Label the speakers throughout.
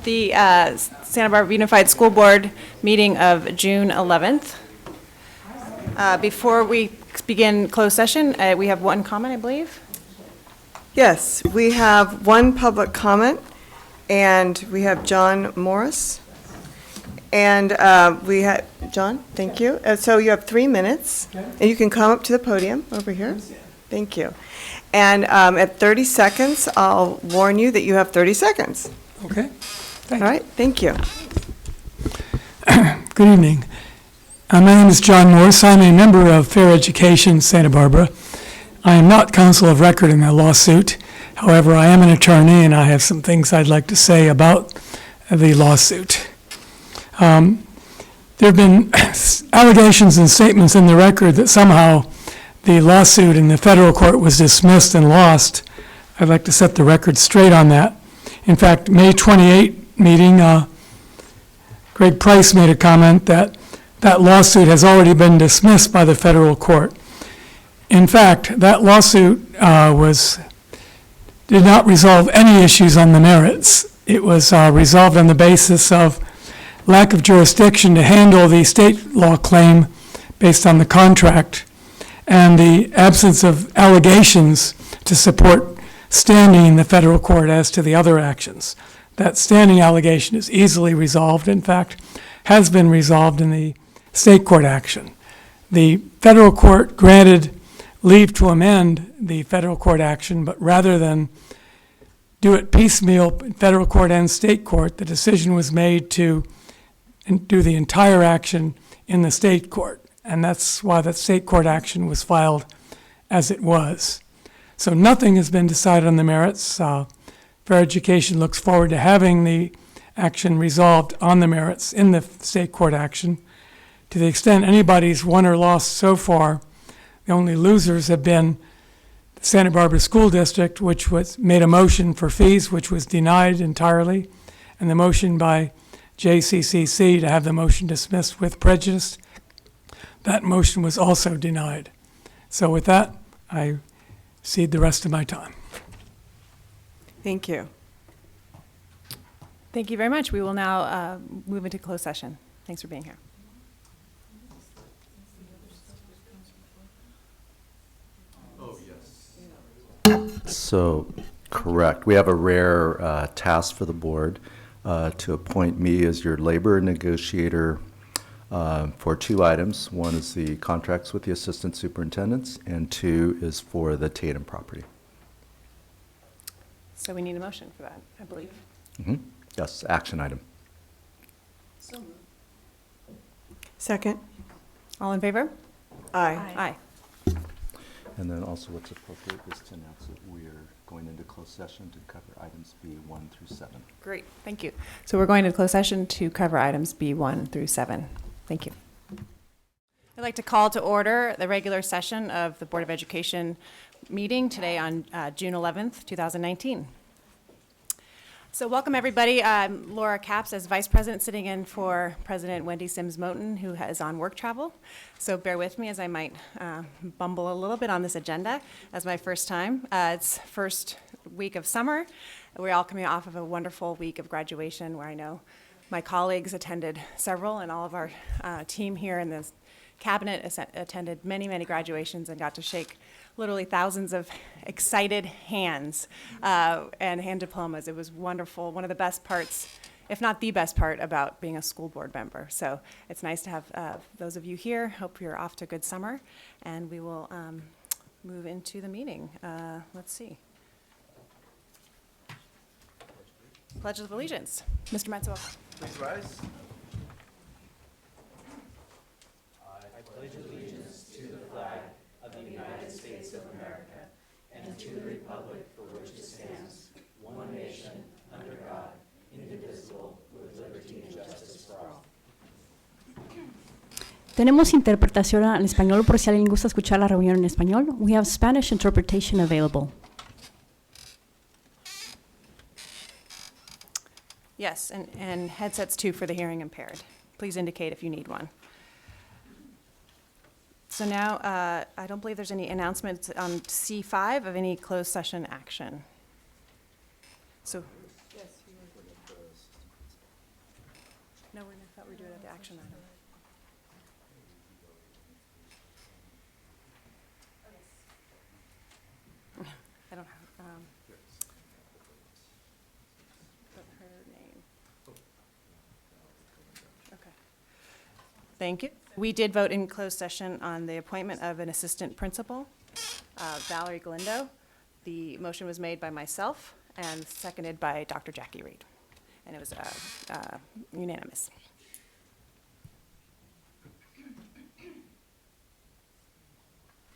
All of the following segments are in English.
Speaker 1: The Santa Barbara Unified School Board meeting of June 11th. Before we begin closed session, we have one comment, I believe.
Speaker 2: Yes, we have one public comment, and we have John Morris. And we have, John, thank you. So you have 3 minutes, and you can come up to the podium over here. Thank you. And at 30 seconds, I'll warn you that you have 30 seconds.
Speaker 3: Okay.
Speaker 2: All right, thank you.
Speaker 3: Good evening. My name is John Morris. I'm a member of Fair Education Santa Barbara. I am not counsel of record in the lawsuit. However, I am an attorney, and I have some things I'd like to say about the lawsuit. There have been allegations and statements in the record that somehow the lawsuit in the federal court was dismissed and lost. I'd like to set the record straight on that. In fact, May 28 meeting, Greg Price made a comment that that lawsuit has already been dismissed by the federal court. In fact, that lawsuit did not resolve any issues on the merits. It was resolved on the basis of lack of jurisdiction to handle the state law claim based on the contract and the absence of allegations to support standing in the federal court as to the other actions. That standing allegation is easily resolved, in fact, has been resolved in the state court action. The federal court granted leave to amend the federal court action, but rather than do it piecemeal in federal court and state court, the decision was made to do the entire action in the state court. And that's why that state court action was filed as it was. So nothing has been decided on the merits. Fair Education looks forward to having the action resolved on the merits in the state court action. To the extent anybody's won or lost so far, the only losers have been the Santa Barbara School District, which made a motion for fees, which was denied entirely, and the motion by JCCC to have the motion dismissed with prejudice. That motion was also denied. So with that, I cede the rest of my time.
Speaker 2: Thank you.
Speaker 1: Thank you very much. We will now move into closed session. Thanks for being here.
Speaker 4: So, correct. We have a rare task for the board to appoint me as your labor negotiator for 2 items. One is the contracts with the assistant superintendents, and 2 is for the Tatum property.
Speaker 1: So we need a motion for that, I believe.
Speaker 4: Mm-hmm. Yes, action item.
Speaker 2: Second?
Speaker 1: All in favor?
Speaker 2: Aye.
Speaker 1: Aye.
Speaker 4: And then also what's appropriate is to announce that we're going into closed session to cover items B1 through 7.
Speaker 1: Great, thank you. So we're going to closed session to cover items B1 through 7. Thank you. I'd like to call to order the regular session of the Board of Education meeting today on June 11th, 2019. So welcome, everybody. I'm Laura Capps as Vice President, sitting in for President Wendy Sims-Moten, who is on work travel. So bear with me as I might bumble a little bit on this agenda as my first time. It's first week of summer. We're all coming off of a wonderful week of graduation where I know my colleagues attended several, and all of our team here in the cabinet attended many, many graduations and got to shake literally thousands of excited hands and hand diplomas. It was wonderful. One of the best parts, if not the best part, about being a school board member. So it's nice to have those of you here. Hope you're off to a good summer. And we will move into the meeting. Let's see. Pledge of Allegiance. Mr. Metzola.
Speaker 5: Please rise.
Speaker 6: Tenemos interpretación al español por si alguien gusta escuchar la reunión en español. We have Spanish interpretation available.
Speaker 1: Yes, and headsets too for the hearing impaired. Please indicate if you need one. So now, I don't believe there's any announcements on C5 of any closed session action. So, No, I thought we were doing it at the action item. I don't have, but her name. Okay. Thank you. We did vote in closed session on the appointment of an assistant principal, Valerie Galindo. The motion was made by myself and seconded by Dr. Jackie Reed, and it was unanimous.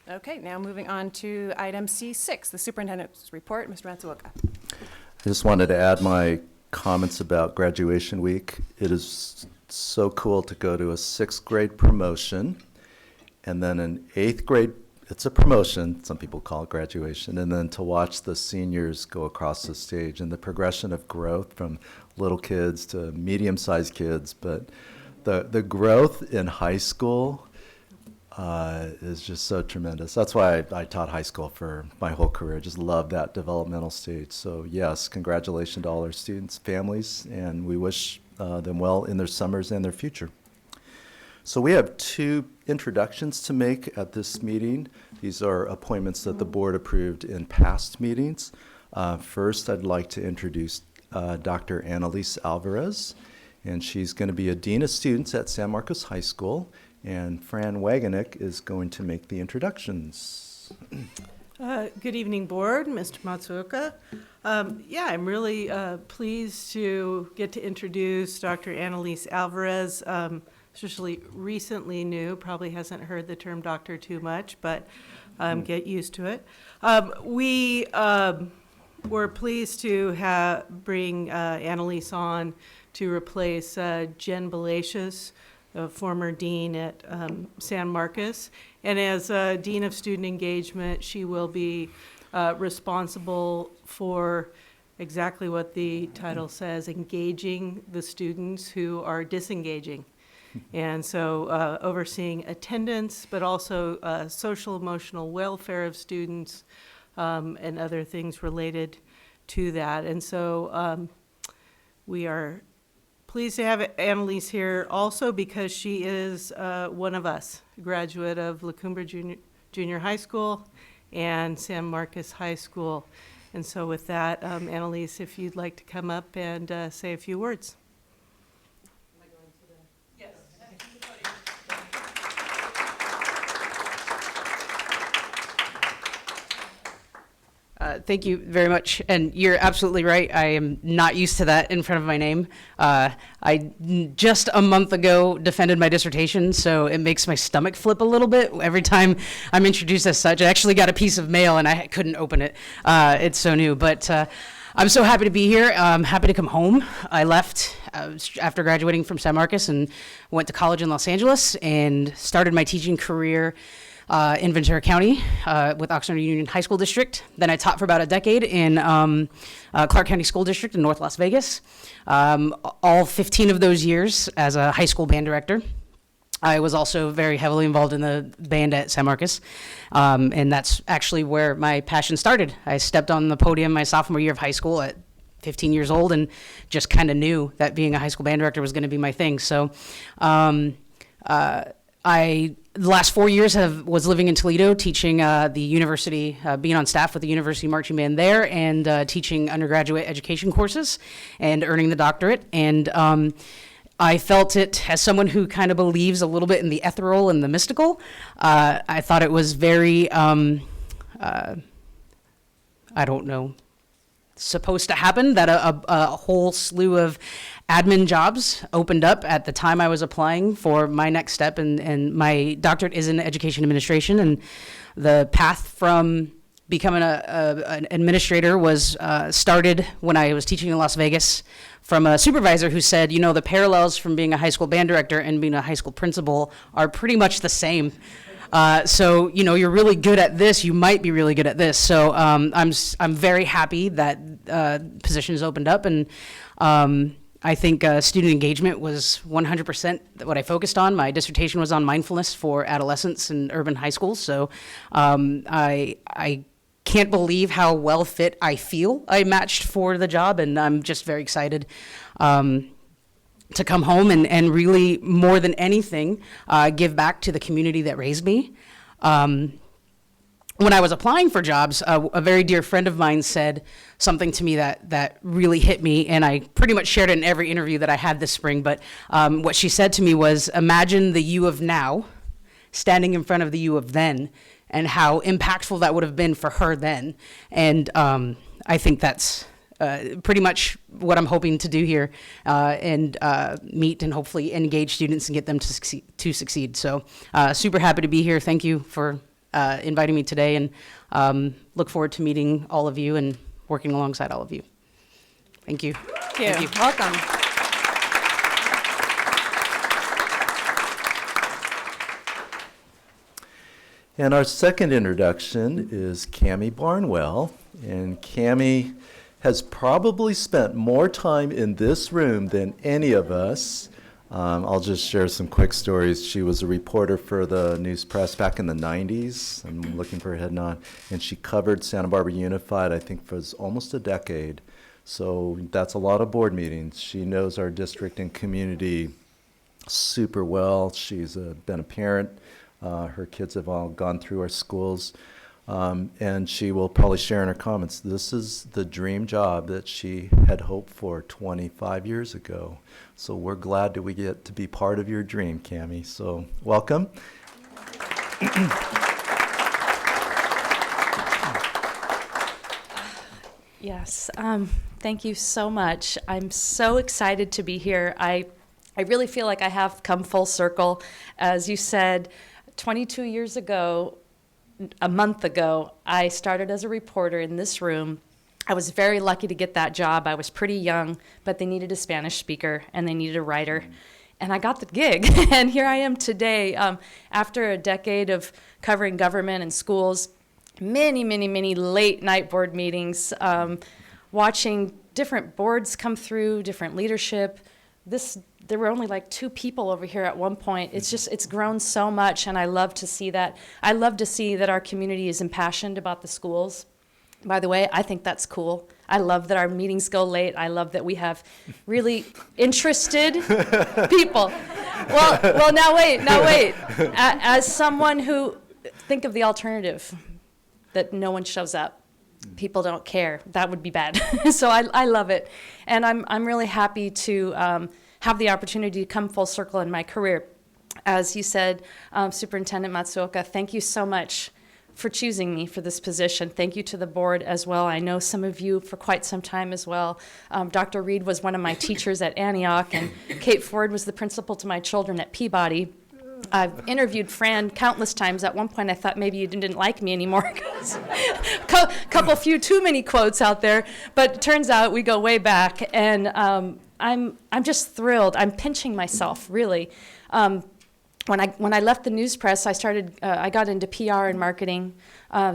Speaker 1: Okay, now moving on to item C6, the superintendent's report. Mr. Matsuoka.
Speaker 4: I just wanted to add my comments about graduation week. It is so cool to go to a 6th grade promotion and then an 8th grade, it's a promotion, some people call it graduation, and then to watch the seniors go across the stage and the progression of growth from little kids to medium-sized kids. But the growth in high school is just so tremendous. That's why I taught high school for my whole career. Just love that developmental stage. So yes, congratulations to all our students, families, and we wish them well in their summers and their future. So we have 2 introductions to make at this meeting. These are appointments that the board approved in past meetings. First, I'd like to introduce Dr. Annalise Alvarez, and she's going to be a dean of students at San Marcos High School. And Fran Waganek is going to make the introductions.
Speaker 5: Good evening, board, Mr. Matsuoka. I'm really pleased to get to introduce Dr. Annalise Alvarez, especially recently new, probably hasn't heard the term doctor too much, but get used to it. We were pleased to bring Annalise on to replace Jen Balacius, a former dean at San Marcos. And as Dean of Student Engagement, she will be responsible for exactly what the title says, engaging the students who are disengaging. And so overseeing attendance, but also social emotional welfare of students and other things related to that. And so we are pleased to have Annalise here also because she is one of us, a graduate of La Cumbre Junior High School and San Marcos High School. And so with that, Annalise, if you'd like to come up and say a few words.
Speaker 7: Thank you very much. And you're absolutely right. I am not used to that in front of my name. I just a month ago defended my dissertation, so it makes my stomach flip a little bit every time I'm introduced as such. I actually got a piece of mail and I couldn't open it. It's so new. But I'm so happy to be here. I'm happy to come home. I left after graduating from San Marcos and went to college in Los Angeles and started my teaching career in Ventura County with Oxnard Union High School District. Then I taught for about a decade in Clark County School District in North Las Vegas. All 15 of those years as a high school band director. I was also very heavily involved in the band at San Marcos, and that's actually where my passion started. I stepped on the podium my sophomore year of high school at 15 years old and just kind of knew that being a high school band director was going to be my thing. So the last 4 years was living in Toledo, teaching the university, being on staff with the university marching band there, and teaching undergraduate education courses and earning the doctorate. And I felt it, as someone who kind of believes a little bit in the ethereal and the mystical, I thought it was very, I don't know, supposed to happen, that a whole slew of admin jobs opened up at the time I was applying for my next step, and my doctorate is in education administration, and the path from becoming an administrator was started when I was teaching in Las Vegas from a supervisor who said, you know, the parallels from being a high school band director and being a high school principal are pretty much the same. So, you know, you're really good at this, you might be really good at this. So I'm very happy that position has opened up, and I think student engagement was 100% what I focused on. My dissertation was on mindfulness for adolescents in urban high schools. So I can't believe how well fit I feel I matched for the job, and I'm just very excited to come home and really, more than anything, give back to the community that raised me. When I was applying for jobs, a very dear friend of mine said something to me that really hit me, and I pretty much shared it in every interview that I had this spring. But what she said to me was, imagine the you of now standing in front of the you of then, and how impactful that would have been for her then. And I think that's pretty much what I'm hoping to do here, and meet and hopefully engage students and get them to succeed. So super happy to be here. Thank you for inviting me today, and look forward to meeting all of you and working alongside all of you. Thank you.
Speaker 1: Thank you. Welcome.
Speaker 4: And our second introduction is Cammie Barnwell. And Cammie has probably spent more time in this room than any of us. I'll just share some quick stories. She was a reporter for the News Press back in the 90s. I'm looking for her head nod. And she covered Santa Barbara Unified, I think, for almost a decade. So that's a lot of board meetings. She knows our district and community super well. She's been a parent. Her kids have all gone through our schools. And she will probably share in her comments, this is the dream job that she had hoped for 25 years ago. So we're glad that we get to be part of your dream, Cammie. So welcome.
Speaker 8: Yes, thank you so much. I'm so excited to be here. I really feel like I have come full circle. As you said, 22 years ago, a month ago, I started as a reporter in this room. I was very lucky to get that job. I was pretty young, but they needed a Spanish speaker and they needed a writer. And I got the gig. And here I am today, after a decade of covering government and schools, many, many, many late night board meetings, watching different boards come through, different leadership. There were only like 2 people over here at one point. It's grown so much, and I love to see that. I love to see that our community is impassioned about the schools. By the way, I think that's cool. I love that our meetings go late. I love that we have really interested people. Well, now wait. As someone who, think of the alternative, that no one shows up. People don't care. That would be bad. So I love it. And I'm really happy to have the opportunity to come full circle in my career. As you said, Superintendent Matsuoka, thank you so much for choosing me for this position. Thank you to the board as well. I know some of you for quite some time as well. Dr. Reed was one of my teachers at Antioch, and Kate Ford was the principal to my children at Peabody. I've interviewed Fran countless times. At one point, I thought maybe you didn't like me anymore. Few too many quotes out there. But it turns out we go way back, and I'm just thrilled. I'm pinching myself, really. When I left the news press, I got into PR and marketing,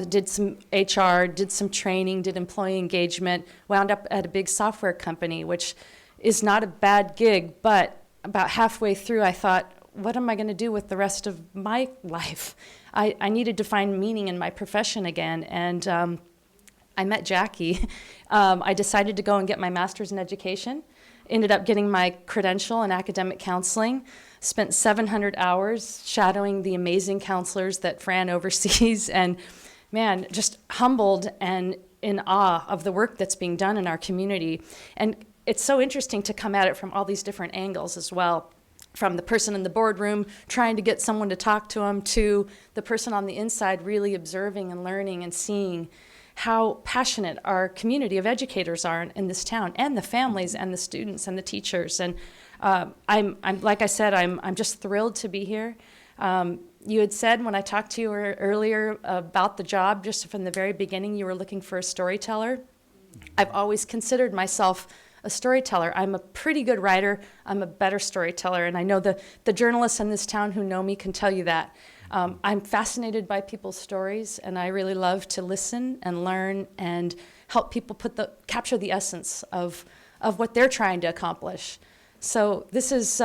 Speaker 8: did some HR, did some training, did employee engagement, wound up at a big software company, which is not a bad gig. But about halfway through, I thought, what am I going to do with the rest of my life? I needed to find meaning in my profession again, and I met Jackie. I decided to go and get my master's in education, ended up getting my credential in academic counseling, spent 700 hours shadowing the amazing counselors that Fran oversees, and man, just humbled and in awe of the work that's being done in our community. And it's so interesting to come at it from all these different angles as well. From the person in the boardroom trying to get someone to talk to them, to the person on the inside really observing and learning and seeing how passionate our community of educators are in this town, and the families and the students and the teachers. And I'm like I said, I'm just thrilled to be here. You had said when I talked to you earlier about the job, just from the very beginning, you were looking for a storyteller. I've always considered myself a storyteller. I'm a pretty good writer. I'm a better storyteller, and I know the journalists in this town who know me can tell you that. I'm fascinated by people's stories, and I really love to listen and learn and help people capture the essence of what they're trying to accomplish. So this is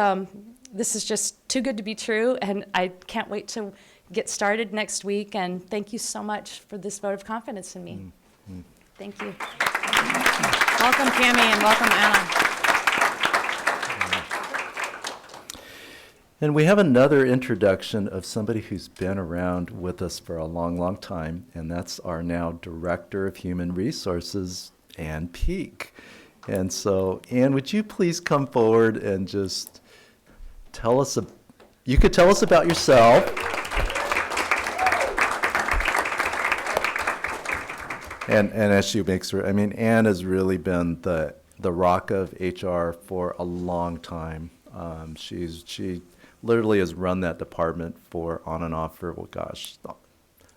Speaker 8: just too good to be true, and I can't wait to get started next week. And thank you so much for this vote of confidence in me. Thank you.
Speaker 1: Welcome, Cammie, and welcome, Anna.
Speaker 4: And we have another introduction of somebody who's been around with us for a long, long time, and that's our now Director of Human Resources, Ann Peak. And so, Ann, would you please come forward and just tell us, you could tell us about yourself. And as she makes her, I mean, Ann has really been the rock of HR for a long time. She literally has run that department for on and off for, well, gosh,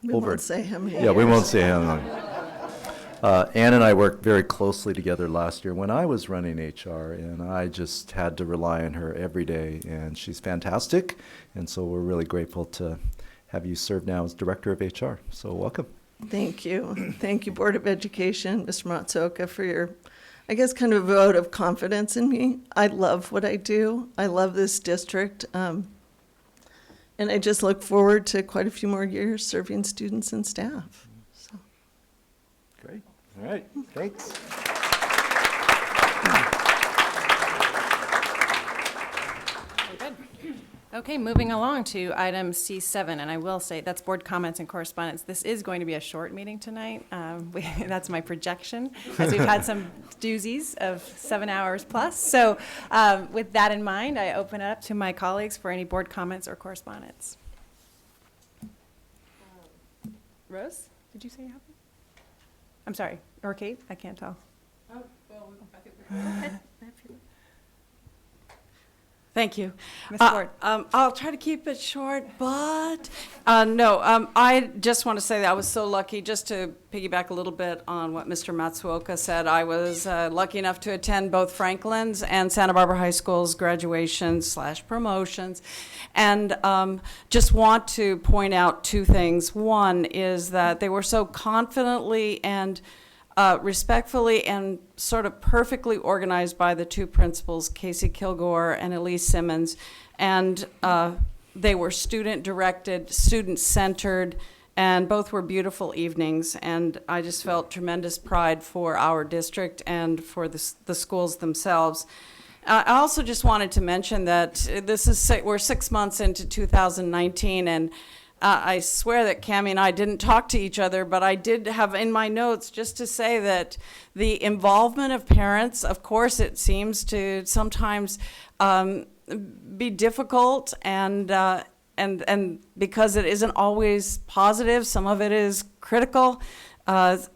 Speaker 2: We
Speaker 4: over.
Speaker 2: won't say how many
Speaker 4: Yeah, we
Speaker 2: years.
Speaker 4: won't say how long. Ann and I worked very closely together last year when I was running HR, and I just had to rely on her every day, and she's fantastic, and so we're really grateful to have you serve now as Director of HR. So welcome.
Speaker 2: Thank you. Thank you, Board of Education, Mr. Matsuoka, for your, I guess, kind of a vote of confidence in me. I love what I do. I love this district. And I just look forward to quite a few more years serving students and staff. So.
Speaker 4: Great. All right. Thanks.
Speaker 1: Very good. Okay, moving along to item C7, and I will say, that's board comments and correspondence. This is going to be a short meeting tonight. That's my projection, as we've had some doozies of 7 hours plus. So with that in mind, I open it up to my colleagues for any board comments or correspondence. Rose, did you say you have one? I'm sorry, or Kate, I can't tell.
Speaker 9: Thank you.
Speaker 1: Ms. Ford.
Speaker 9: I'll try to keep it short, but I just want to say that I was so lucky, just to piggyback a little bit on what Mr. Matsuoka said. I was lucky enough to attend both Franklin's and Santa Barbara High School's graduations/promotions, and just want to point out two things. One is that they were so confidently and respectfully and sort of perfectly organized by the two principals, Casey Kilgore and Elise Simmons, and they were student-directed, student-centered, and both were beautiful evenings, and I just felt tremendous pride for our district and for the schools themselves. I also just wanted to mention that we're 6 months into 2019, and I swear that Cammie and I didn't talk to each other, but I did have in my notes just to say that the involvement of parents, of course, it seems to sometimes be difficult, and because it isn't always positive, some of it is critical. It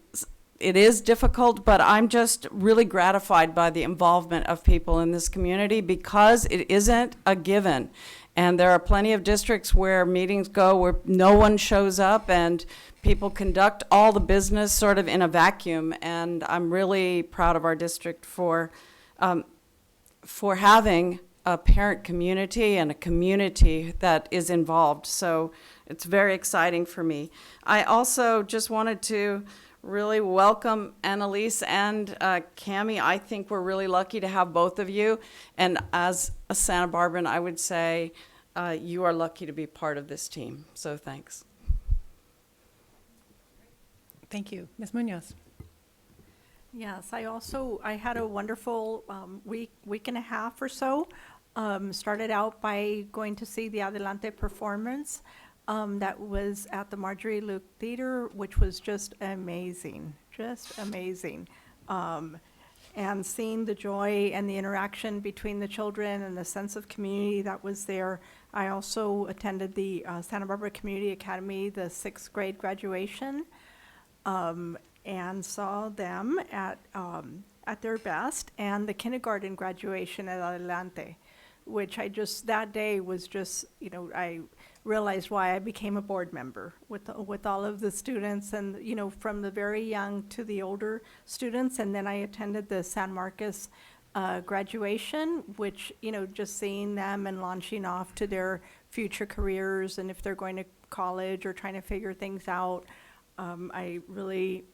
Speaker 9: is difficult, but I'm just really gratified by the involvement of people in this community because it isn't a given. And there are plenty of districts where meetings go where no one shows up and people conduct all the business sort of in a vacuum. And I'm really proud of our district for having a parent community and a community that is involved. So it's very exciting for me. I also just wanted to really welcome Annalise and Cammie. I think we're really lucky to have both of you. And as a Santa Barbaran, I would say you are lucky to be part of this team. So thanks.
Speaker 1: Thank you. Ms. Munoz.
Speaker 10: Yes, I had a wonderful week and a half or so. Started out by going to see the Adelante performance that was at the Marjorie Luke Theater, which was just amazing. And seeing the joy and the interaction between the children and the sense of community that was there. I also attended the Santa Barbara Community Academy, the 6th grade graduation, and saw them at their best, and the kindergarten graduation at Adelante, which that day was just, I realized why I became a board member with all of the students, and from the very young to the older students. And then I attended the San Marcos graduation, which just seeing them and launching off to their future careers, and if they're going to college or trying to figure things out. I really,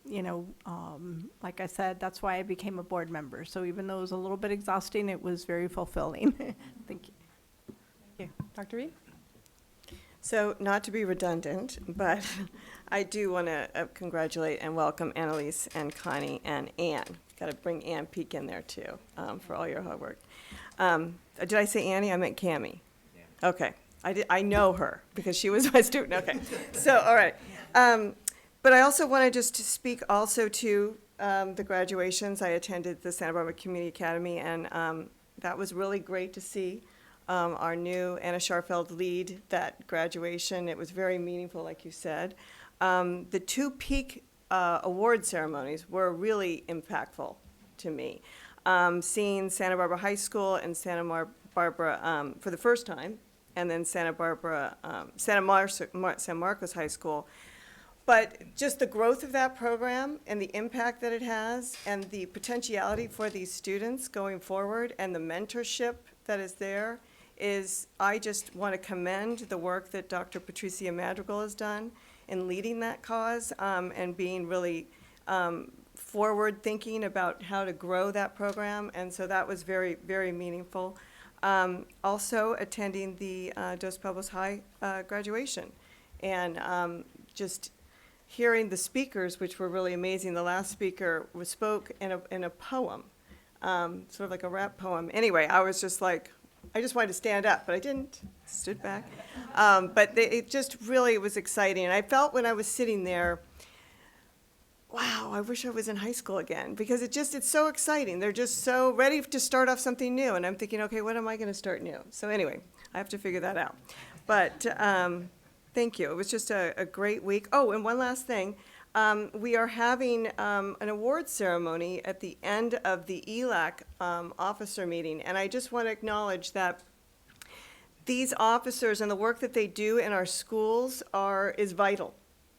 Speaker 10: like I said, that's why I became a board member. So even though it was a little bit exhausting, it was very fulfilling. Thank you.
Speaker 1: Thank you. Dr. Reed?
Speaker 2: So, not to be redundant, but I do want to congratulate and welcome Annalise and Connie and Ann. Got to bring Ann Peak in there too, for all your hard work. Did I say Annie? I meant Cammie. Okay, I know her because she was my student, okay. So, all right. But I also wanted just to speak also to the graduations. I attended the Santa Barbara Community Academy, and that was really great to see our new Anna Scharfeld lead that graduation. It was very meaningful, like you said. The two peak award ceremonies were really impactful to me. Seeing Santa Barbara High School and Santa Barbara for the first time, and then San Marcos High School. But just the growth of that program and the impact that it has and the potentiality for these students going forward and the mentorship that is there is, I just want to commend the work that Dr. Patricia Madrigal has done in leading that cause and being really forward-thinking about how to grow that program. And so that was very, very meaningful. Also attending the Dos Pueblos High graduation and just hearing the speakers, which were really amazing. The last speaker spoke in a poem, sort of like a rap poem. Anyway, I was just like, I just wanted to stand up, but I didn't, stood back. But it just really was exciting. And I felt when I was sitting there, wow, I wish I was in high school again, because it's so exciting. They're just so ready to start off something new. And I'm thinking, okay, what am I going to start new? So anyway, I have to figure that out. But thank you. It was just a great week. Oh, and one last thing. We are having an awards ceremony at the end of the ELAC officer meeting. And I just want to acknowledge that these officers and the work that they do in our schools is vital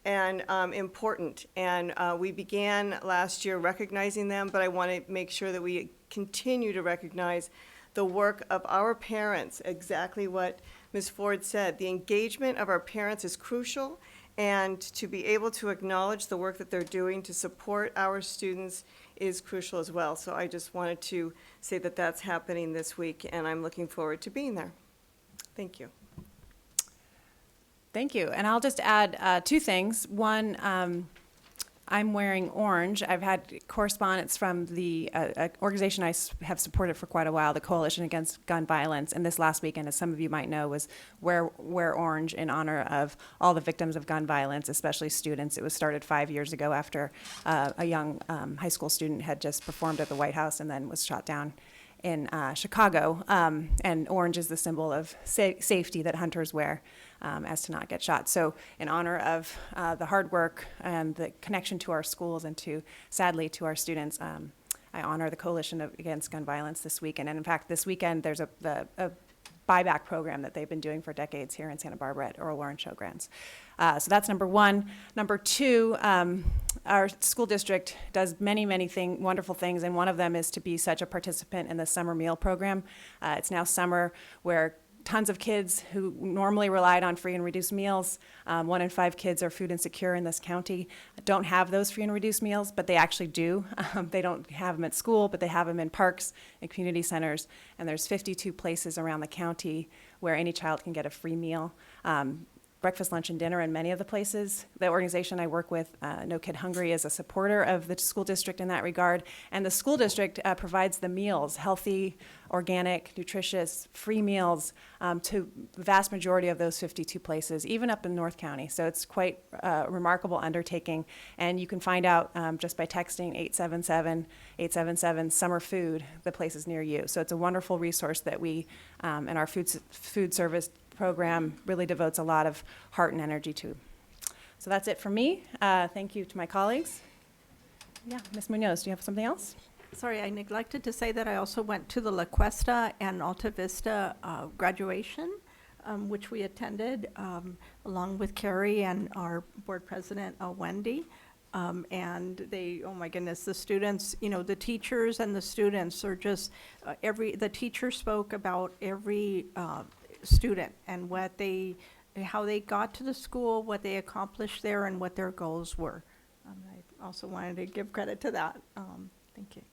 Speaker 2: and important. And we began last year recognizing them, but I want to make sure that we continue to recognize the work of our parents, exactly what Ms. Ford said. The engagement of our parents is crucial, and to be able to acknowledge the work that they're doing to support our students is crucial as well. So I just wanted to say that that's happening this week, and I'm looking forward to being there. Thank you.
Speaker 1: Thank you. And I'll just add two things. One, I'm wearing orange. I've had correspondence from the organization I have supported for quite a while, the Coalition Against Gun Violence. And this last weekend, as some of you might know, was Wear Orange in honor of all the victims of gun violence, especially students. It was started 5 years ago after a young high school student had just performed at the White House and then was shot down in Chicago. And orange is the symbol of safety that hunters wear as to not get shot. So in honor of the hard work and the connection to our schools and sadly, to our students, I honor the Coalition Against Gun Violence this weekend. And in fact, this weekend, there's a buyback program that they've been doing for decades here in Santa Barbara at Earl Warren Showgrounds. So that's number one. Number two, our school district does many wonderful things, and one of them is to be such a participant in the summer meal program. It's now summer, where tons of kids who normally relied on free and reduced meals, 1 in 5 kids are food insecure in this county, don't have those free and reduced meals, but they actually do. They don't have them at school, but they have them in parks and community centers, and there's 52 places around the county where any child can get a free meal. Breakfast, lunch, and dinner in many of the places. The organization I work with, No Kid Hungry, is a supporter of the school district in that regard. And the school district provides the meals, healthy, organic, nutritious, free meals to the vast majority of those 52 places, even up in North County. So it's quite a remarkable undertaking. And you can find out just by texting 877 summer food, the places near you. So it's a wonderful resource that we and our food service program really devotes a lot of heart and energy to. So that's it for me. Thank you to my colleagues. Yeah, Ms. Munoz, do you have something else?
Speaker 10: Sorry, I neglected to say that I also went to the La Cuesta and Alta Vista graduation, which we attended along with Carrie and our board president, Wendy. And they, oh my goodness, the students, the teachers and the students are just, the teacher spoke about every student and how they got to the school, what they accomplished there, and what their goals were. I also wanted to give credit to that. Thank you.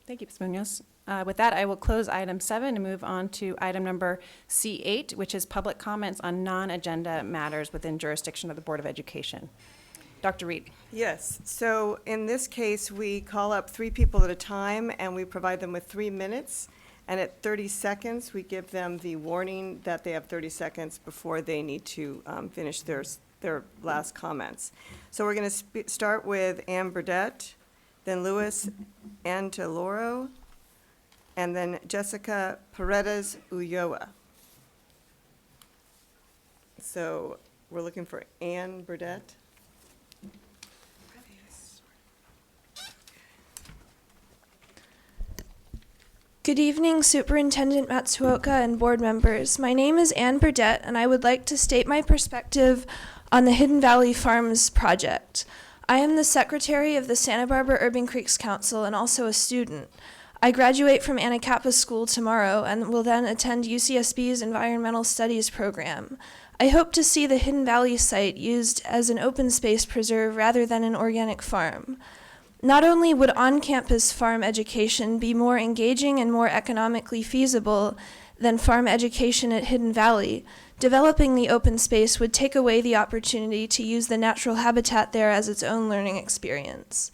Speaker 1: Thank you, Ms. Munoz. With that, I will close item 7 and move on to item number C8, which is public comments on non-agenda matters within jurisdiction of the Board of Education. Dr. Reed.
Speaker 2: Yes. So in this case, we call up 3 people at a time, and we provide them with 3 minutes. And at 30 seconds, we give them the warning that they have 30 seconds before they need to finish their last comments. So we're going to start with Ann Burdette, then Louis Angeloro, and then Jessica Paredes Ulloa. So we're looking for Ann Burdette.
Speaker 11: Good evening, Superintendent Matsuoka and board members. My name is Ann Burdette, and I would like to state my perspective on the Hidden Valley Farms project. I am the secretary of the Santa Barbara Urban Creeks Council and also a student. I graduate from Anacapa School tomorrow and will then attend UCSB's Environmental Studies program. I hope to see the Hidden Valley site used as an open space preserve rather than an organic farm. Not only would on-campus farm education be more engaging and more economically feasible than farm education at Hidden Valley, developing the open space would take away the opportunity to use the natural habitat there as its own learning experience.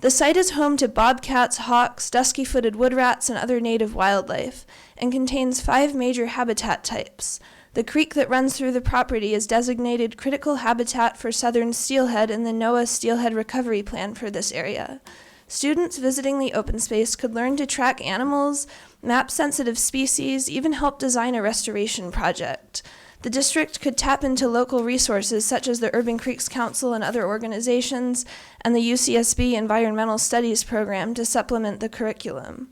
Speaker 11: The site is home to bobcats, hawks, dusky-footed wood rats, and other native wildlife, and contains 5 major habitat types. The creek that runs through the property is designated critical habitat for southern steelhead in the NOAA Steelhead Recovery Plan for this area. Students visiting the open space could learn to track animals, map sensitive species, even help design a restoration project. The district could tap into local resources such as the Urban Creeks Council and other organizations, and the UCSB Environmental Studies program to supplement the curriculum.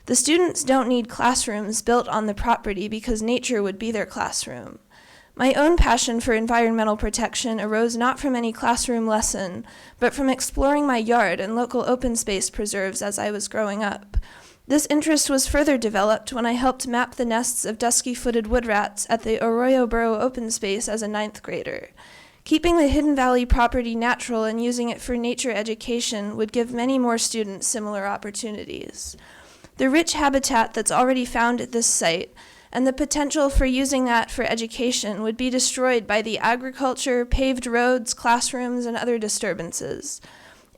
Speaker 11: The students don't need classrooms built on the property because nature would be their classroom. My own passion for environmental protection arose not from any classroom lesson, but from exploring my yard and local open space preserves as I was growing up. This interest was further developed when I helped map the nests of dusky-footed wood rats at the Arroyo Burro open space as a 9th grader. Keeping the Hidden Valley property natural and using it for nature education would give many more students similar opportunities. The rich habitat that's already found at this site and the potential for using that for education would be destroyed by the agriculture, paved roads, classrooms, and other disturbances.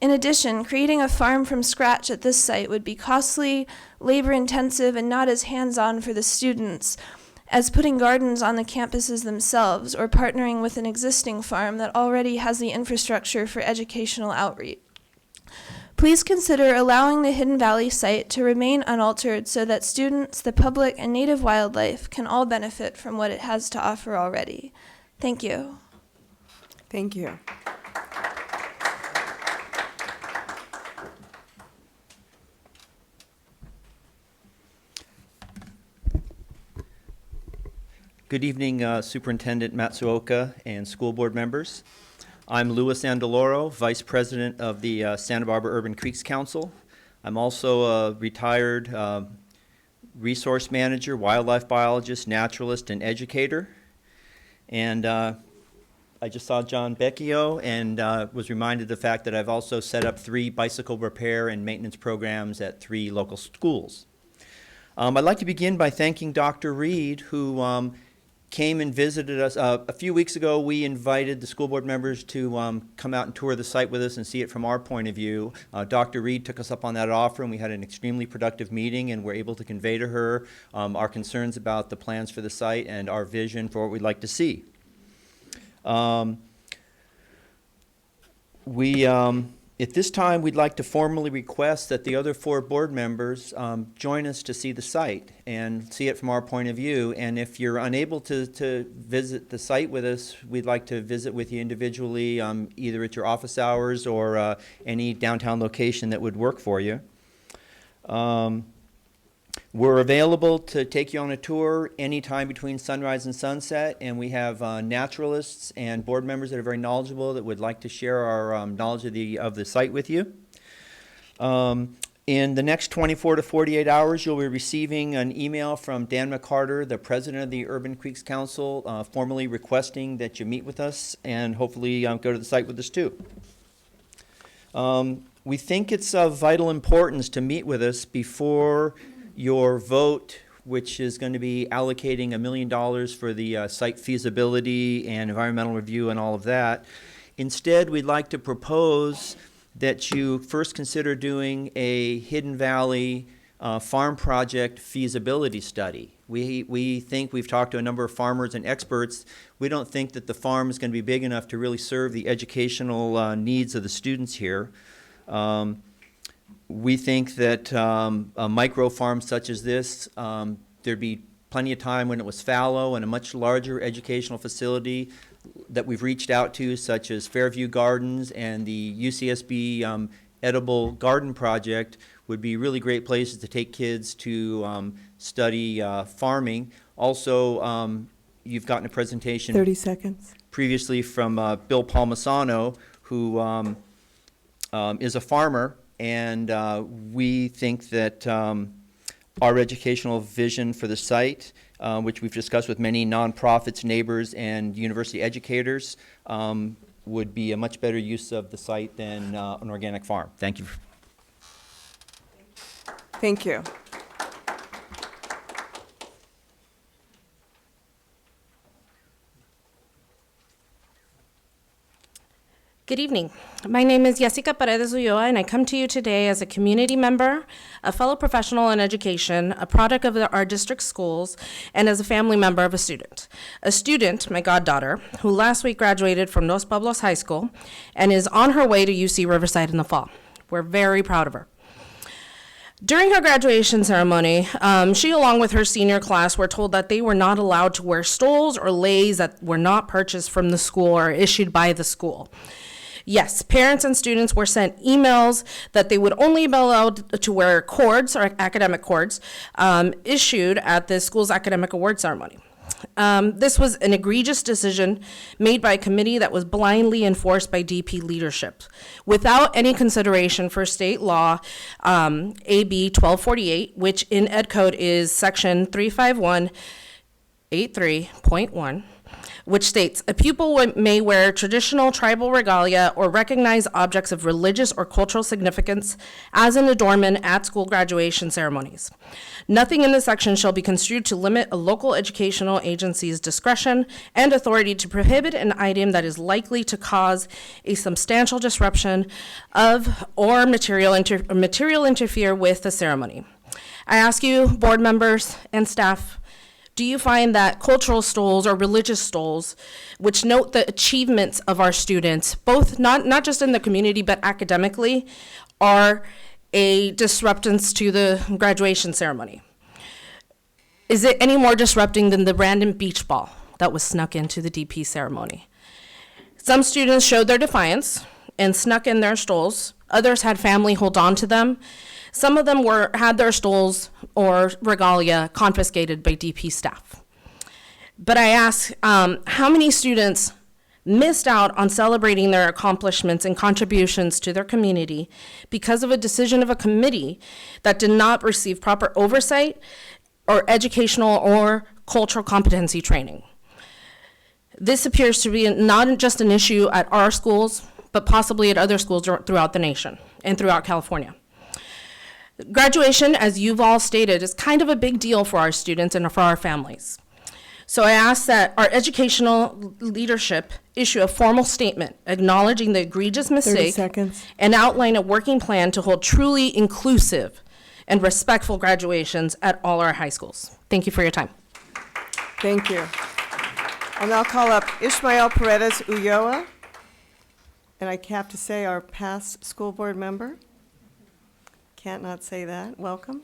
Speaker 11: In addition, creating a farm from scratch at this site would be costly, labor-intensive, and not as hands-on for the students as putting gardens on the campuses themselves or partnering with an existing farm that already has the infrastructure for educational outreach. Please consider allowing the Hidden Valley site to remain unaltered so that students, the public, and native wildlife can all benefit from what it has to offer already. Thank you.
Speaker 2: Thank you.
Speaker 12: Good evening, Superintendent Matsuoka and school board members. I'm Louis Angeloro, Vice President of the Santa Barbara Urban Creeks Council. I'm also a retired resource manager, wildlife biologist, naturalist, and educator. And I just saw John Becchio and was reminded of the fact that I've also set up 3 bicycle repair and maintenance programs at 3 local schools. I'd like to begin by thanking Dr. Reed, who came and visited us. A few weeks ago, we invited the school board members to come out and tour the site with us and see it from our point of view. Dr. Reed took us up on that offer, and we had an extremely productive meeting, and were able to convey to her our concerns about the plans for the site and our vision for what we'd like to see. At this time, we'd like to formally request that the other 4 board members join us to see the site and see it from our point of view. And if you're unable to visit the site with us, we'd like to visit with you individually, either at your office hours or any downtown location that would work for you. We're available to take you on a tour anytime between sunrise and sunset, and we have naturalists and board members that are very knowledgeable that would like to share our knowledge of the site with you. In the next 24 to 48 hours, you'll be receiving an email from Dan McCarter, the president of the Urban Creeks Council, formally requesting that you meet with us and hopefully go to the site with us too. We think it's of vital importance to meet with us before your vote, which is going to be allocating $1 million for the site feasibility and environmental review and all of that. Instead, we'd like to propose that you first consider doing a Hidden Valley farm project feasibility study. We think, we've talked to a number of farmers and experts, we don't think that the farm is going to be big enough to really serve the educational needs of the students here. We think that a micro farm such as this, there'd be plenty of time when it was fallow, and a much larger educational facility that we've reached out to, such as Fairview Gardens and the UCSB Edible Garden Project, would be really great places to take kids to study farming. Also, you've gotten a presentation
Speaker 2: 30 seconds.
Speaker 12: previously from Bill Palmisano, who is a farmer, and we think that our educational vision for the site, which we've discussed with many nonprofits, neighbors, and university educators, would be a much better use of the site than an organic farm. Thank you.
Speaker 2: Thank you.
Speaker 13: Good evening. My name is Jessica Paredes Ulloa, and I come to you today as a community member, a fellow professional in education, a product of our district schools, and as a family member of a student. A student, my goddaughter, who last week graduated from Dos Pueblos High School and is on her way to UC Riverside in the fall. We're very proud of her. During her graduation ceremony, she, along with her senior class, were told that they were not allowed to wear stoles or leis that were not purchased from the school or issued by the school. Yes, parents and students were sent emails that they would only be allowed to wear cords or academic cords issued at the school's academic award ceremony. This was an egregious decision made by a committee that was blindly enforced by DP leadership without any consideration for state law, AB 1248, which in Ed Code is section 35183.1. which states, a pupil may wear traditional tribal regalia or recognize objects of religious or cultural significance as an adornment at school graduation ceremonies. Nothing in this section shall be construed to limit a local educational agency's discretion and authority to prohibit an item that is likely to cause a substantial disruption of or material interfere with the ceremony. I ask you, board members and staff, do you find that cultural stoles or religious stoles, which note the achievements of our students, both not just in the community but academically, are a disruptance to the graduation ceremony? Is it any more disrupting than the random beach ball that was snuck into the DP ceremony? Some students showed their defiance and snuck in their stoles. Others had family hold on to them. Some of them had their stoles or regalia confiscated by DP staff. But I ask, how many students missed out on celebrating their accomplishments and contributions to their community because of a decision of a committee that did not receive proper oversight or educational or cultural competency training? This appears to be not just an issue at our schools, but possibly at other schools throughout the nation and throughout California. Graduation, as you've all stated, is kind of a big deal for our students and for our families. So I ask that our educational leadership issue a formal statement acknowledging the egregious
Speaker 2: 30
Speaker 13: mistake
Speaker 2: seconds.
Speaker 13: and outline a working plan to hold truly inclusive and respectful graduations at all our high schools. Thank you for your time.
Speaker 2: Thank you. I'll now call up Ishmael Paredes Ulloa, and I have to say our past school board member. Can't not say that. Welcome.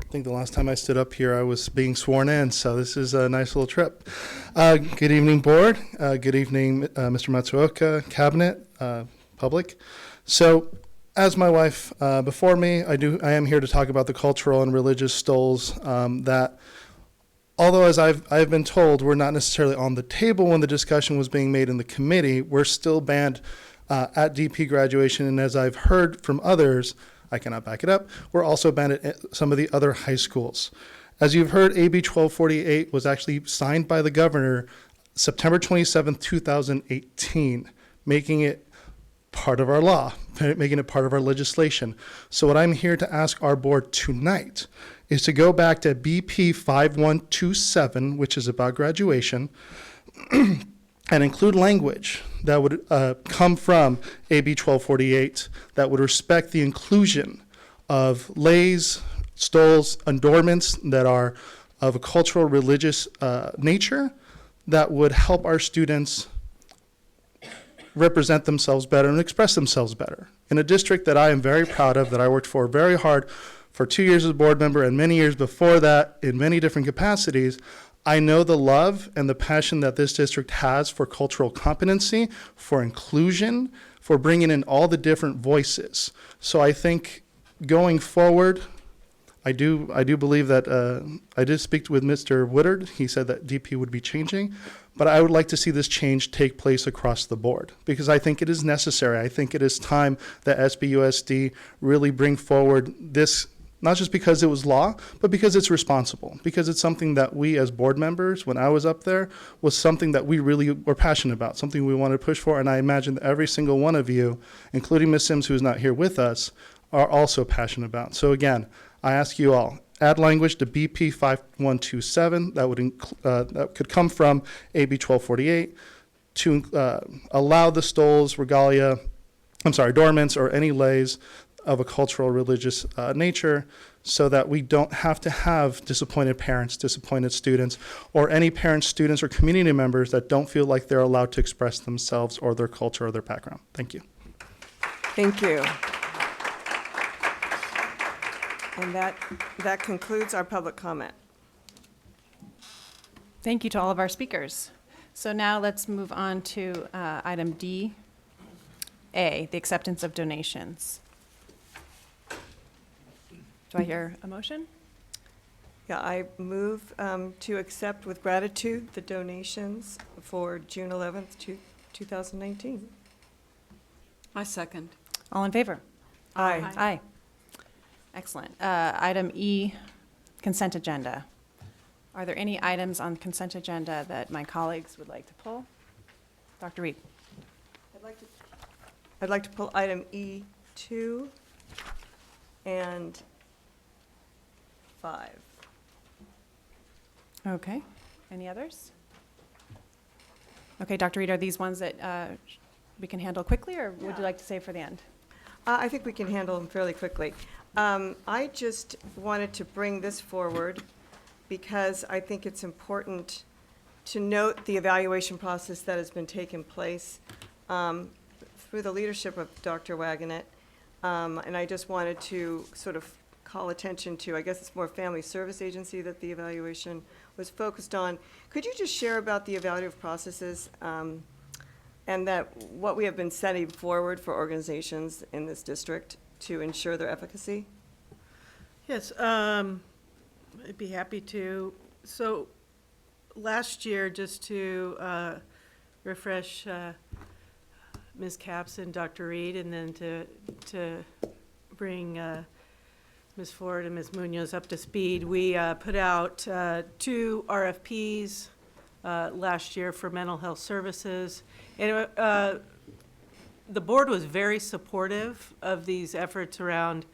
Speaker 14: I think the last time I stood up here, I was being sworn in, so this is a nice little trip. Good evening, board. Good evening, Mr. Matsuoka, cabinet, public. So, as my wife before me, I am here to talk about the cultural and religious stoles that, although as I've been told, were not necessarily on the table when the discussion was being made in the committee, we're still banned at DP graduation, and as I've heard from others, I cannot back it up, we're also banned at some of the other high schools. As you've heard, AB 1248 was actually signed by the governor September 27, 2018, making it part of our law, making it part of our legislation. So what I'm here to ask our board tonight is to go back to BP 5127, which is about graduation, and include language that would come from AB 1248 that would respect the inclusion of leis, stoles, adornments that are of a cultural, religious nature that would help our students represent themselves better and express themselves better. In a district that I am very proud of, that I worked for very hard for 2 years as a board member and many years before that in many different capacities, I know the love and the passion that this district has for cultural competency, for inclusion, for bringing in all the different voices. So I think going forward, I do believe that, I did speak with Mr. Woodard. He said that DP would be changing, but I would like to see this change take place across the board because I think it is necessary. I think it is time that SBUSD really bring forward this, not just because it was law, but because it's responsible, because it's something that we as board members, when I was up there, was something that we really were passionate about, something we wanted to push for, and I imagine that every single one of you, including Ms. Sims, who is not here with us, are also passionate about. So again, I ask you all, add language to BP 5127 that could come from AB 1248 to allow the stoles, regalia, adornments, or any leis of a cultural, religious nature so that we don't have to have disappointed parents, disappointed students, or any parents, students, or community members that don't feel like they're allowed to express themselves or their culture or their background. Thank you.
Speaker 2: Thank you. And that concludes our public comment.
Speaker 1: Thank you to all of our speakers. So now let's move on to item D, A, the acceptance of donations. Do I hear a motion?
Speaker 2: Yeah, I move to accept with gratitude the donations for June 11th, 2019.
Speaker 9: I second.
Speaker 1: All in favor?
Speaker 2: Aye.
Speaker 1: Aye. Excellent. Item E, consent agenda. Are there any items on consent agenda that my colleagues would like to pull? Dr. Reed.
Speaker 2: I'd like to pull item E2 and 5.
Speaker 1: Okay. Any others? Okay, Dr. Reed, are these ones that we can handle quickly, or would you like to save for the end?
Speaker 2: I think we can handle them fairly quickly. I just wanted to bring this forward because I think it's important to note the evaluation process that has been taking place through the leadership of Dr. Wagenet. And I just wanted to sort of call attention to, I guess it's more Family Service Agency that the evaluation was focused on. Could you just share about the evaluative processes and that what we have been setting forward for organizations in this district to ensure their efficacy?
Speaker 5: Yes, I'd be happy to. So last year, just to refresh Ms. Capps and Dr. Reed, and then to bring Ms. Ford and Ms. Munoz up to speed, we put out 2 RFPs last year for mental health services. And the board was very supportive of these efforts around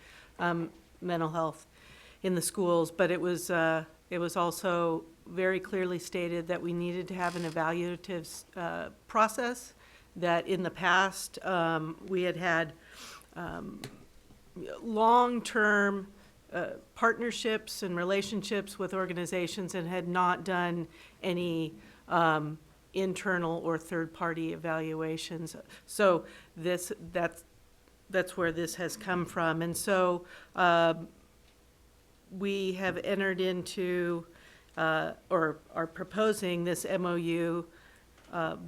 Speaker 5: mental health in the schools, but it was also very clearly stated that we needed to have an evaluative process, that in the past we had long-term partnerships and relationships with organizations and had not done any internal or third-party evaluations. So that's where this has come from. And so we have entered into or are proposing this MOU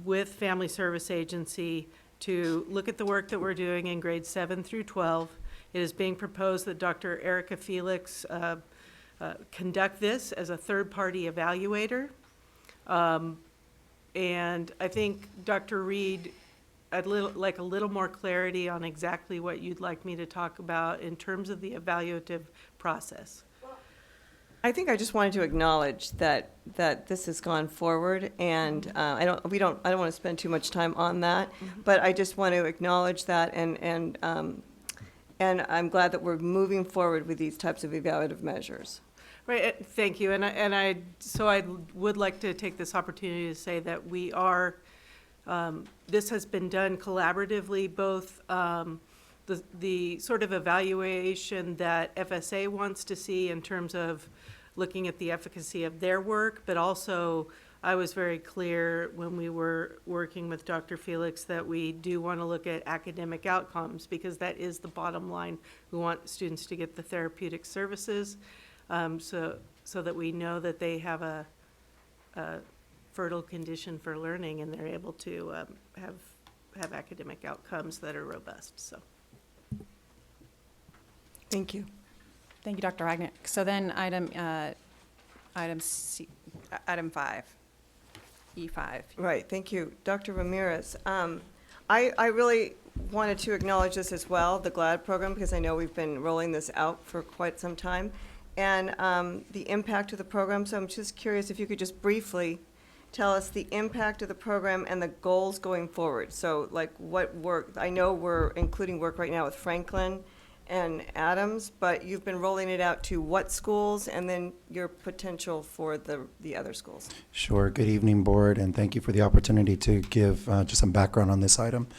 Speaker 5: with Family Service Agency to look at the work that we're doing in grades 7 through 12. It is being proposed that Dr. Erica Felix conduct this as a third-party evaluator. And I think, Dr. Reed, I'd like a little more clarity on exactly what you'd like me to talk about in terms of the evaluative process.
Speaker 2: I think I just wanted to acknowledge that this has gone forward, and I don't want to spend too much time on that, but I just want to acknowledge that, and I'm glad that we're moving forward with these types of evaluative measures.
Speaker 5: Right, thank you, and I would like to take this opportunity to say that we are This has been done collaboratively, both the sort of evaluation that FSA wants to see in terms of looking at the efficacy of their work, but also I was very clear when we were working with Dr. Felix that we do want to look at academic outcomes, because that is the bottom line. We want students to get the therapeutic services, so that we know that they have a fertile condition for learning and they're able to have academic outcomes that are robust. So,
Speaker 2: Thank you.
Speaker 1: Thank you, Dr. Wagner. So then item 5, E5.
Speaker 2: Right, thank you. Dr. Ramirez, I really wanted to acknowledge this as well, the GLAD program, because I know we've been rolling this out for quite some time, and the impact of the program. So I'm just curious if you could just briefly tell us the impact of the program and the goals going forward. So like what work, I know we're including work right now with Franklin and Adams, but you've been rolling it out to what schools, and then your potential for the other schools?
Speaker 15: Sure. Good evening, board, and thank you for the opportunity to give just some background on this item.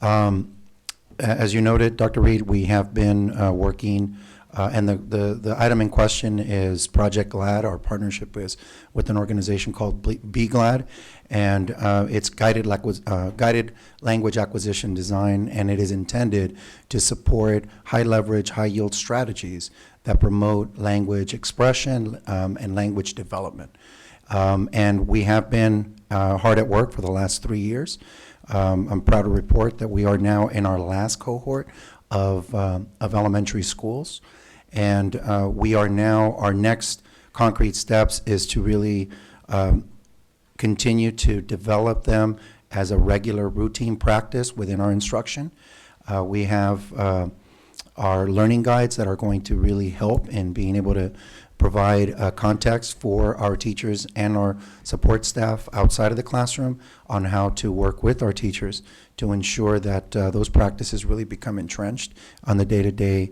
Speaker 15: As you noted, Dr. Reed, we have been working, and the item in question is Project GLAD. Our partnership is with an organization called Be Glad, and it's guided language acquisition design, and it is intended to support high leverage, high yield strategies that promote language expression and language development. And we have been hard at work for the last 3 years. I'm proud to report that we are now in our last cohort of elementary schools. And we are now, our next concrete steps is to really continue to develop them as a regular routine practice within our instruction. We have our learning guides that are going to really help in being able to provide context for our teachers and our support staff outside of the classroom on how to work with our teachers to ensure that those practices really become entrenched on the day-to-day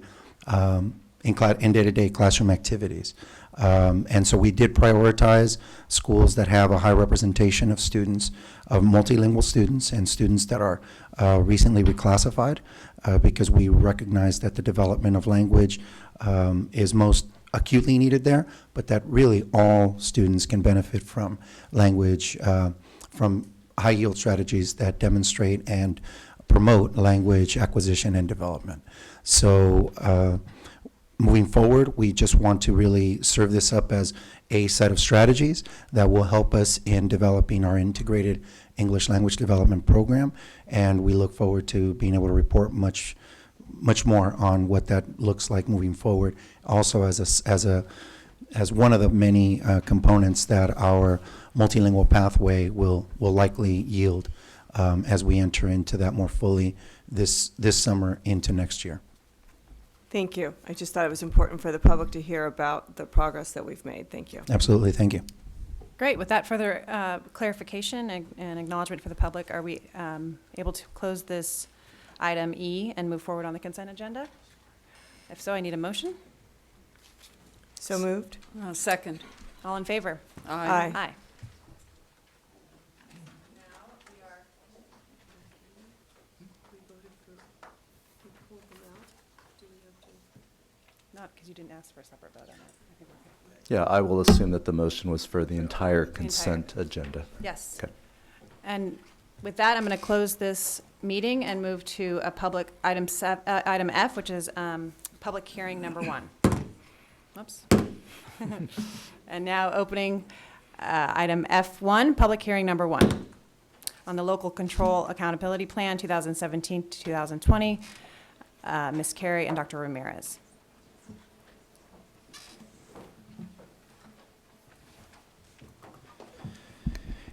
Speaker 15: in day-to-day classroom activities. And so we did prioritize schools that have a high representation of students, of multilingual students and students that are recently reclassified, because we recognize that the development of language is most acutely needed there, but that really all students can benefit from language, from high yield strategies that demonstrate and promote language acquisition and development. So moving forward, we just want to really serve this up as a set of strategies that will help us in developing our integrated English language development program, and we look forward to being able to report much more on what that looks like moving forward. Also, as one of the many components that our multilingual pathway will likely yield as we enter into that more fully this summer into next year.
Speaker 2: Thank you. I just thought it was important for the public to hear about the progress that we've made. Thank you.
Speaker 15: Absolutely. Thank you.
Speaker 1: Great. With that further clarification and acknowledgement for the public, are we able to close this item E and move forward on the consent agenda? If so, I need a motion.
Speaker 2: So moved.
Speaker 9: Second.
Speaker 1: All in favor?
Speaker 2: Aye.
Speaker 1: Aye. Not because you didn't ask for a separate vote on it. I think we're good.
Speaker 4: Yeah, I will assume that the motion was for the entire consent agenda.
Speaker 1: Yes.
Speaker 4: Okay.
Speaker 1: And with that, I'm going to close this meeting and move to a public item F, which is public hearing number 1. Whoops. And now opening item F1, public hearing number 1 on the Local Control Accountability Plan 2017 to 2020. Ms. Carey and Dr. Ramirez.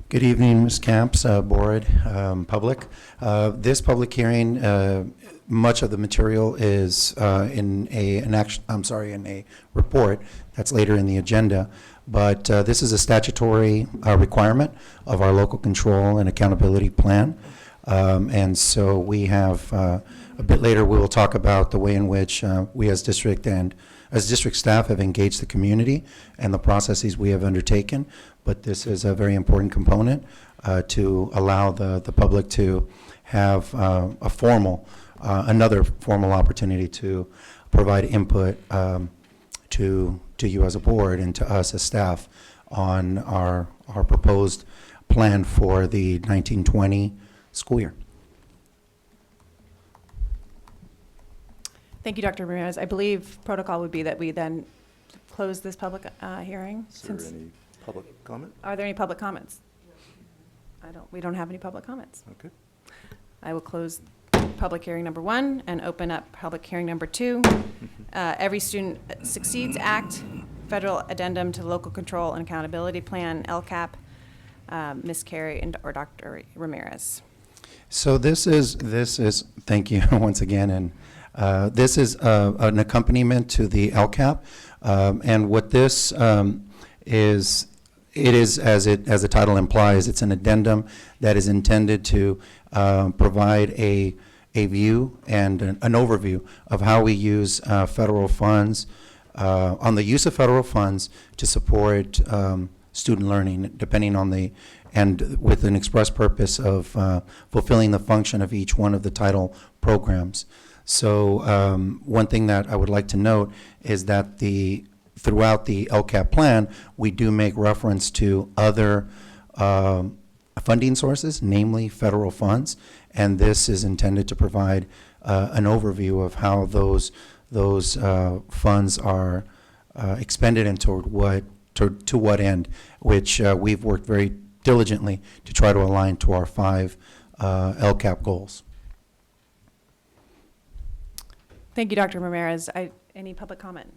Speaker 15: Good evening, Ms. Camps, board, public. This public hearing, much of the material is in a report that's later in the agenda. But this is a statutory requirement of our local control and accountability plan. And so we have, a bit later, we will talk about the way in which we as district and as district staff, have engaged the community and the processes we have undertaken, but this is a very important component to allow the public to have another formal opportunity to provide input to you as a board and to us as staff on our proposed plan for the 1920 school year.
Speaker 1: Thank you, Dr. Ramirez. I believe protocol would be that we then close this public hearing.
Speaker 4: Is there any public comment?
Speaker 1: Are there any public comments? We don't have any public comments.
Speaker 4: Okay.
Speaker 1: I will close public hearing number 1 and open up public hearing number 2. Every Student Succeeds Act, federal addendum to the Local Control and Accountability Plan, LCAP. Ms. Carey or Dr. Ramirez.
Speaker 15: So this is, thank you once again, and this is an accompaniment to the LCAP, and what this is, it is, as the title implies, it's an addendum that is intended to provide a view and an overview of how we use federal funds, on the use of federal funds to support student learning, depending on and with an express purpose of fulfilling the function of each one of the title programs. So one thing that I would like to note is that throughout the LCAP plan, we do make reference to other funding sources, namely federal funds, and this is intended to provide an overview of how those funds are expended and to what end, which we've worked very diligently to try to align to our 5 LCAP goals.
Speaker 1: Thank you, Dr. Ramirez. Any public comment?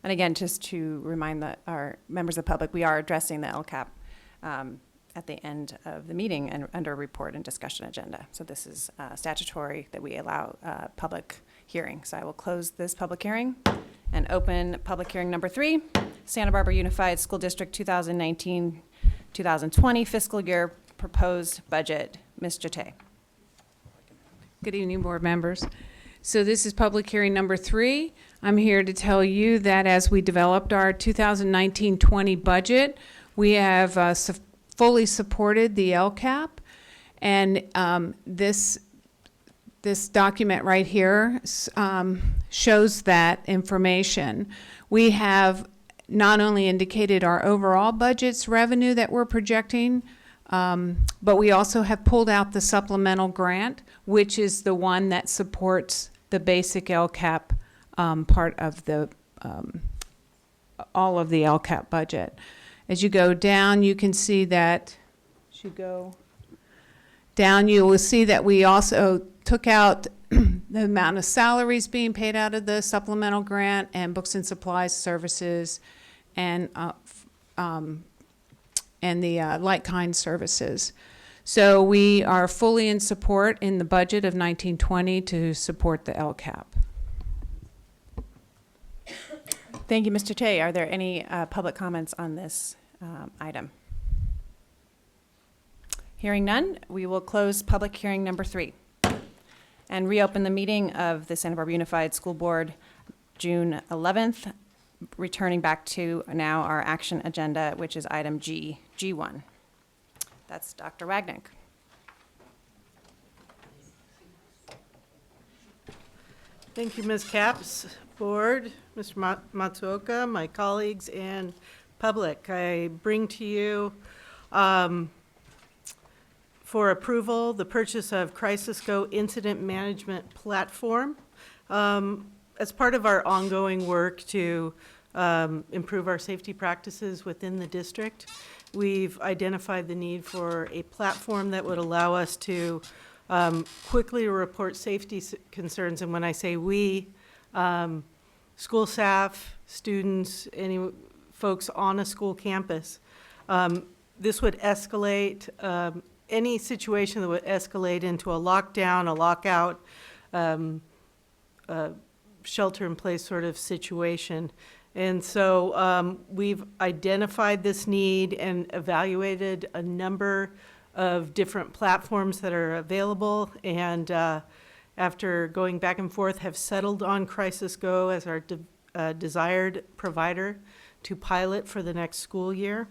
Speaker 1: And again, just to remind our members of the public, we are addressing the LCAP at the end of the meeting and under report and discussion agenda. So this is statutory that we allow public hearing. So I will close this public hearing and open public hearing number 3, Santa Barbara Unified School District 2019-2020 fiscal year proposed budget. Ms. Jate.
Speaker 16: Good evening, board members. So this is public hearing number 3. I'm here to tell you that as we developed our 2019-20 budget, we have fully supported the LCAP, and this document right here shows that information. We have not only indicated our overall budget's revenue that we're projecting, but we also have pulled out the supplemental grant, which is the one that supports the basic LCAP part of the all of the LCAP budget. As you go down, you can see that, as you go down, you will see that we also took out the amount of salaries being paid out of the supplemental grant and books and supplies services and the like-kind services. So we are fully in support in the budget of 1920 to support the LCAP.
Speaker 1: Thank you, Mr. Tay. Are there any public comments on this item? Hearing none, we will close public hearing number 3 and reopen the meeting of the Santa Barbara Unified School Board June 11th, returning back to now our action agenda, which is item G1. That's Dr. Wagnick.
Speaker 5: Thank you, Ms. Capps, board, Mr. Matsuoka, my colleagues, and public. I bring to you for approval the purchase of CrisisGo Incident Management Platform as part of our ongoing work to improve our safety practices within the district. We've identified the need for a platform that would allow us to quickly report safety concerns. And when I say we, school staff, students, any folks on a school campus. This would escalate any situation that would escalate into a lockdown, a lockout, shelter-in-place sort of situation. And so we've identified this need and evaluated a number of different platforms that are available, and after going back and forth, have settled on CrisisGo as our desired provider to pilot for the next school year.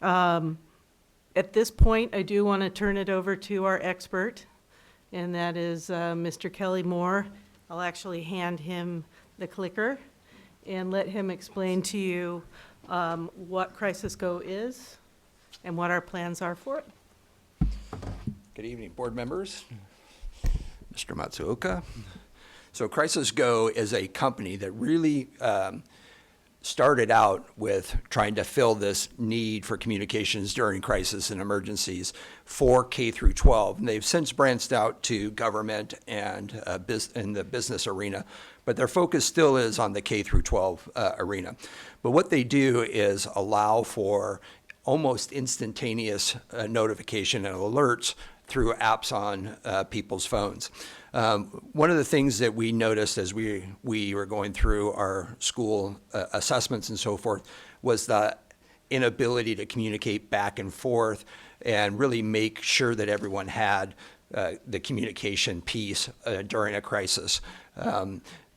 Speaker 5: At this point, I do want to turn it over to our expert, and that is Mr. Kelly Moore. I'll actually hand him the clicker and let him explain to you what Crisis Go is and what our plans are for it.
Speaker 17: Good evening, board members, Mr. Matsuoka. So Crisis Go is a company that really started out with trying to fill this need for communications during crisis and emergencies for K through 12. And they've since branched out to government and in the business arena, but their focus still is on the K through 12 arena. But what they do is allow for almost instantaneous notification and alerts through apps on people's phones. One of the things that we noticed as we were going through our school assessments and so forth was the inability to communicate back and forth and really make sure that everyone had the communication piece during a crisis.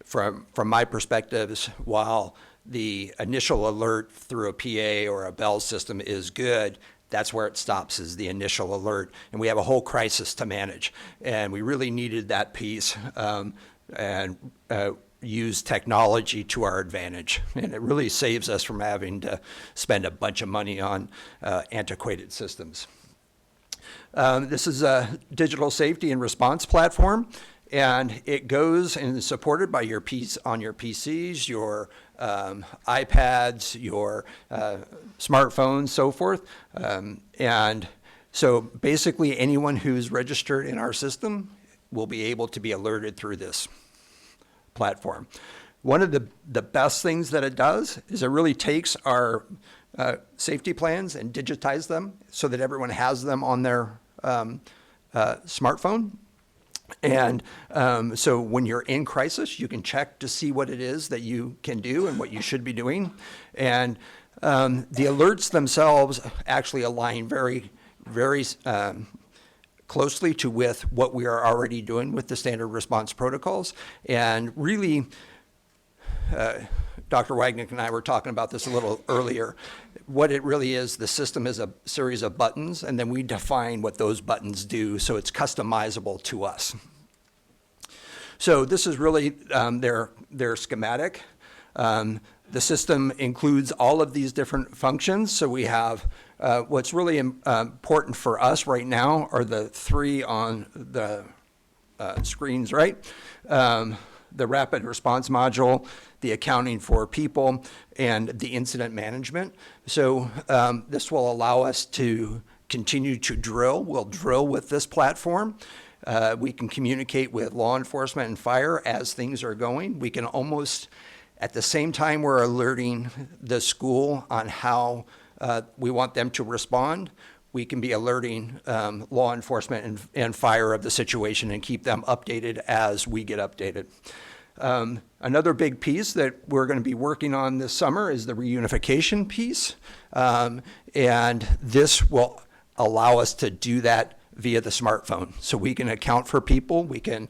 Speaker 17: From my perspectives, while the initial alert through a PA or a Bell system is good, that's where it stops, is the initial alert. And we have a whole crisis to manage. And we really needed that piece and use technology to our advantage. And it really saves us from having to spend a bunch of money on antiquated systems. This is a digital safety and response platform. And it goes and is supported by your on your PCs, your iPads, your smartphones, so forth. And so basically anyone who's registered in our system will be able to be alerted through this platform. One of the best things that it does is it really takes our safety plans and digitize them so that everyone has them on their smartphone. And so when you're in crisis, you can check to see what it is that you can do and what you should be doing. And the alerts themselves actually align very, very closely to with what we are already doing with the standard response protocols. And really, Dr. Wagnick and I were talking about this a little earlier. What it really is, the system is a series of buttons, and then we define what those buttons do, so it's customizable to us. So this is really their schematic. The system includes all of these different functions. So we have what's really important for us right now are the three on the screens, right? The rapid response module, the accounting for people, and the incident management. So this will allow us to continue to drill. We'll drill with this platform. We can communicate with law enforcement and fire as things are going. We can almost, at the same time we're alerting the school on how we want them to respond, we can be alerting law enforcement and fire of the situation and keep them updated as we get updated. Another big piece that we're going to be working on this summer is the reunification piece. And this will allow us to do that via the smartphone. So we can account for people, we can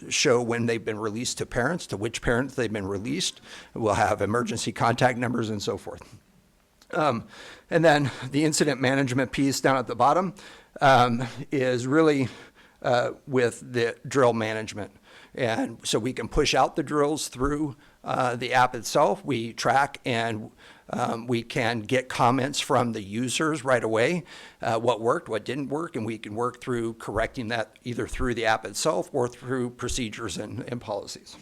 Speaker 17: show when they've been released to parents, to which parents they've been released. We'll have emergency contact numbers and so forth. And then the incident management piece down at the bottom is really with the drill management. And so we can push out the drills through the app itself. We track and we can get comments from the users right away, what worked, what didn't work, and we can work through correcting that either through the app itself or through procedures and policies.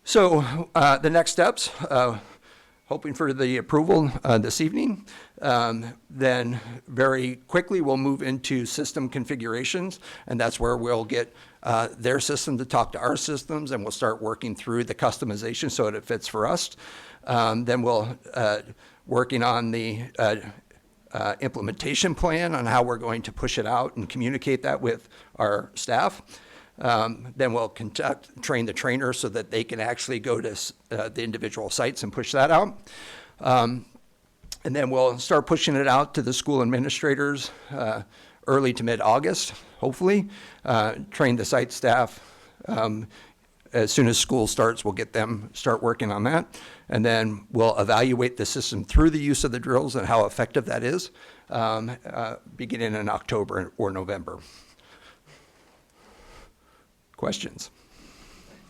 Speaker 17: So the next steps, hoping for the approval this evening. Then very quickly we'll move into system configurations, and that's where we'll get their system to talk to our systems, and we'll start working through the customization so that it fits for us. Then we'll working on the implementation plan on how we're going to push it out and communicate that with our staff. Then we'll train the trainer so that they can actually go to the individual sites and push that out. And then we'll start pushing it out to the school administrators early to mid-August, hopefully. Train the site staff, As soon as school starts, we'll get them, start working on that. And then we'll evaluate the system through the use of the drills and how effective that is, beginning in October or November. Questions?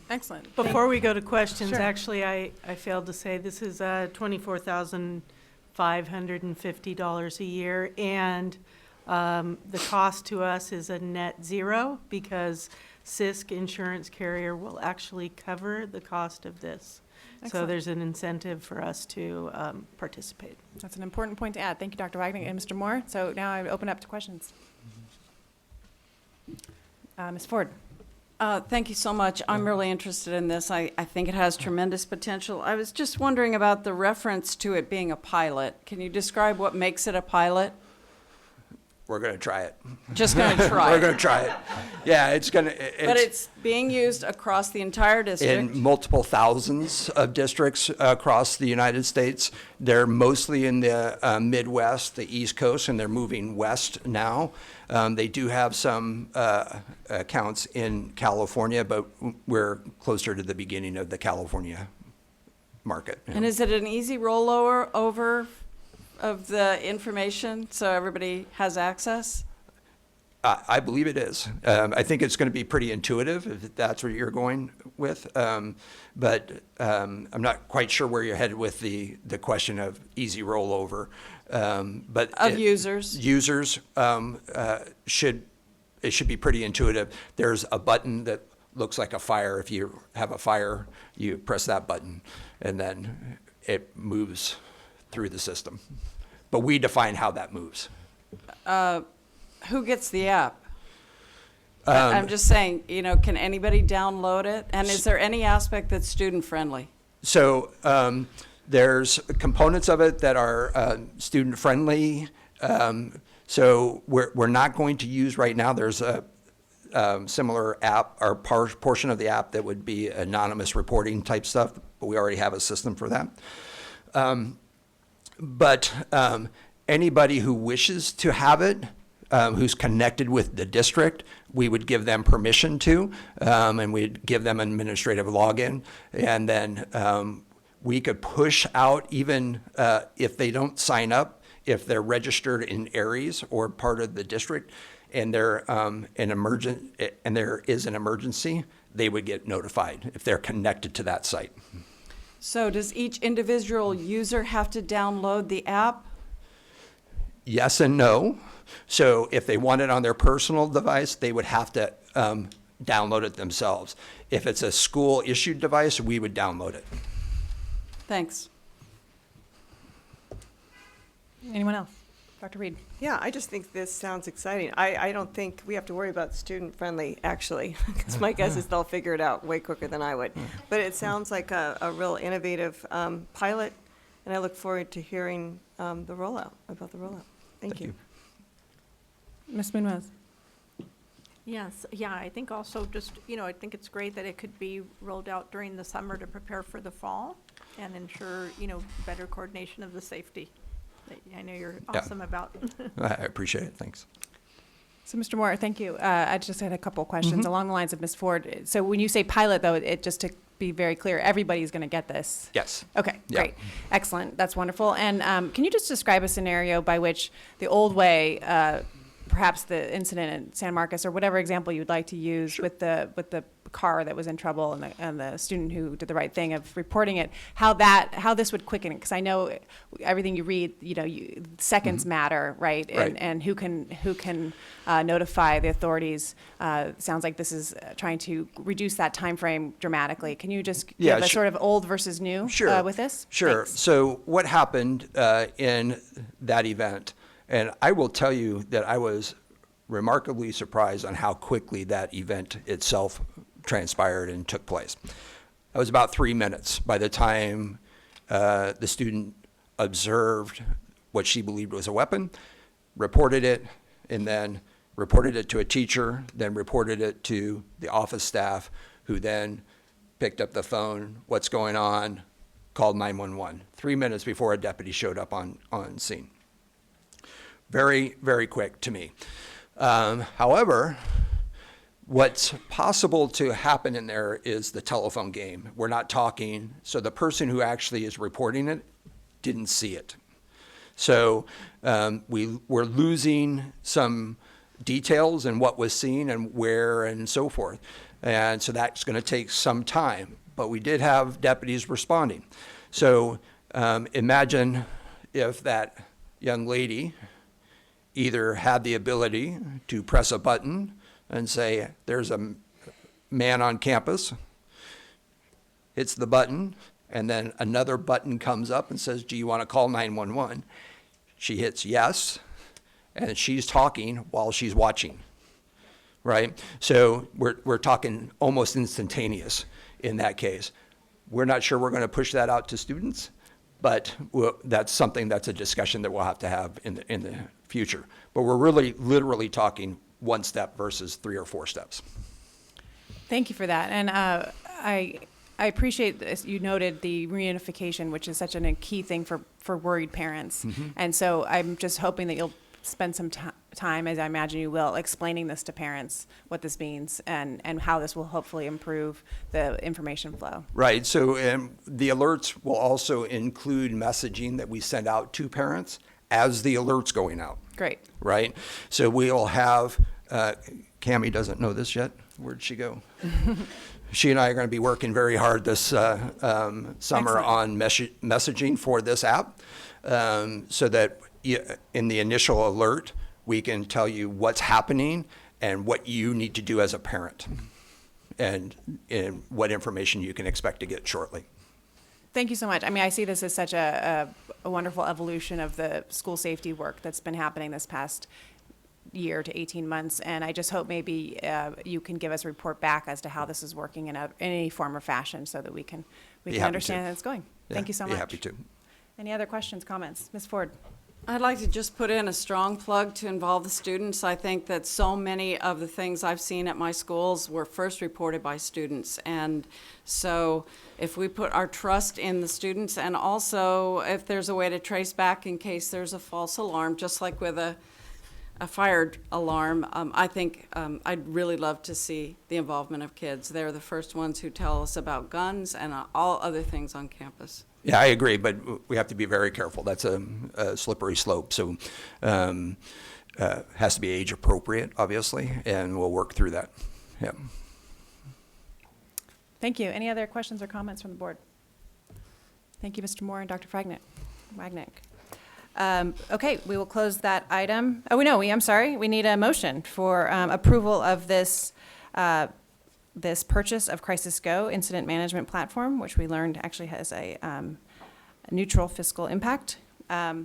Speaker 1: Excellent.
Speaker 5: Before we go to questions,
Speaker 1: Sure.
Speaker 5: actually, I failed to say this is $24,550 a year, and the cost to us is a net zero because CISC insurance carrier will actually cover the cost of this. So
Speaker 1: Excellent.
Speaker 5: there's an incentive for us to participate.
Speaker 1: That's an important point to add. Thank you, Dr. Wagner and Mr. Moore. So now I open up to questions. Ms. Ford.
Speaker 9: Thank you so much. I'm really interested in this. I think it has tremendous potential. I was just wondering about the reference to it being a pilot. Can you describe what makes it a pilot?
Speaker 17: We're going to try it.
Speaker 9: Just going to try
Speaker 17: We're
Speaker 9: it.
Speaker 17: going to try it. Yeah, it's going to.
Speaker 9: But it's being used across the entire district.
Speaker 17: In multiple thousands of districts across the United States. They're mostly in the Midwest, the East Coast, and they're moving west now. They do have some accounts in California, but we're closer to the beginning of the California market.
Speaker 9: And is it an easy rollover over of the information so everybody has access?
Speaker 17: I believe it is. I think it's going to be pretty intuitive if that's what you're going with. But I'm not quite sure where you're headed with the question of easy rollover. But
Speaker 9: Of users?
Speaker 17: Users should be pretty intuitive. There's a button that looks like a fire. If you have a fire, you press that button, and then it moves through the system. But we define how that moves.
Speaker 9: Who gets the app? I'm just saying, can anybody download it? And is there any aspect that's student-friendly?
Speaker 17: So there's components of it that are student-friendly. So we're not going to use right now. There's a similar app or portion of the app that would be anonymous reporting type stuff, but we already have a system for that. But anybody who wishes to have it, who's connected with the district, we would give them permission to, and we'd give them an administrative login. And then we could push out even if they don't sign up, if they're registered in Aries or part of the district, and they're and there is an emergency, they would get notified if they're connected to that site.
Speaker 9: So does each individual user have to download the app?
Speaker 17: Yes and no. So if they want it on their personal device, they would have to download it themselves. If it's a school-issued device, we would download it.
Speaker 9: Thanks.
Speaker 1: Anyone else? Dr. Reed.
Speaker 2: Yeah, I just think this sounds exciting. I don't think we have to worry about student-friendly, actually, because my guess is they'll figure it out way quicker than I would. But it sounds like a real innovative pilot, and I look forward to hearing about the rollout. Thank you.
Speaker 1: Ms. Munoz.
Speaker 10: Yes, yeah, I think also just, I think it's great that it could be rolled out during the summer to prepare for the fall and ensure, better coordination of the safety that I know you're awesome about.
Speaker 17: I appreciate it. Thanks.
Speaker 1: So, Mr. Moore, thank you. I just had a couple questions along the lines of Ms. Ford. So when you say pilot, though, just to be very clear, everybody's going to get this?
Speaker 17: Yes.
Speaker 1: Okay,
Speaker 17: Yeah.
Speaker 1: great. Excellent. That's wonderful. And can you just describe a scenario by which the old way, perhaps the incident in San Marcos or whatever example you'd like to use with the car that was in trouble and the student who did the right thing of reporting it, how this would quicken it? Because I know everything you read, seconds matter, right? And who can notify the authorities. Sounds like this is trying to reduce that time frame dramatically. Can you just give a sort of old versus new with this?
Speaker 17: Sure.
Speaker 1: Thanks.
Speaker 17: So what happened in that event, and I will tell you that I was remarkably surprised on how quickly that event itself transpired and took place. It was about 3 minutes by the time the student observed what she believed was a weapon, reported it, and then reported it to a teacher, then reported it to the office staff, who then picked up the phone, what's going on, called 911, 3 minutes before a deputy showed up on scene. Very, very quick to me. However, What's possible to happen in there is the telephone game. We're not talking, so the person who actually is reporting it didn't see it. So we're losing some details and what was seen and where and so forth. And so that's going to take some time. But we did have deputies responding. So imagine if that young lady either had the ability to press a button and say, there's a man on campus, hits the button, and then another button comes up and says, do you want to call 911? She hits yes, and she's talking while she's watching, right? So we're talking almost instantaneous in that case. We're not sure we're going to push that out to students, but that's something that's a discussion that we'll have to have in the future. But we're really literally talking one step versus 3 or 4 steps.
Speaker 1: Thank you for that. And I appreciate this. You noted the reunification, which is such a key thing for worried parents.
Speaker 17: Mm-hmm.
Speaker 1: And so I'm just hoping that you'll spend some time, as I imagine you will, explaining this to parents, what this means, and how this will hopefully improve the information flow.
Speaker 17: Right. So the alerts will also include messaging that we send out to parents as the alert's going out.
Speaker 1: Great.
Speaker 17: Right. So we'll have, Cammie doesn't know this yet. Where'd she go? She and I are going to be working very hard this summer
Speaker 1: Excellent.
Speaker 17: on messaging for this app, so that in the initial alert, we can tell you what's happening and what you need to do as a parent, and what information you can expect to get shortly.
Speaker 1: Thank you so much. I mean, I see this as such a wonderful evolution of the school safety work that's been happening this past year to 18 months, and I just hope maybe you can give us a report back as to how this is working in any form or fashion, so that we can understand how it's going. Thank you so much.
Speaker 17: Be happy to.
Speaker 1: Any other questions, comments? Ms. Ford?
Speaker 9: I'd like to just put in a strong plug to involve the students. I think that so many of the things I've seen at my schools were first reported by students. And so if we put our trust in the students, and also if there's a way to trace back in case there's a false alarm, just like with a fire alarm, I think I'd really love to see the involvement of kids. They're the first ones who tell us about guns and all other things on campus.
Speaker 17: Yeah, I agree, but we have to be very careful. That's a slippery slope. So has to be age appropriate, obviously, and we'll work through that. Yeah.
Speaker 1: Thank you. Any other questions or comments from the board? Thank you, Mr. Moore and Dr. Wagnick. Okay, we will close that item. Oh, I'm sorry. We need a motion for approval of this this purchase of Crisis Go incident management platform, which we learned actually has a neutral fiscal impact. Any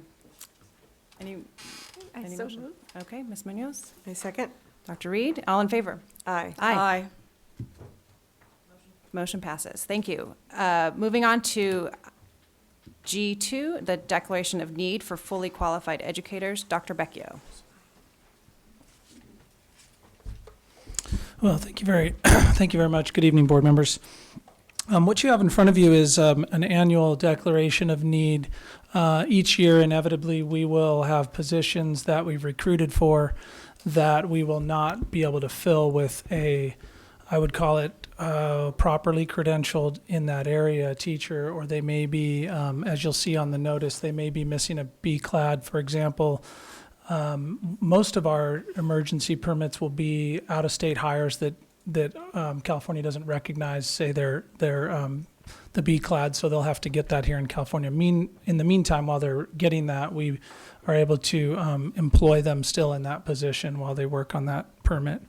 Speaker 2: so
Speaker 1: motion?
Speaker 2: moved.
Speaker 1: Okay, Ms. Munoz.
Speaker 2: A second.
Speaker 1: Dr. Reed, all in favor?
Speaker 2: Aye.
Speaker 1: Aye. Motion passes. Thank you. Moving on to G2, the Declaration of Need for Fully Qualified Educators. Dr. Becchio.
Speaker 18: Well, thank you very much. Good evening, board members. What you have in front of you is an annual declaration of need. Each year, inevitably, we will have positions that we've recruited for that we will not be able to fill with I would call it properly credentialed in that area teacher, or they may be, as you'll see on the notice, they may be missing a B-clad, for example. Most of our emergency permits will be out-of-state hires that California doesn't recognize, say they're the B-clad, so they'll have to get that here in California. In the meantime, while they're getting that, we are able to employ them still in that position while they work on that permit.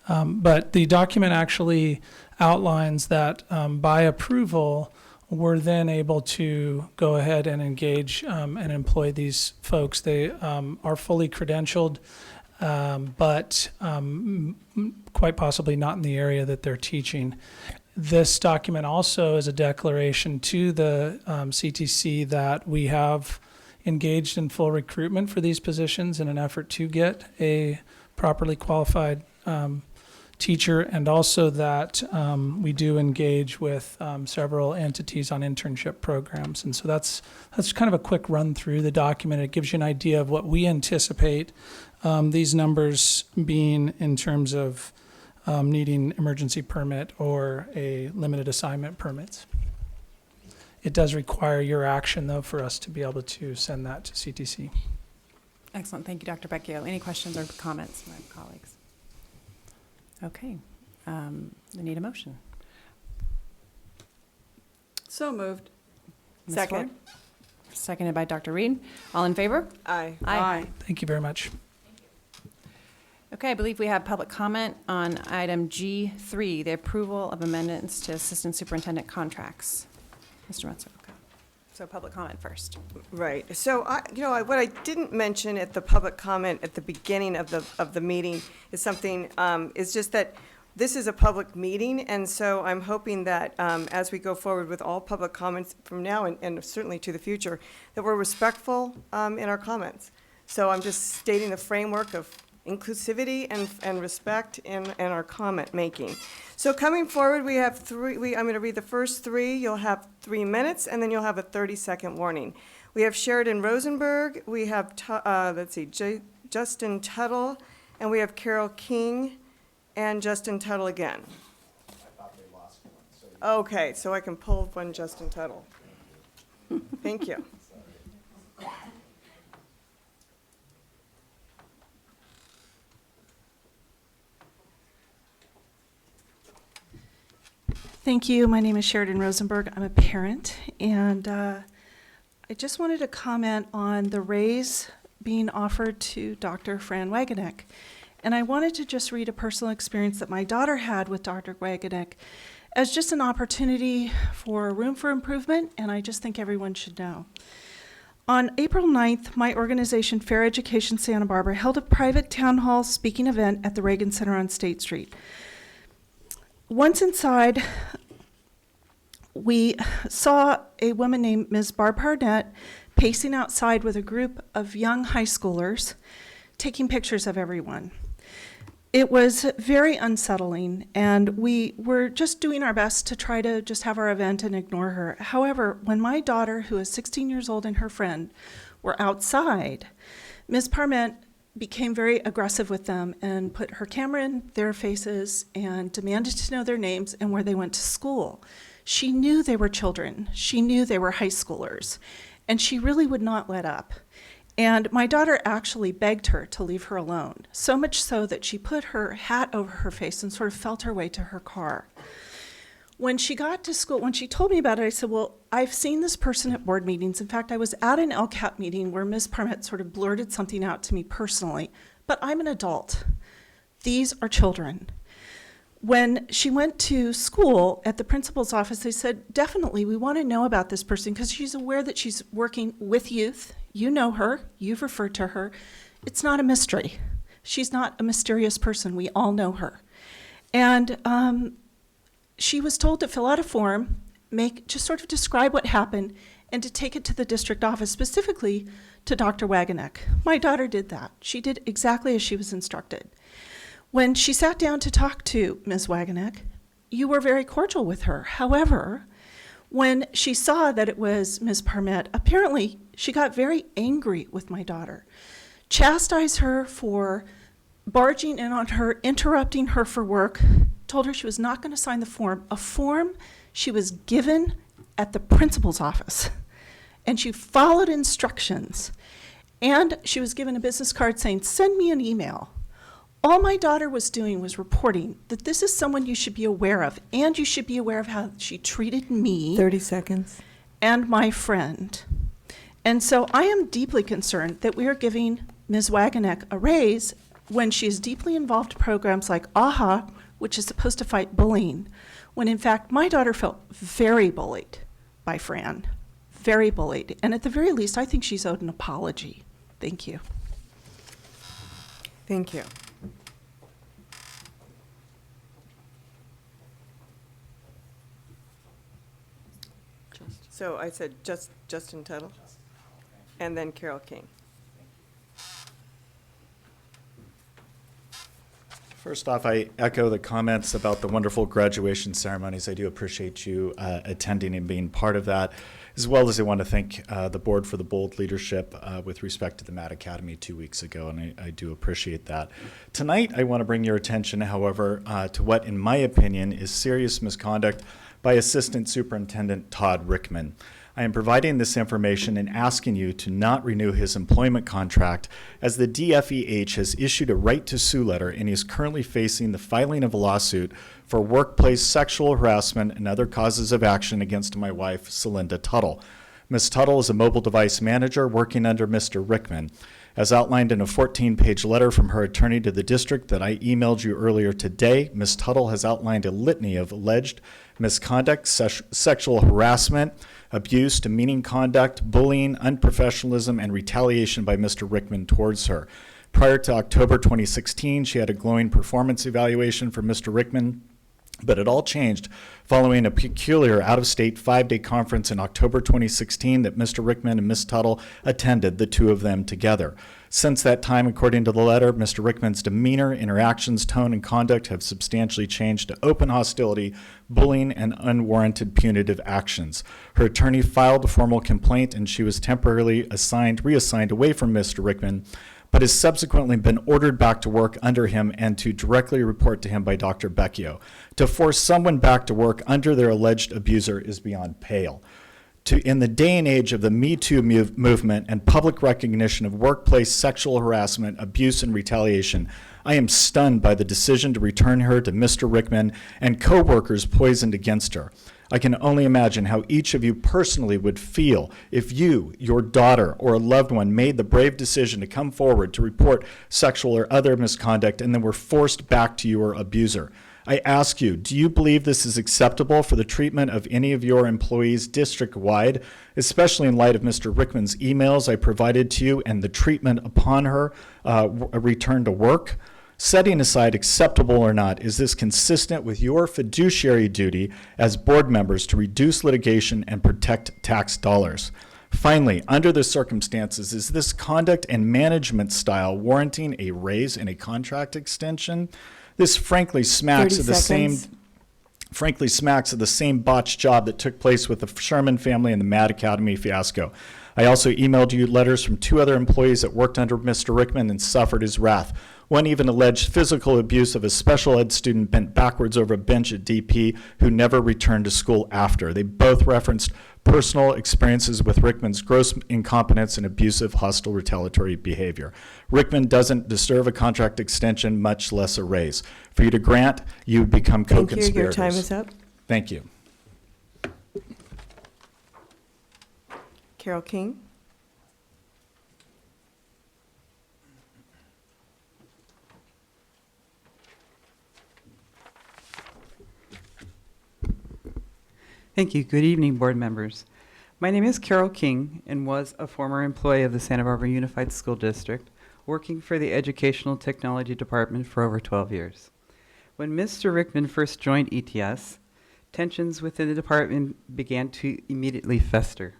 Speaker 18: But the document actually outlines that by approval, we're then able to go ahead and engage and employ these folks. They are fully credentialed, but quite possibly not in the area that they're teaching. This document also is a declaration to the CTC that we have engaged in full recruitment for these positions in an effort to get a properly qualified teacher, and also that we do engage with several entities on internship programs. And so that's kind of a quick run through the document. It gives you an idea of what we anticipate these numbers being in terms of needing emergency permit or a limited assignment permits. It does require your action, though, for us to be able to send that to CTC.
Speaker 1: Excellent. Thank you, Dr. Becchio. Any questions or comments from my colleagues? Okay. I need a motion.
Speaker 9: So moved.
Speaker 1: Ms.
Speaker 2: Second.
Speaker 1: Ford? Seconded by Dr. Reed. All in favor?
Speaker 2: Aye.
Speaker 1: Aye.
Speaker 18: Thank you very much.
Speaker 1: Okay, I believe we have public comment on item G3, the approval of amendments to assistant superintendent contracts. Mr. Matsuoka. So public comment first.
Speaker 2: Right. So, what I didn't mention at the public comment at the beginning of the meeting is something, is just that this is a public meeting, and so I'm hoping that as we go forward with all public comments from now and certainly to the future, that we're respectful in our comments. So I'm just stating the framework of inclusivity and respect in our comment making. So coming forward, we have I'm going to read the first three. You'll have 3 minutes, and then you'll have a 30-second warning. We have Sheridan Rosenberg, we have, Justin Tuttle, and we have Carol King, and Justin Tuttle again. I thought they lost one. Okay, so I can pull one Justin Tuttle. Thank you.
Speaker 10: Thank you. My name is Sheridan Rosenberg. I'm a parent, and I just wanted to comment on the raise being offered to Dr. Fran Wagenknecht. And I wanted to just read a personal experience that my daughter had with Dr. Wagenknecht as just an opportunity for room for improvement, and I just think everyone should know. On April 9th, my organization, Fair Education Santa Barbara, held a private town hall speaking event at the Reagan Center on State Street. Once inside, we saw a woman named Ms. Barb Harnett pacing outside with a group of young high schoolers, taking pictures of everyone. It was very unsettling, and we were just doing our best to try to just have our event and ignore her. However, when my daughter, who is 16 years old, and her friend were outside, Ms. Parment became very aggressive with them and put her camera in their faces and demanded to know their names and where they went to school. She knew they were children. She knew they were high schoolers, and she really would not let up. And my daughter actually begged her to leave her alone, so much so that she put her hat over her face and sort of felt her way to her car. When she got to school, when she told me about it, I said, well, I've seen this person at board meetings. In fact, I was at an LCAP meeting where Ms. Parmet sort of blurted something out to me personally, but I'm an adult. These are children. When she went to school at the principal's office, they said, definitely, we want to know about this person because she's aware that she's working with youth. You know her. You've referred to her. It's not a mystery. She's not a mysterious person. We all know her. And she was told to fill out a form, just sort of describe what happened, and to take it to the district office, specifically to Dr. Wagenknecht. My daughter did that. She did exactly as she was instructed. When she sat down to talk to Ms. Wagenknecht, you were very cordial with her. However, when she saw that it was Ms. Parmet, apparently she got very angry with my daughter, chastised her for barging in on her, interrupting her for work, told her she was not going to sign the form, a form she was given at the principal's office. And she followed instructions. And she was given a business card saying, send me an email. All my daughter was doing was reporting that this is someone you should be aware of, and you should be aware of how she treated me.
Speaker 2: 30 seconds.
Speaker 10: And my friend. And so I am deeply concerned that we are giving Ms. Wagenknecht a raise when she is deeply involved in programs like AHA, which is supposed to fight bullying, when in fact my daughter felt very bullied by Fran, very bullied. And at the very least, I think she's owed an apology. Thank you.
Speaker 2: Thank you. So I said Justin Tuttle, and then Carol King.
Speaker 19: First off, I echo the comments about the wonderful graduation ceremonies. I do appreciate you attending and being part of that. as well as I want to thank the board for the bold leadership with respect to the Matt Academy 2 weeks ago, and I do appreciate that. Tonight, I want to bring your attention, however, to what, in my opinion, is serious misconduct by Assistant Superintendent Todd Rickman. I am providing this information and asking you to not renew his employment contract, as the DFEH has issued a right to sue letter and he is currently facing the filing of a lawsuit for workplace sexual harassment and other causes of action against my wife, Celinda Tuttle. Ms. Tuttle is a mobile device manager working under Mr. Rickman. As outlined in a 14-page letter from her attorney to the district that I emailed you earlier today, Ms. Tuttle has outlined a litany of alleged misconduct, sexual harassment, abuse, demeaning conduct, bullying, unprofessionalism, and retaliation by Mr. Rickman towards her. Prior to October 2016, she had a glowing performance evaluation for Mr. Rickman, but it all changed following a peculiar out-of-state 5-day conference in October 2016 that Mr. Rickman and Ms. Tuttle attended, the two of them together. Since that time, according to the letter, Mr. Rickman's demeanor, interactions, tone, and conduct have substantially changed to open hostility, bullying, and unwarranted punitive actions. Her attorney filed a formal complaint, and she was temporarily reassigned away from Mr. Rickman, but has subsequently been ordered back to work under him and to directly report to him by Dr. Becchio. To force someone back to work under their alleged abuser is beyond pale. In the day and age of the Me Too movement and public recognition of workplace sexual harassment, abuse, and retaliation, I am stunned by the decision to return her to Mr. Rickman and co-workers poisoned against her. I can only imagine how each of you personally would feel if you, your daughter, or a loved one made the brave decision to come forward to report sexual or other misconduct and then were forced back to your abuser. I ask you, do you believe this is acceptable for the treatment of any of your employees district-wide, especially in light of Mr. Rickman's emails I provided to you and the treatment upon her return to work? Setting aside acceptable or not, is this consistent with your fiduciary duty as board members to reduce litigation and protect tax dollars? Finally, under the circumstances, is this conduct and management style warranting a raise and a contract extension? This frankly smacks of the same botched job that took place with the Sherman family and the Matt Academy fiasco. I also emailed you letters from 2 other employees that worked under Mr. Rickman and suffered his wrath. One even alleged physical abuse of a special ed student bent backwards over a bench at DP who never returned to school after. They both referenced personal experiences with Rickman's gross incompetence and abusive, hostile, retaliatory behavior. Rickman doesn't deserve a contract extension, much less a raise. For you to grant, you would become co-conspirators.
Speaker 2: Thank you. Your time is up.
Speaker 19: Thank you.
Speaker 2: Carol King.
Speaker 20: Thank you. Good evening, board members. My name is Carol King and was a former employee of the Santa Barbara Unified School District, working for the Educational Technology Department for over 12 years. When Mr. Rickman first joined ETS, tensions within the department began to immediately fester.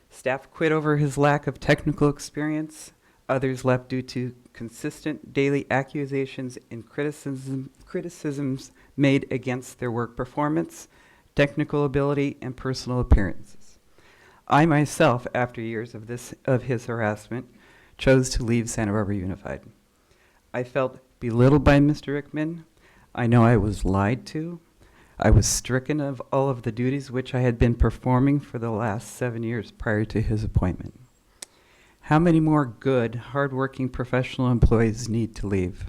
Speaker 20: Staff quit over his lack of technical experience. Others left due to consistent daily accusations and criticisms made against their work performance, technical ability, and personal appearances. I myself, after years of his harassment, chose to leave Santa Barbara Unified. I felt belittled by Mr. Rickman. I know I was lied to. I was stricken of all of the duties which I had been performing for the last 7 years prior to his appointment. How many more good, hardworking professional employees need to leave?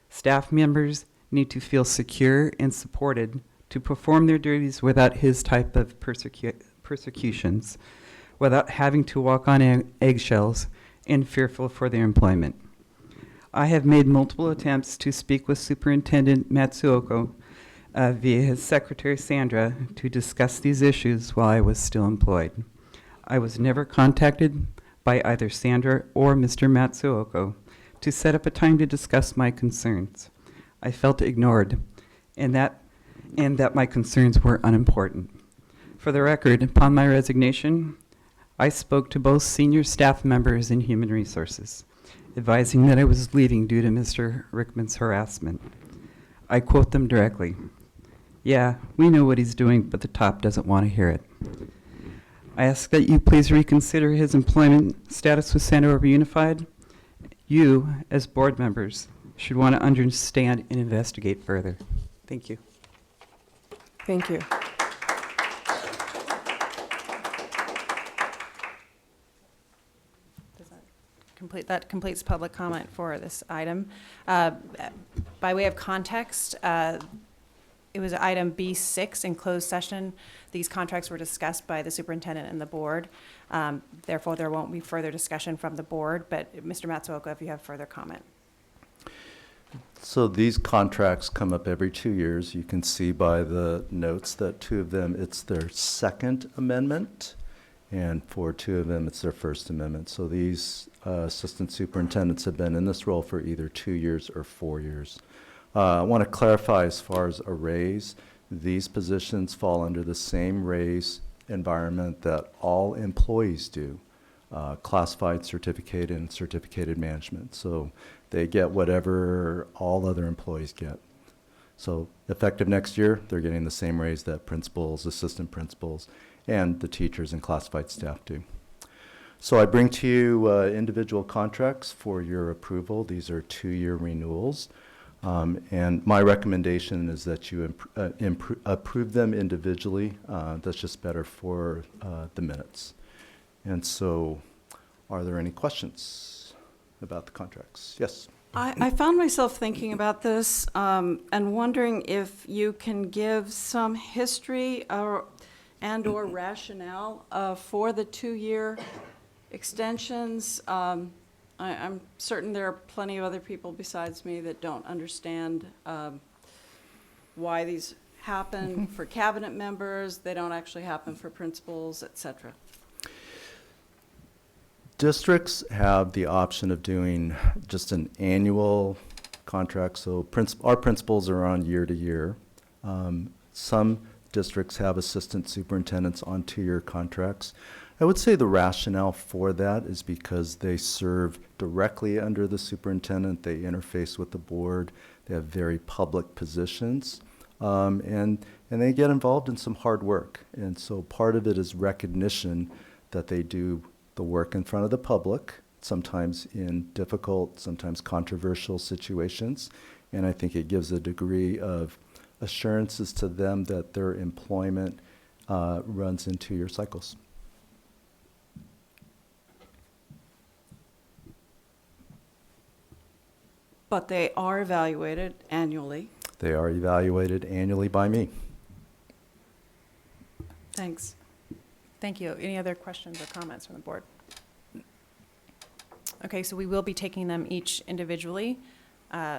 Speaker 20: Staff members need to feel secure and supported to perform their duties without his type of persecutions, without having to walk on eggshells and fearful for their employment. I have made multiple attempts to speak with Superintendent Matsuoka via his secretary Sandra to discuss these issues while I was still employed. I was never contacted by either Sandra or Mr. Matsuoka to set up a time to discuss my concerns. I felt ignored and that my concerns were unimportant. For the record, upon my resignation, I spoke to both senior staff members in Human Resources, advising that I was leaving due to Mr. Rickman's harassment. I quote them directly. Yeah, we know what he's doing, but the top doesn't want to hear it. I ask that you please reconsider his employment status with Santa Barbara Unified. You, as board members, should want to understand and investigate further. Thank you.
Speaker 2: Thank you.
Speaker 1: That completes public comment for this item. By way of context, it was item B6 in closed session. These contracts were discussed by the superintendent and the board. Therefore, there won't be further discussion from the board, but Mr. Matsuoka, if you have further comment.
Speaker 4: So these contracts come up every 2 years. You can see by the notes that 2 of them, it's their second amendment, and for 2 of them, it's their first amendment. So these assistant superintendents have been in this role for either 2 years or 4 years. I want to clarify as far as a raise, these positions fall under the same raise environment that all employees do, classified, certificated, and certificated management. So they get whatever all other employees get. So effective next year, they're getting the same raise that principals, assistant principals, and the teachers and classified staff do. So I bring to you individual contracts for your approval. These are 2-year renewals. And my recommendation is that you approve them individually. That's just better for the minutes. And so, are there any questions about the contracts? Yes.
Speaker 9: I found myself thinking about this and wondering if you can give some history and/or rationale for the 2-year extensions. I'm certain there are plenty of other people besides me that don't understand why these happen for cabinet members. They don't actually happen for principals, et cetera.
Speaker 4: Districts have the option of doing just an annual contract. So our principals are on year to year. Some districts have assistant superintendents on 2-year contracts. I would say the rationale for that is because they serve directly under the superintendent, they interface with the board, they have very public positions, and they get involved in some hard work. And so part of it is recognition that they do the work in front of the public, sometimes in difficult, sometimes controversial situations, and I think it gives a degree of assurances to them that their employment runs in 2-year cycles.
Speaker 9: But they are evaluated annually.
Speaker 4: They are evaluated annually by me.
Speaker 9: Thanks.
Speaker 1: Thank you. Any other questions or comments from the board? Okay, so we will be taking them each individually,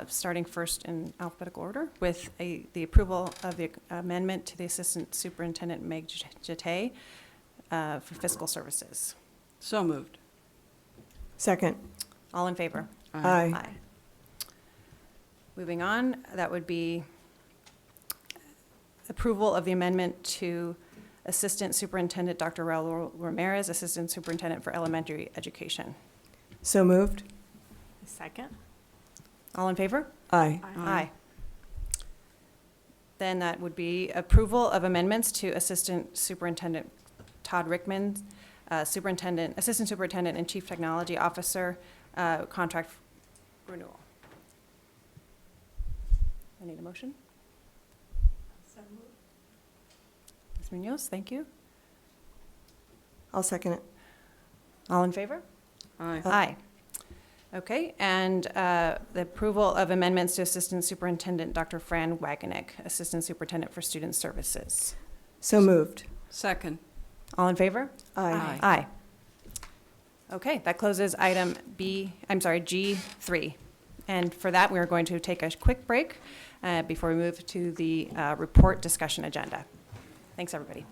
Speaker 1: starting first in alphabetical order with the approval of the amendment to the Assistant Superintendent Meg Jate for fiscal services.
Speaker 9: So moved.
Speaker 2: Second.
Speaker 1: All in favor?
Speaker 2: Aye.
Speaker 1: Moving on, that would be approval of the amendment to Assistant Superintendent Dr. Raul Ramirez, Assistant Superintendent for Elementary Education.
Speaker 2: So moved.
Speaker 10: Second.
Speaker 1: All in favor?
Speaker 2: Aye.
Speaker 1: Aye. Then that would be approval of amendments to Assistant Superintendent Todd Rickman, Assistant Superintendent and Chief Technology Officer, contract renewal. I need a motion. Ms. Munoz, thank you.
Speaker 2: I'll second it.
Speaker 1: All in favor?
Speaker 9: Aye.
Speaker 1: Aye. Okay, and the approval of amendments to Assistant Superintendent Dr. Fran Wagenick, Assistant Superintendent for Student Services.
Speaker 2: So moved.
Speaker 9: Second.
Speaker 1: All in favor?
Speaker 2: Aye.
Speaker 1: Aye. Okay, that closes item G3. And for that, we're going to take a quick break before we move to the report discussion agenda. Thanks, everybody.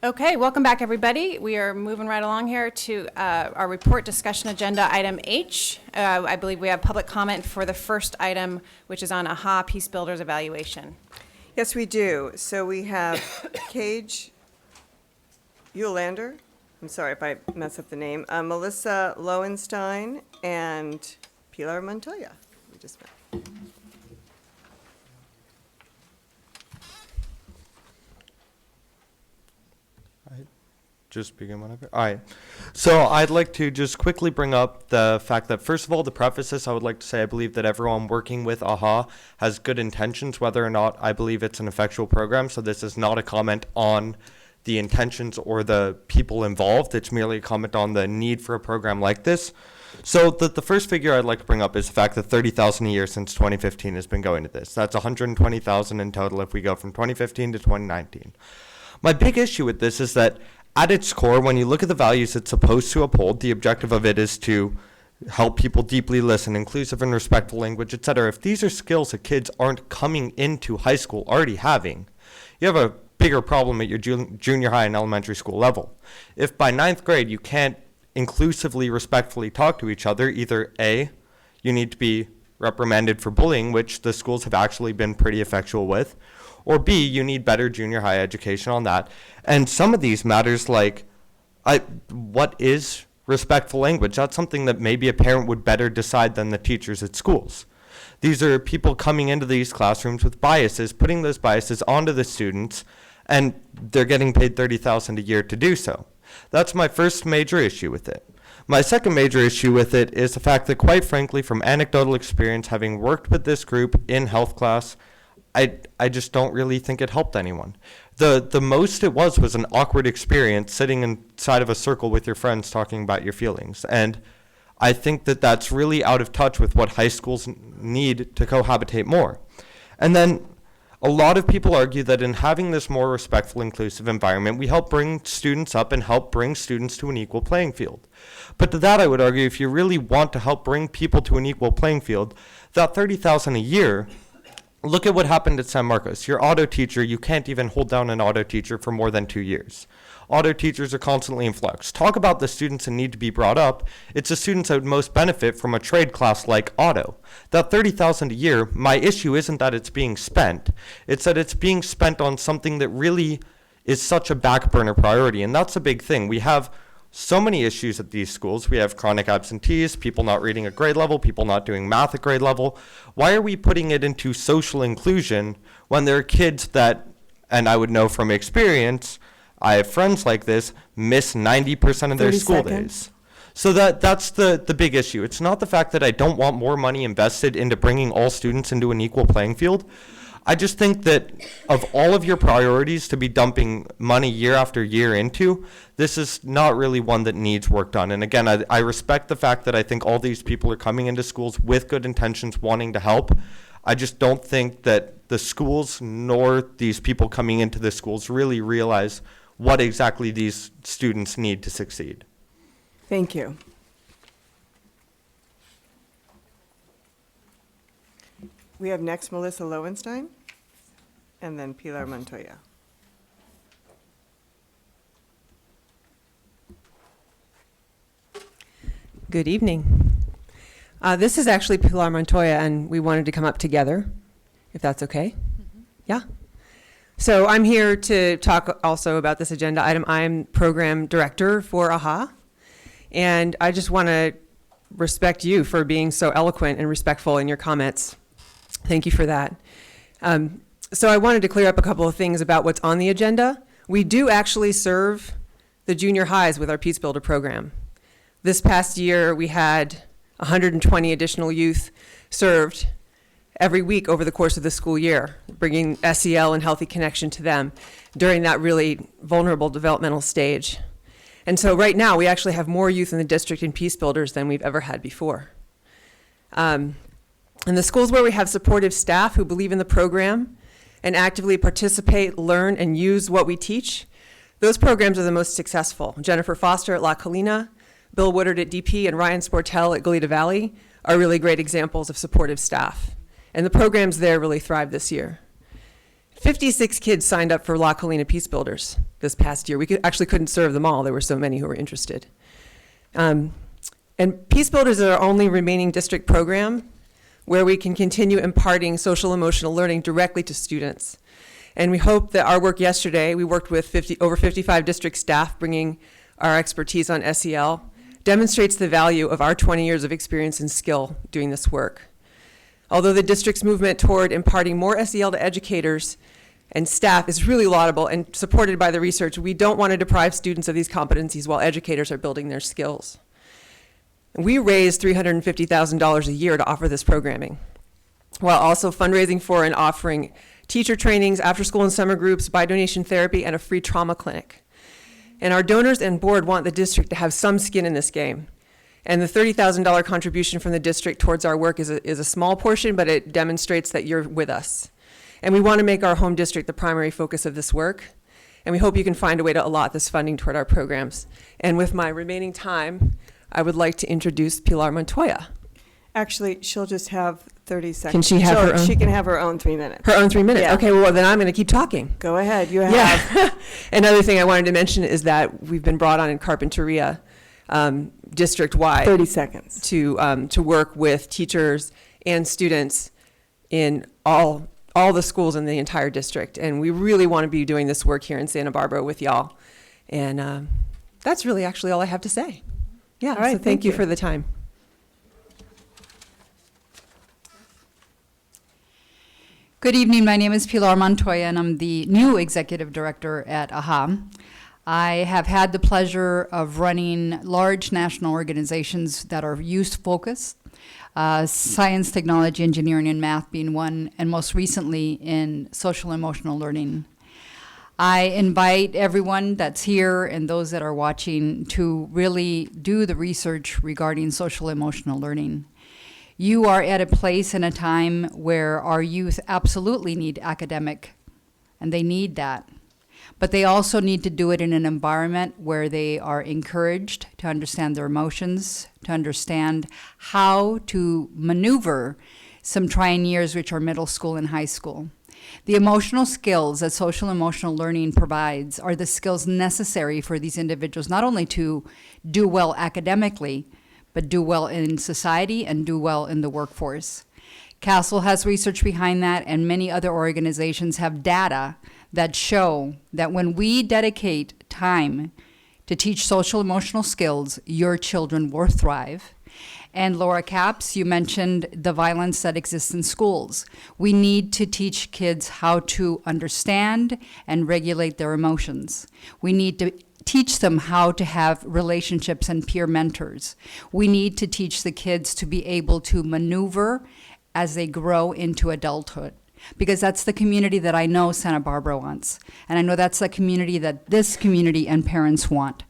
Speaker 1: Okay, welcome back, everybody. We are moving right along here to our report discussion agenda, item H. I believe we have public comment for the first item, which is on AHA Peace Builders evaluation.
Speaker 2: Yes, we do. So we have Cage Eulander, I'm sorry if I mess up the name, Melissa Lowenstein, and Pilar Montoya. We just met.
Speaker 21: just begin whenever? All right. So I'd like to just quickly bring up the fact that, first of all, to preface this, I would like to say I believe that everyone working with AHA has good intentions, whether or not I believe it's an effectual program. So this is not a comment on the intentions or the people involved. It's merely a comment on the need for a program like this. So the first figure I'd like to bring up is the fact that 30,000 a year since 2015 has been going to this. That's 120,000 in total if we go from 2015 to 2019. My big issue with this is that at its core, when you look at the values it's supposed to uphold, the objective of it is to help people deeply listen, inclusive and respectful language, etc. If these are skills that kids aren't coming into high school already having, you have a bigger problem at your junior high and elementary school level. If by 9th grade you can't inclusively, respectfully talk to each other, either A, you need to be reprimanded for bullying, which the schools have actually been pretty effectual with, or B, you need better junior high education on that. And some of these matters like, what is respectful language? That's something that maybe a parent would better decide than the teachers at schools. These are people coming into these classrooms with biases, putting those biases onto the students, and they're getting paid $30,000 a year to do so. That's my first major issue with it. My second major issue with it is the fact that, quite frankly, from anecdotal experience, having worked with this group in health class, I just don't really think it helped anyone. The most it was an awkward experience sitting inside of a circle with your friends talking about your feelings. And I think that that's really out of touch with what high schools need to cohabitate more. And then a lot of people argue that in having this more respectful, inclusive environment, we help bring students up and help bring students to an equal playing field. But to that, I would argue, if you really want to help bring people to an equal playing field, that $30,000 a year, look at what happened at San Marcos. Your auto teacher, you can't even hold down an auto teacher for more than 2 years. Auto teachers are constantly in flux. Talk about the students that need to be brought up. It's the students that would most benefit from a trade class like auto. That $30,000 a year, my issue isn't that it's being spent. It's that it's being spent on something that really is such a back burner priority. And that's a big thing. We have so many issues at these schools. We have chronic absentees, people not reading at grade level, people not doing math at grade level. Why are we putting it into social inclusion when there are kids that, and I would know from experience, I have friends like this, miss 90% of their school days. So that's the big issue. It's not the fact that I don't want more money invested into bringing all students into an equal playing field. I just think that of all of your priorities to be dumping money year after year into, this is not really one that needs work done. And again, I respect the fact that I think all these people are coming into schools with good intentions, wanting to help. I just don't think that the schools nor these people coming into the schools really realize what exactly these students need to succeed.
Speaker 2: Thank you. We have next Melissa Lowenstein, and then Pilar Montoya.
Speaker 22: Good evening. This is actually Pilar Montoya, and we wanted to come up together, if that's okay. Yeah. So I'm here to talk also about this agenda item. I'm program director for AHA, and I just want to respect you for being so eloquent and respectful in your comments. Thank you for that. So I wanted to clear up a couple of things about what's on the agenda. We do actually serve the junior highs with our Peace Builder program. This past year, we had 120 additional youth served every week over the course of the school year, bringing SEL and Healthy Connection to them during that really vulnerable developmental stage. And so right now, we actually have more youth in the district in Peace Builders than we've ever had before. In the schools where we have supportive staff who believe in the program and actively participate, learn, and use what we teach, those programs are the most successful. Jennifer Foster at La Colina, Bill Woodard at DP, and Ryan Sportel at Goleta Valley are really great examples of supportive staff. And the programs there really thrived this year. 56 kids signed up for La Colina Peace Builders this past year. We actually couldn't serve them all. There were so many who were interested. And Peace Builders is our only remaining district program where we can continue imparting social emotional learning directly to students. And we hope that our work yesterday, we worked with over 55 district staff bringing our expertise on SEL, demonstrates the value of our 20 years of experience and skill doing this work. Although the district's movement toward imparting more SEL to educators and staff is really laudable and supported by the research. We don't want to deprive students of these competencies while educators are building their skills. We raise $350,000 a year to offer this programming, while also fundraising for and offering teacher trainings, after-school and summer groups, by-donation therapy, and a free trauma clinic. And our donors and board want the district to have some skin in this game. And the $30,000 contribution from the district towards our work is a small portion, but it demonstrates that you're with us. And we want to make our home district the primary focus of this work. And we hope you can find a way to allot this funding toward our programs. And with my remaining time, I would like to introduce Pilar Montoya.
Speaker 2: Actually, she'll just have 30 seconds.
Speaker 22: Can she have her own?
Speaker 2: She can have her own 3 minutes.
Speaker 22: Her own 3 minutes?
Speaker 2: Yeah.
Speaker 22: Okay, well, then I'm going to keep talking.
Speaker 2: Go ahead. You have.
Speaker 22: Yeah. Another thing I wanted to mention is that we've been brought on in Carpinteria, district-wide.
Speaker 2: 30 seconds.
Speaker 22: To work with teachers and students in all the schools in the entire district. And we really want to be doing this work here in Santa Barbara with y'all. And that's really actually all I have to say. Yeah,
Speaker 2: All right,
Speaker 22: so thank you for the time.
Speaker 3: Good evening. My name is Pilar Montoya, and I'm the new executive director at AHA. I have had the pleasure of running large national organizations that are youth-focused, science, technology, engineering, and math being one, and most recently in social emotional learning. I invite everyone that's here and those that are watching to really do the research regarding social emotional learning. You are at a place and a time where our youth absolutely need academic, and they need that. But they also need to do it in an environment where they are encouraged to understand their emotions, to understand how to maneuver some trying years, which are middle school and high school. The emotional skills that social emotional learning provides are the skills necessary for these individuals not only to do well academically, but do well in society and do well in the workforce. CASEL has research behind that, and many other organizations have data that show that when we dedicate time to teach social emotional skills, your children will thrive. And Laura Capps, you mentioned the violence that exists in schools. We need to teach kids how to understand and regulate their emotions. We need to teach them how to have relationships and peer mentors. We need to teach the kids to be able to maneuver as they grow into adulthood, because that's the community that I know Santa Barbara wants. And I know that's the community that this community and parents want.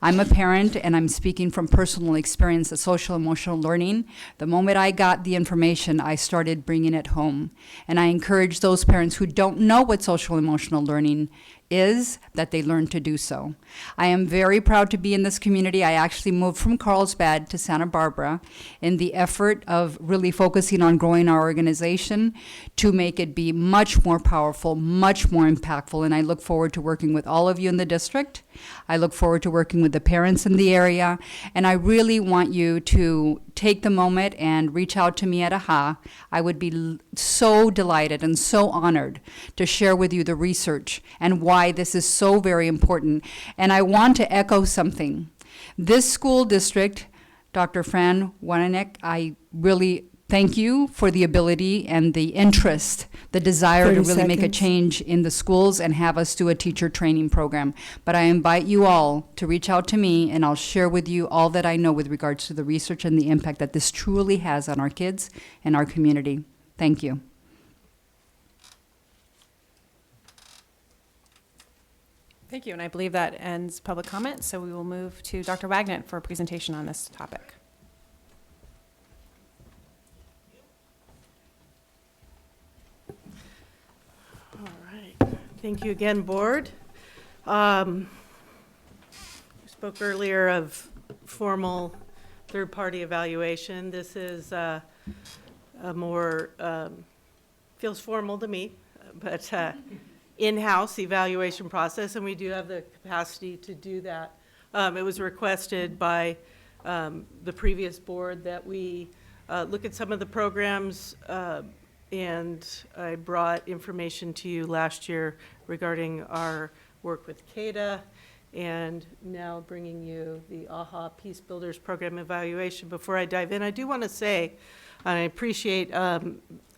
Speaker 3: I'm a parent, and I'm speaking from personal experience of social emotional learning. The moment I got the information, I started bringing it home. And I encourage those parents who don't know what social emotional learning is, that they learn to do so. I am very proud to be in this community. I actually moved from Carlsbad to Santa Barbara in the effort of really focusing on growing our organization to make it be much more powerful, much more impactful, and I look forward to working with all of you in the district. I look forward to working with the parents in the area, and I really want you to take the moment and reach out to me at AHA. I would be so delighted and so honored to share with you the research and why this is so very important. And I want to echo something. This school district, Dr. Fran Wananek, I really thank you for the ability and the interest, the desire to really make a change in the schools and have us do a teacher training program. But I invite you all to reach out to me, and I'll share with you all that I know with regards to the research and the impact that this truly has on our kids and our community. Thank you.
Speaker 1: Thank you, and I believe that ends public comment, so we will move to Dr. Wagner for a presentation on this topic.
Speaker 5: All right. Thank you again, board. We spoke earlier of formal third-party evaluation. This is a more, feels formal to me, but in-house evaluation process, and we do have the capacity to do that. It was requested by the previous board that we look at some of the programs, and I brought information to you last year regarding our work with CADA, and now bringing you the AHA Peace Builders Program evaluation. Before I dive in, I do want to say I appreciate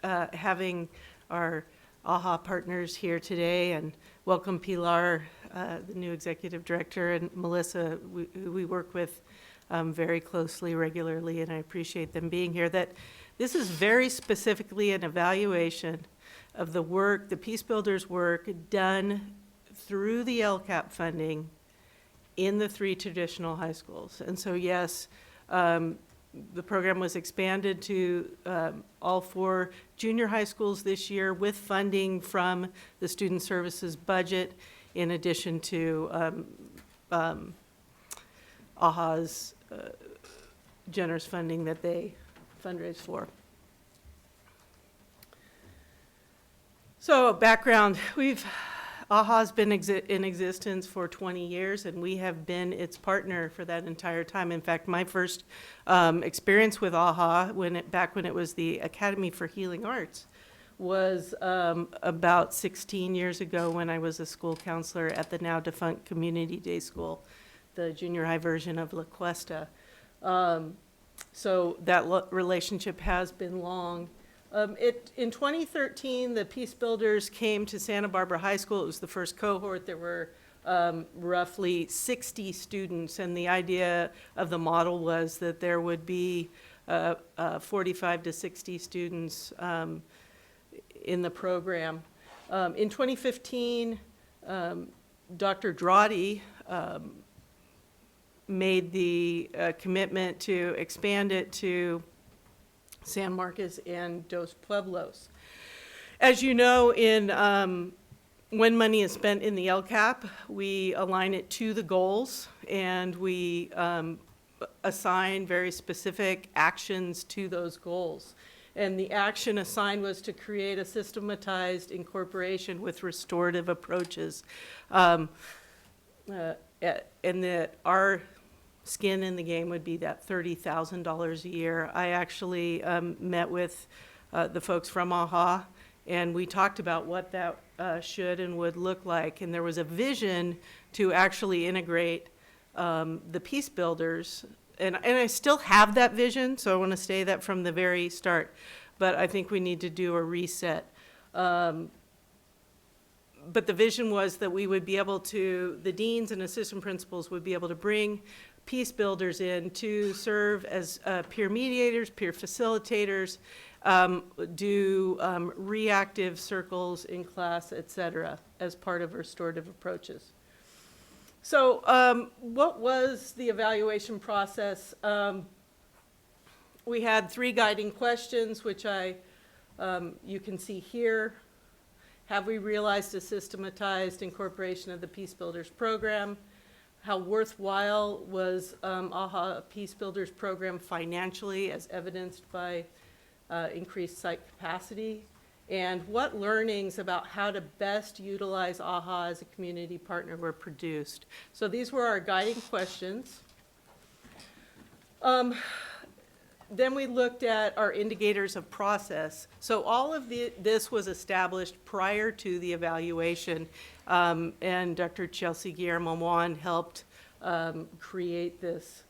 Speaker 5: having our AHA partners here today, and welcome Pilar, the new executive director, and Melissa, who we work with very closely, regularly, and I appreciate them being here. That this is very specifically an evaluation of the work, the Peace Builders work done through the LCAP funding in the 3 traditional high schools. And so yes, the program was expanded to all 4 junior high schools this year with funding from the Student Services budget, in addition to AHA's generous funding that they fundraise for. So background, AHA's been in existence for 20 years, and we have been its partner for that entire time. In fact, my first experience with AHA, back when it was the Academy for Healing Arts, was about 16 years ago when I was a school counselor at the now defunct Community Day School, the junior high version of La Cuesta. So that relationship has been long. In 2013, the Peace Builders came to Santa Barbara High School. It was the first cohort. There were roughly 60 students, and the idea of the model was that there would be 45 to 60 students in the program. In 2015, Dr. Draughty made the commitment to expand it to San Marcos and Dos Pueblos. As you know, when money is spent in the LCAP, we align it to the goals, and we assign very specific actions to those goals. And the action assigned was to create a systematized incorporation with restorative approaches. And that our skin in the game would be that $30,000 a year. I actually met with the folks from AHA, and we talked about what that should and would look like. And there was a vision to actually integrate the Peace Builders. And I still have that vision, so I want to say that from the very start. But I think we need to do a reset. But the vision was that we would be able to, the deans and assistant principals would be able to bring Peace Builders in to serve as peer mediators, peer facilitators, do reactive circles in class, et cetera, as part of restorative approaches. So what was the evaluation process? We had 3 guiding questions, which you can see here. Have we realized a systematized incorporation of the Peace Builders program? How worthwhile was AHA Peace Builders program financially, as evidenced by increased site capacity? And what learnings about how to best utilize AHA as a community partner were produced? So these were our guiding questions. Then we looked at our indicators of process. So all of this was established prior to the evaluation, and Dr. Chelsea Guillermo helped create this,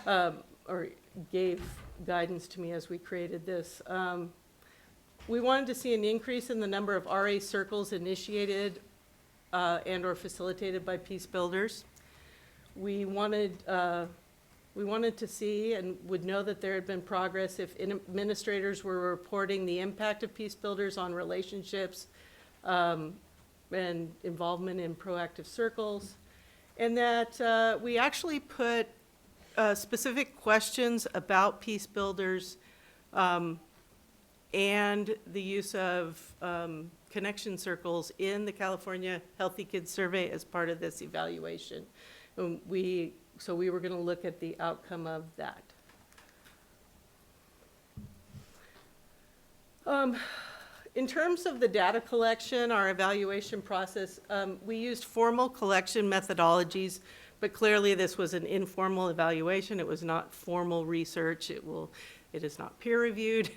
Speaker 5: or gave guidance to me as we created this. We wanted to see an increase in the number of RA circles initiated and or facilitated by Peace Builders. We wanted to see and would know that there had been progress if administrators were reporting the impact of Peace Builders on relationships and involvement in proactive circles, and that we actually put specific questions about Peace Builders and the use of connection circles in the California Healthy Kids Survey as part of this evaluation. And so we were going to look at the outcome of that. In terms of the data collection, our evaluation process, we used formal collection methodologies, but clearly this was an informal evaluation. It was not formal research. It is not peer reviewed,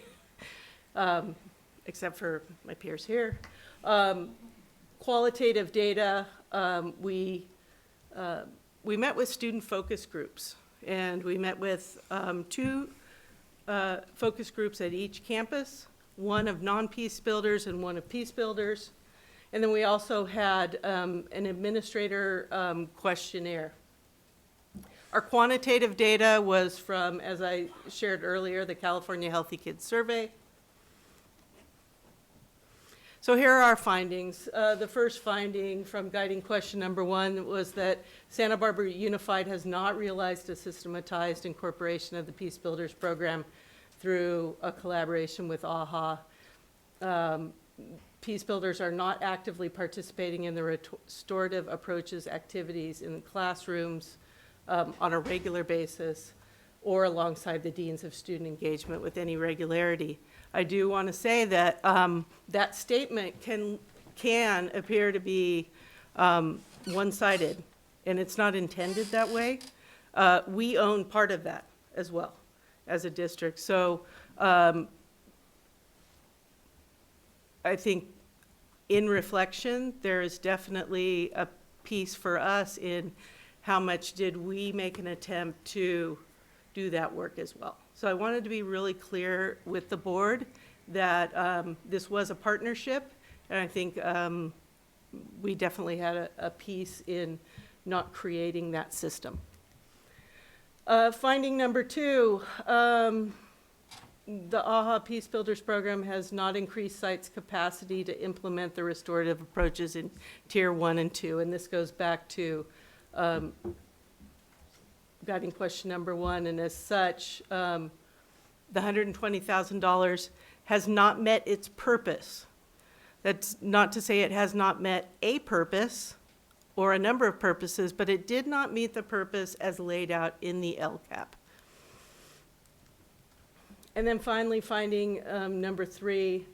Speaker 5: except for my peers here. Qualitative data, we met with student focus groups, and we met with 2 focus groups at each campus. one of non-peace builders and one of peace builders. And then we also had an administrator questionnaire. Our quantitative data was from, as I shared earlier, the California Healthy Kids Survey. So here are our findings. The first finding from guiding question number 1 was that Santa Barbara Unified has not realized a systematized incorporation of the Peace Builders program through a collaboration with AHA. Peace Builders are not actively participating in the restorative approaches activities in the classrooms on a regular basis or alongside the deans of student engagement with any regularity. I do want to say that that statement can appear to be one-sided, and it's not intended that way. We own part of that as well as a district. So I think in reflection, there is definitely a piece for us in how much did we make an attempt to do that work as well. So I wanted to be really clear with the board that this was a partnership, and I think we definitely had a piece in not creating that system. Finding number 2, the AHA Peace Builders program has not increased sites' capacity to implement the restorative approaches in Tier 1 and 2, and this goes back to guiding question number 1, and as such, the $120,000 has not met its purpose. That's not to say it has not met a purpose or a number of purposes, but it did not meet the purpose as laid out in the LCAP. And then finally, finding number 3,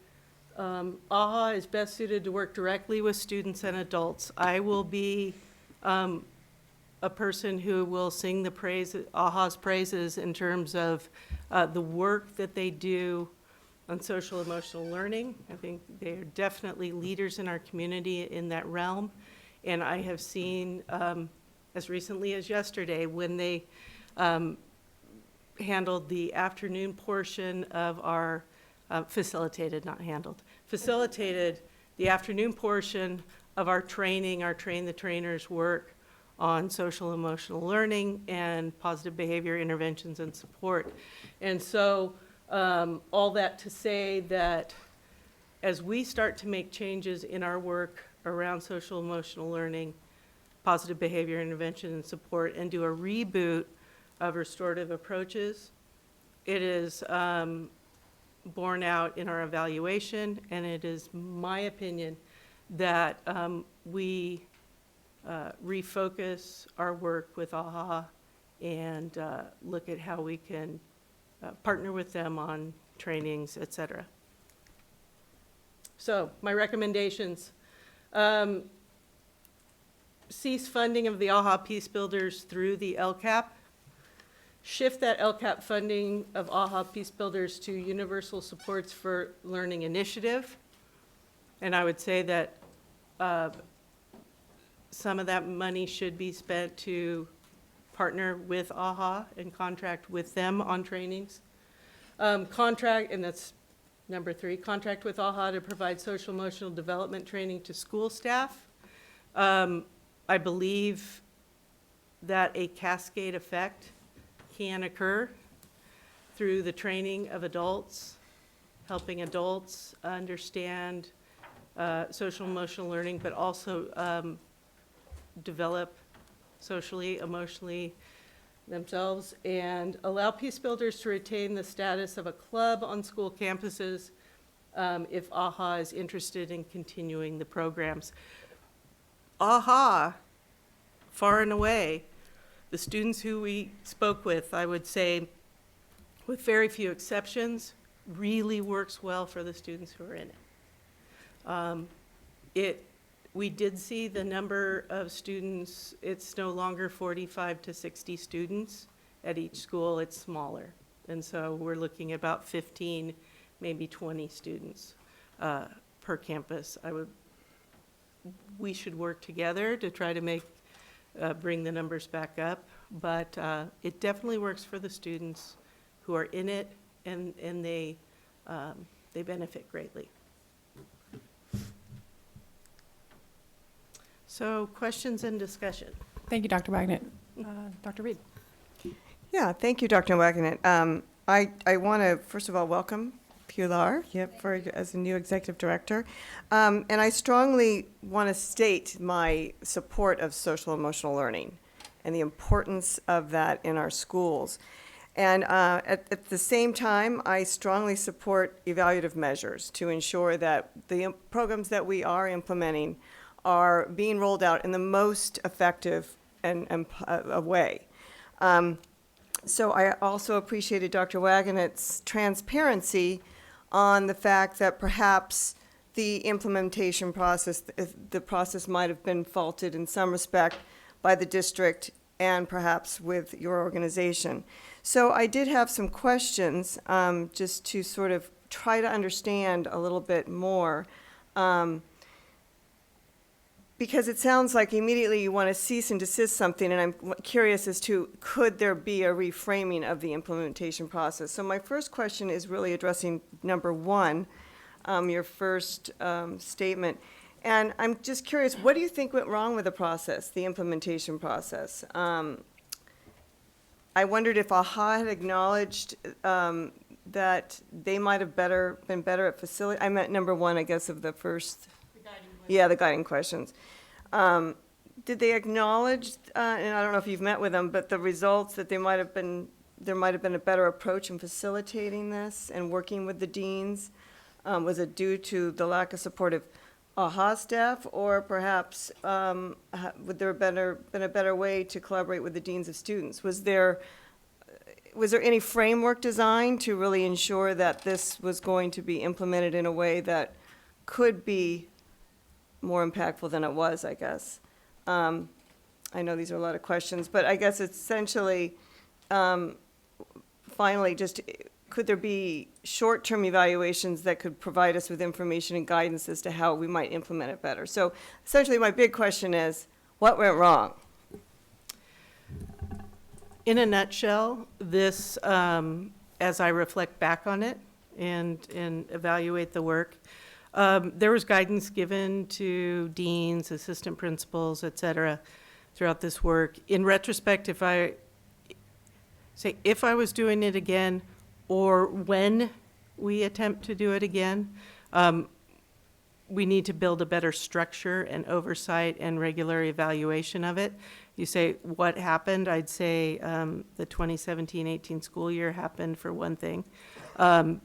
Speaker 5: AHA is best suited to work directly with students and adults. I will be a person who will sing the AHA's praises in terms of the work that they do on social emotional learning. I think they are definitely leaders in our community in that realm. And I have seen, as recently as yesterday, when they handled the afternoon portion of our, facilitated the afternoon portion of our training, our Train the Trainers work on social emotional learning and positive behavior interventions and support. And so all that to say that as we start to make changes in our work around social emotional learning, positive behavior intervention and support, and do a reboot of restorative approaches, it is borne out in our evaluation, and it is my opinion that we refocus our work with AHA and look at how we can partner with them on trainings, et cetera. So my recommendations, cease funding of the AHA Peace Builders through the LCAP, shift that LCAP funding of AHA Peace Builders to Universal Supports for Learning Initiative, and I would say that some of that money should be spent to partner with AHA and contract with them on trainings. Contract, and that's number 3, contract with AHA to provide social emotional development training to school staff. I believe that a cascade effect can occur through the training of adults, helping adults understand social emotional learning, but also develop socially, emotionally themselves, and allow Peace Builders to retain the status of a club on school campuses if AHA is interested in continuing the programs. AHA, far and away, the students who we spoke with, I would say, with very few exceptions, really works well for the students who are in it. We did see the number of students, it's no longer 45 to 60 students at each school, it's smaller. And so we're looking at about 15, maybe 20 students per campus. We should work together to try to bring the numbers back up, but it definitely works for the students who are in it, and they they benefit greatly. So questions and discussion.
Speaker 1: Thank you, Dr. Wagner. Dr. Reed.
Speaker 2: Yeah, thank you, Dr. Wagner. I want to, first of all, welcome Pilar as a new executive director. And I strongly want to state my support of social emotional learning and the importance of that in our schools. And at the same time, I strongly support evaluative measures to ensure that the programs that we are implementing are being rolled out in the most effective way. So I also appreciated Dr. Wagenet's transparency on the fact that perhaps the implementation process, the process might have been faulted in some respect by the district and perhaps with your organization. So I did have some questions just to sort of try to understand a little bit more. Because it sounds like immediately you want to cease and desist something, and I'm curious as to, could there be a reframing of the implementation process? So my first question is really addressing number one, your first statement. And I'm just curious, what do you think went wrong with the process, the implementation process? I wondered if AHA had acknowledged that they might have been better at facilitating. I meant number one, I guess, of the first. The guiding questions. Did they acknowledge, and I don't know if you've met with them, but the results that there might have been a better approach in facilitating this and working with the deans? Was it due to the lack of supportive AHA staff, or perhaps would there have been a better way to collaborate with the deans of students? Was there any framework designed to really ensure that this was going to be implemented in a way that could be more impactful than it was, I guess? I know these are a lot of questions, but I guess essentially, finally, just could there be short-term evaluations that could provide us with information and guidance as to how we might implement it better? So essentially, my big question is, what went wrong?
Speaker 5: In a nutshell, this, as I reflect back on it and evaluate the work, there was guidance given to deans, assistant principals, et cetera, throughout this work. In retrospect, if I was doing it again, or when we attempt to do it again, we need to build a better structure and oversight and regular evaluation of it. You say, what happened? I'd say the 2017-18 school year happened for one thing.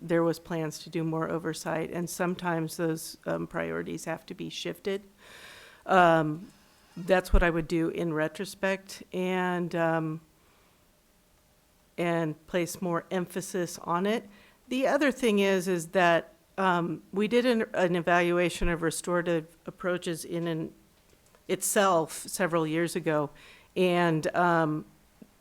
Speaker 5: There was plans to do more oversight, and sometimes those priorities have to be shifted. That's what I would do in retrospect, and place more emphasis on it. The other thing is that we did an evaluation of restorative approaches in itself several years ago, and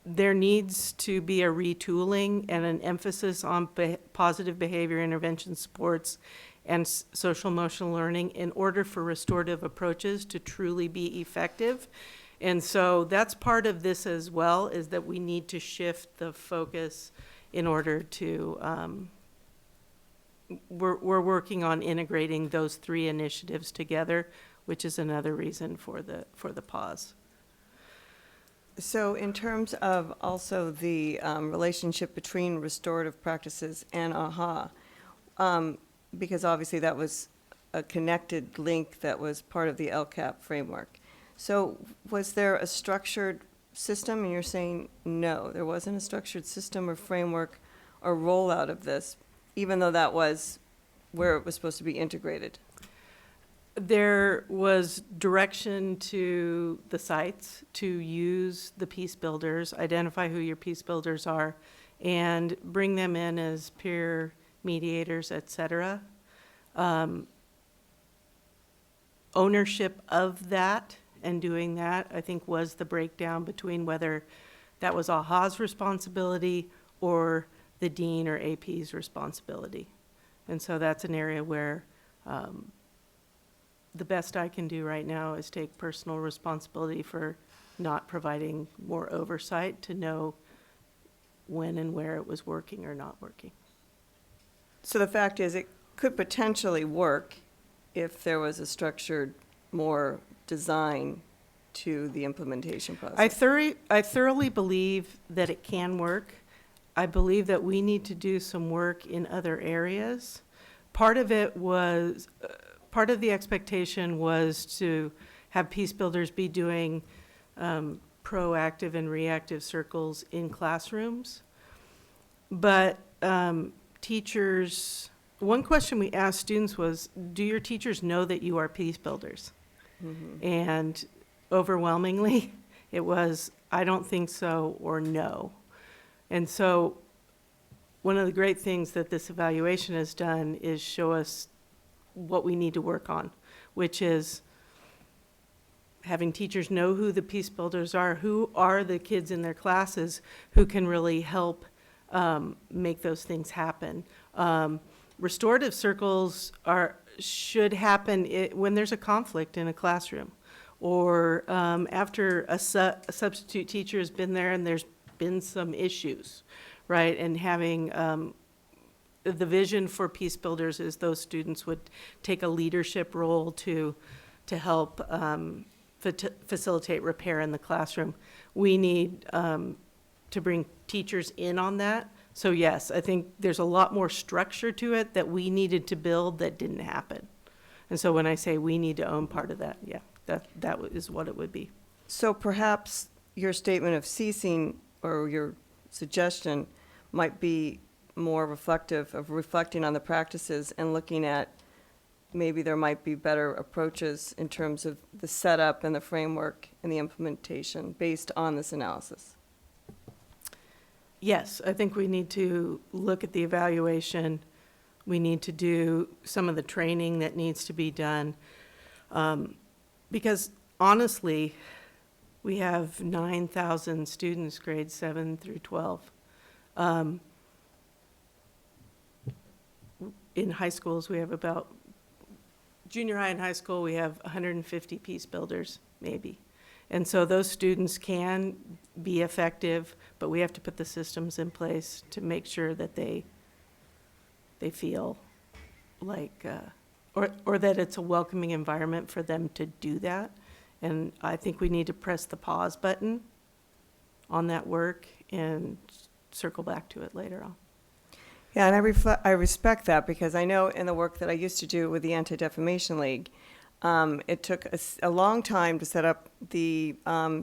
Speaker 5: there needs to be a retooling and an emphasis on positive behavior intervention supports and social emotional learning in order for restorative approaches to truly be effective. And so that's part of this as well, is that we need to shift the focus in order to, we're working on integrating those three initiatives together, which is another reason for the pause.
Speaker 2: So in terms of also the relationship between restorative practices and AHA, because obviously that was a connected link that was part of the LCAP framework. So was there a structured system? And you're saying no, there wasn't a structured system or framework or rollout of this, even though that was where it was supposed to be integrated.
Speaker 5: There was direction to the sites to use the peace builders, identify who your peace builders are, and bring them in as peer mediators, et cetera. Ownership of that and doing that, I think, was the breakdown between whether that was AHA's responsibility or the dean or AP's responsibility. And so that's an area where the best I can do right now is take personal responsibility for not providing more oversight to know when and where it was working or not working.
Speaker 2: So the fact is, it could potentially work if there was a structured, more design to the implementation process.
Speaker 5: I thoroughly believe that it can work. I believe that we need to do some work in other areas. Part of it was, part of the expectation was to have Peace Builders be doing proactive and reactive circles in classrooms. But teachers, one question we asked students was, do your teachers know that you are Peace Builders?
Speaker 2: Mhm.
Speaker 5: And overwhelmingly, it was, I don't think so, or no. And so one of the great things that this evaluation has done is show us what we need to work on, which is having teachers know who the Peace Builders are, who are the kids in their classes who can really help make those things happen. Restorative circles should happen when there's a conflict in a classroom, or after a substitute teacher has been there and there's been some issues, right? And having the vision for Peace Builders is those students would take a leadership role to help facilitate repair in the classroom. We need to bring teachers in on that. So yes, I think there's a lot more structure to it that we needed to build that didn't happen. And so when I say we need to own part of that, yeah, that is what it would be.
Speaker 2: So perhaps your statement of ceasing, or your suggestion, might be more reflective of reflecting on the practices and looking at maybe there might be better approaches in terms of the setup and the framework and the implementation based on this analysis.
Speaker 5: Yes, I think we need to look at the evaluation. We need to do some of the training that needs to be done. Because honestly, we have 9,000 students, grades 7 through 12. In high schools, we have about, junior high and high school, we have 150 Peace Builders, maybe. And so those students can be effective, but we have to put the systems in place to make sure that they feel like, or that it's a welcoming environment for them to do that. And I think we need to press the pause button on that work and circle back to it later on.
Speaker 2: Yeah, and I respect that, because I know in the work that I used to do with the Anti-Defamation League, it took a long time to set up the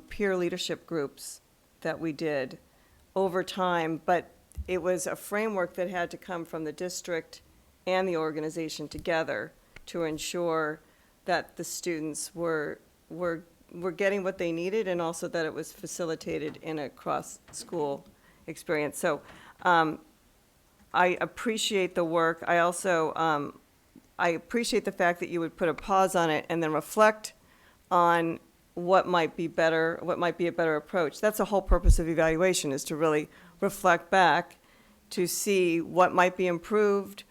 Speaker 2: peer leadership groups that we did over time, but it was a framework that had to come from the district and the organization together to ensure that the students were getting what they needed, and also that it was facilitated in a cross-school experience. So I appreciate the work. I also I appreciate the fact that you would put a pause on it and then reflect on what might be better, what might be a better approach. That's the whole purpose of evaluation, is to really reflect back to see what might be improved,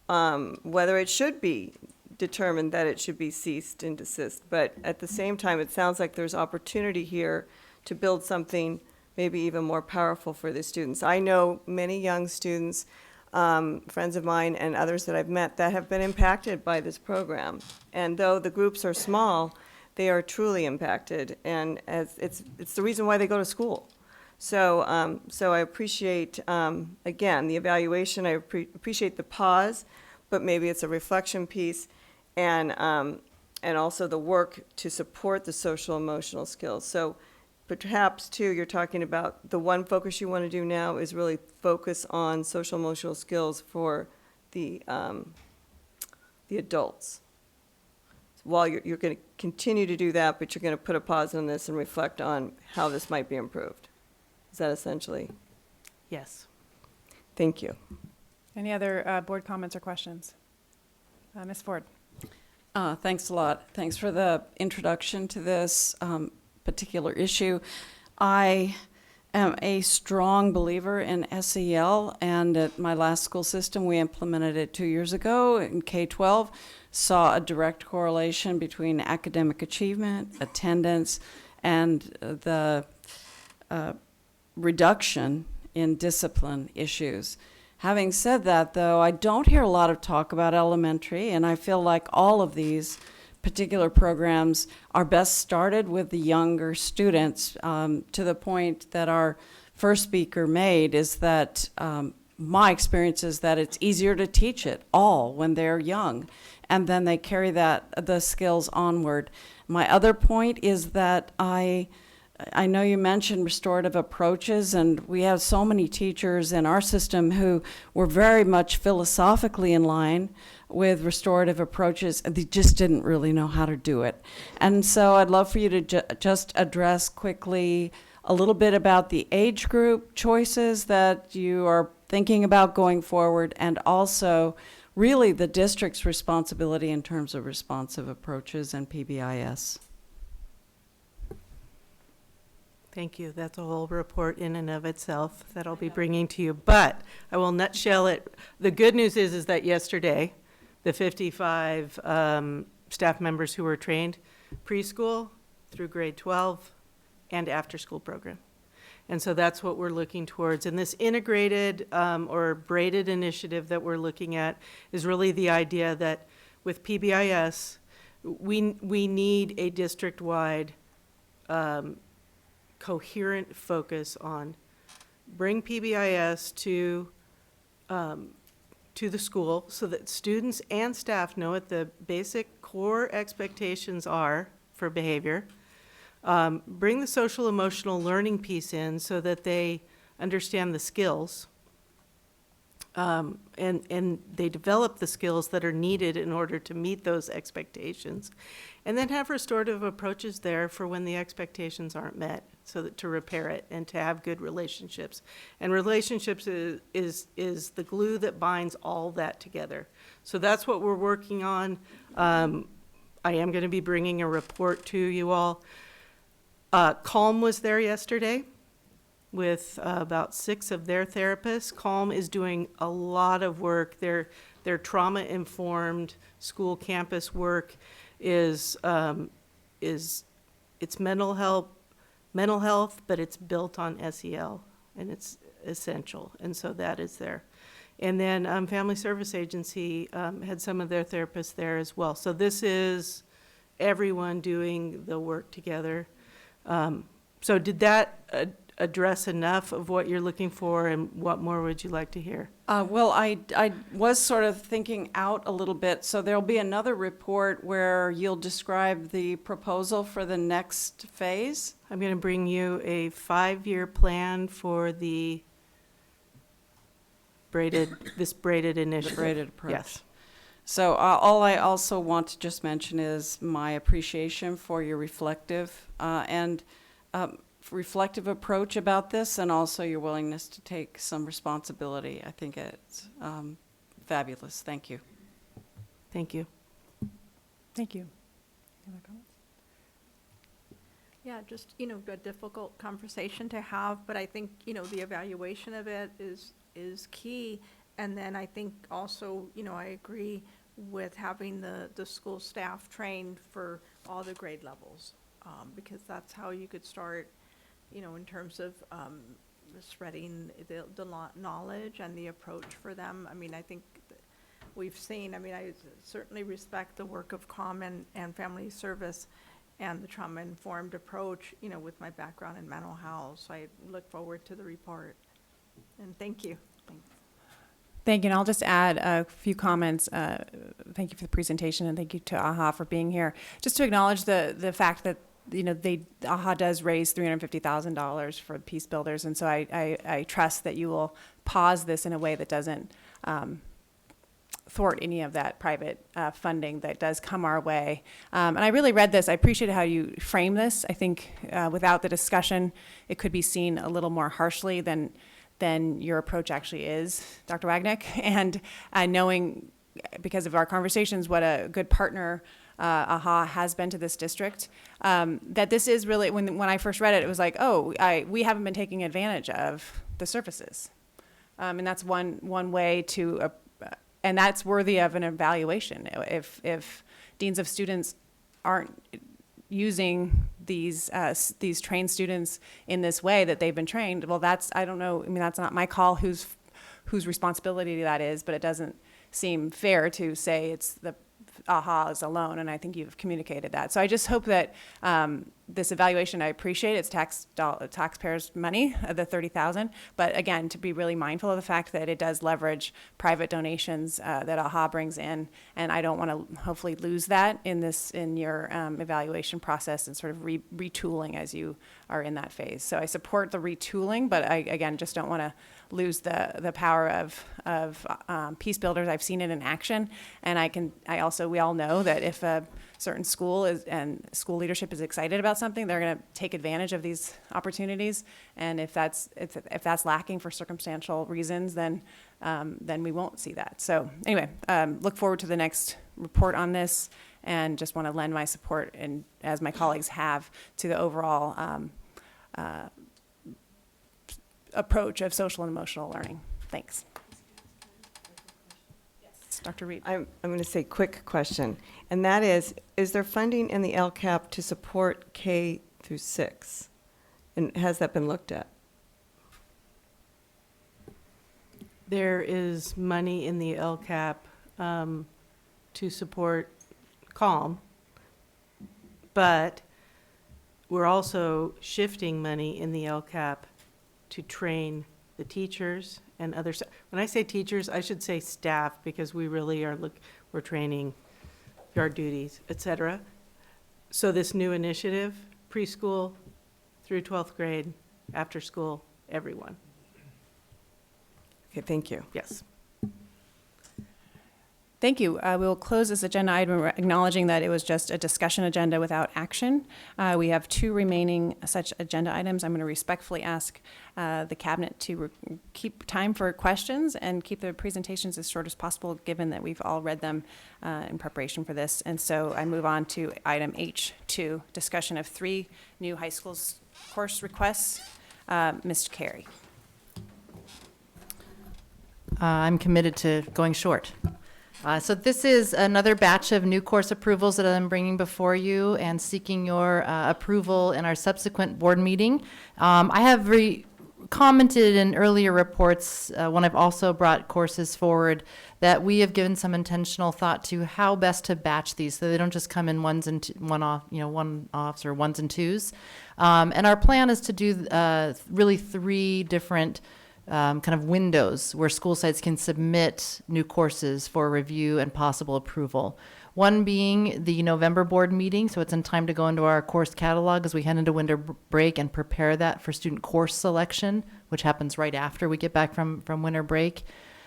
Speaker 2: whether it should be determined that it should be ceased and desist. But at the same time, it sounds like there's opportunity here to build something maybe even more powerful for the students. I know many young students, friends of mine and others that I've met, that have been impacted by this program. And though the groups are small, they are truly impacted, and as it's the reason why they go to school. So, so I appreciate, again, the evaluation. I appreciate the pause, but maybe it's a reflection piece, and also the work to support the social emotional skills. So perhaps, too, you're talking about the one focus you want to do now is really focus on social emotional skills for the adults. While you're going to continue to do that, but you're going to put a pause on this and reflect on how this might be improved. Is that essentially?
Speaker 5: Yes.
Speaker 2: Thank you.
Speaker 1: Any other board comments or questions? Ms. Ford.
Speaker 9: Thanks a lot. Thanks for the introduction to this particular issue. I am a strong believer in SEL, and at my last school system, we implemented it 2 years ago in K-12, saw a direct correlation between academic achievement, attendance, and the reduction in discipline issues. Having said that, though, I don't hear a lot of talk about elementary, and I feel like all of these particular programs are best started with the younger students, to the point that our first speaker made is that my experience is that it's easier to teach it all when they're young, and then they carry the skills onward. My other point is that I know you mentioned restorative approaches, and we have so many teachers in our system who were very much philosophically in line with restorative approaches, and they just didn't really know how to do it. And so I'd love for you to just address quickly a little bit about the age group choices that you are thinking about going forward, and also really the district's responsibility in terms of responsive approaches and PBIS.
Speaker 5: Thank you. That's a whole report in and of itself that I'll be bringing to you. But I will nutshell it. The good news is that yesterday, the 55 staff members who were trained preschool through grade 12 and after-school program. And so that's what we're looking towards. And this integrated or braided initiative that we're looking at is really the idea that with PBIS, we need a district-wide coherent focus on bring PBIS to the school so that students and staff know what the basic core expectations are for behavior. Bring the social emotional learning piece in so that they understand the skills and they develop the skills that are needed in order to meet those expectations. And then have restorative approaches there for when the expectations aren't met, so that to repair it and to have good relationships. And relationships is the glue that binds all that together. So that's what we're working on. I am going to be bringing a report to you all. Calm was there yesterday with about 6 of their therapists. Calm is doing a lot of work. Their trauma-informed school campus work is it's mental health, but it's built on SEL, and it's essential, and so that is there. And then Family Service Agency had some of their therapists there as well. So this is everyone doing the work together. So did that address enough of what you're looking for, and what more would you like to hear?
Speaker 9: Well, I was sort of thinking out a little bit, so there'll be another report where you'll describe the proposal for the next phase.
Speaker 5: I'm going to bring you a 5-year plan for the braided initiative.
Speaker 9: The braided approach.
Speaker 5: Yes.
Speaker 9: So all I also want to just mention is my appreciation for your reflective reflective approach about this, and also your willingness to take some responsibility. I think it's fabulous. Thank you.
Speaker 5: Thank you.
Speaker 1: Thank you. Any other comments?
Speaker 10: Yeah, just, a difficult conversation to have, but I think, the evaluation of it is key. And then I think also, I agree with having the school staff trained for all the grade levels, because that's how you could start, in terms of spreading the knowledge and the approach for them. I mean, I think we've seen, I certainly respect the work of COM and Family Service and the trauma-informed approach, with my background in mental health. So I look forward to the report. And thank you. Thanks.
Speaker 1: Thank you, and I'll just add a few comments. Thank you for the presentation, and thank you to AHA for being here. Just to acknowledge the fact that AHA does raise $350,000 for Peace Builders, and so I trust that you will pause this in a way that doesn't thwart any of that private funding that does come our way. And I really read this. I appreciate how you frame this. I think without the discussion, it could be seen a little more harshly than your approach actually is, Dr. Wagnick. And knowing, because of our conversations, what a good partner AHA has been to this district, that this is really, when I first read it, it was like, we haven't been taking advantage of the services. And that's one way to, and that's worthy of an evaluation. If deans of students aren't using these trained students in this way that they've been trained, well, I don't know, that's not my call whose responsibility that is, but it doesn't seem fair to say it's the AHA's alone, and I think you've communicated that. So I just hope that this evaluation, I appreciate it's taxpayers' money, the $30,000, but again, to be really mindful of the fact that it does leverage private donations that AHA brings in, and I don't want to hopefully lose that in your evaluation process and sort of retooling as you are in that phase. So I support the retooling, but I again just don't want to lose the power of peace builders. I've seen it in action, and we all know that if a certain school and school leadership is excited about something, they're going to take advantage of these opportunities. And if that's lacking for circumstantial reasons, then we won't see that. So anyway, look forward to the next report on this, and just want to lend my support, and as my colleagues have, to the overall approach of social and emotional learning. Thanks. Yes, Dr. Reed.
Speaker 2: I'm going to say quick question, and that is there funding in the LCAP to support K through 6? And has that been looked at?
Speaker 5: There is money in the LCAP to support CALM, but we're also shifting money in the LCAP to train the teachers and others. When I say teachers, I should say staff, because we really are we're training yard duties, et cetera. So this new initiative, preschool through 12th grade, after school, everyone.
Speaker 2: Okay, thank you.
Speaker 5: Yes.
Speaker 1: Thank you. We will close this agenda item acknowledging that it was just a discussion agenda without action. We have 2 remaining such agenda items. I'm going to respectfully ask the cabinet to keep time for questions and keep the presentations as short as possible, given that we've all read them in preparation for this. And so I move on to item H2, discussion of 3 new high school course requests. Mr. Carey.
Speaker 6: I'm committed to going short. So this is another batch of new course approvals that I'm bringing before you and seeking your approval in our subsequent board meeting. I have commented in earlier reports when I've also brought courses forward that we have given some intentional thought to how best to batch these so they don't just come in one-offs or ones and twos. And our plan is to do really 3 different kind of windows where school sites can submit new courses for review and possible approval. One being the November board meeting, so it's in time to go into our course catalog as we head into winter break and prepare that for student course selection, which happens right after we get back from winter break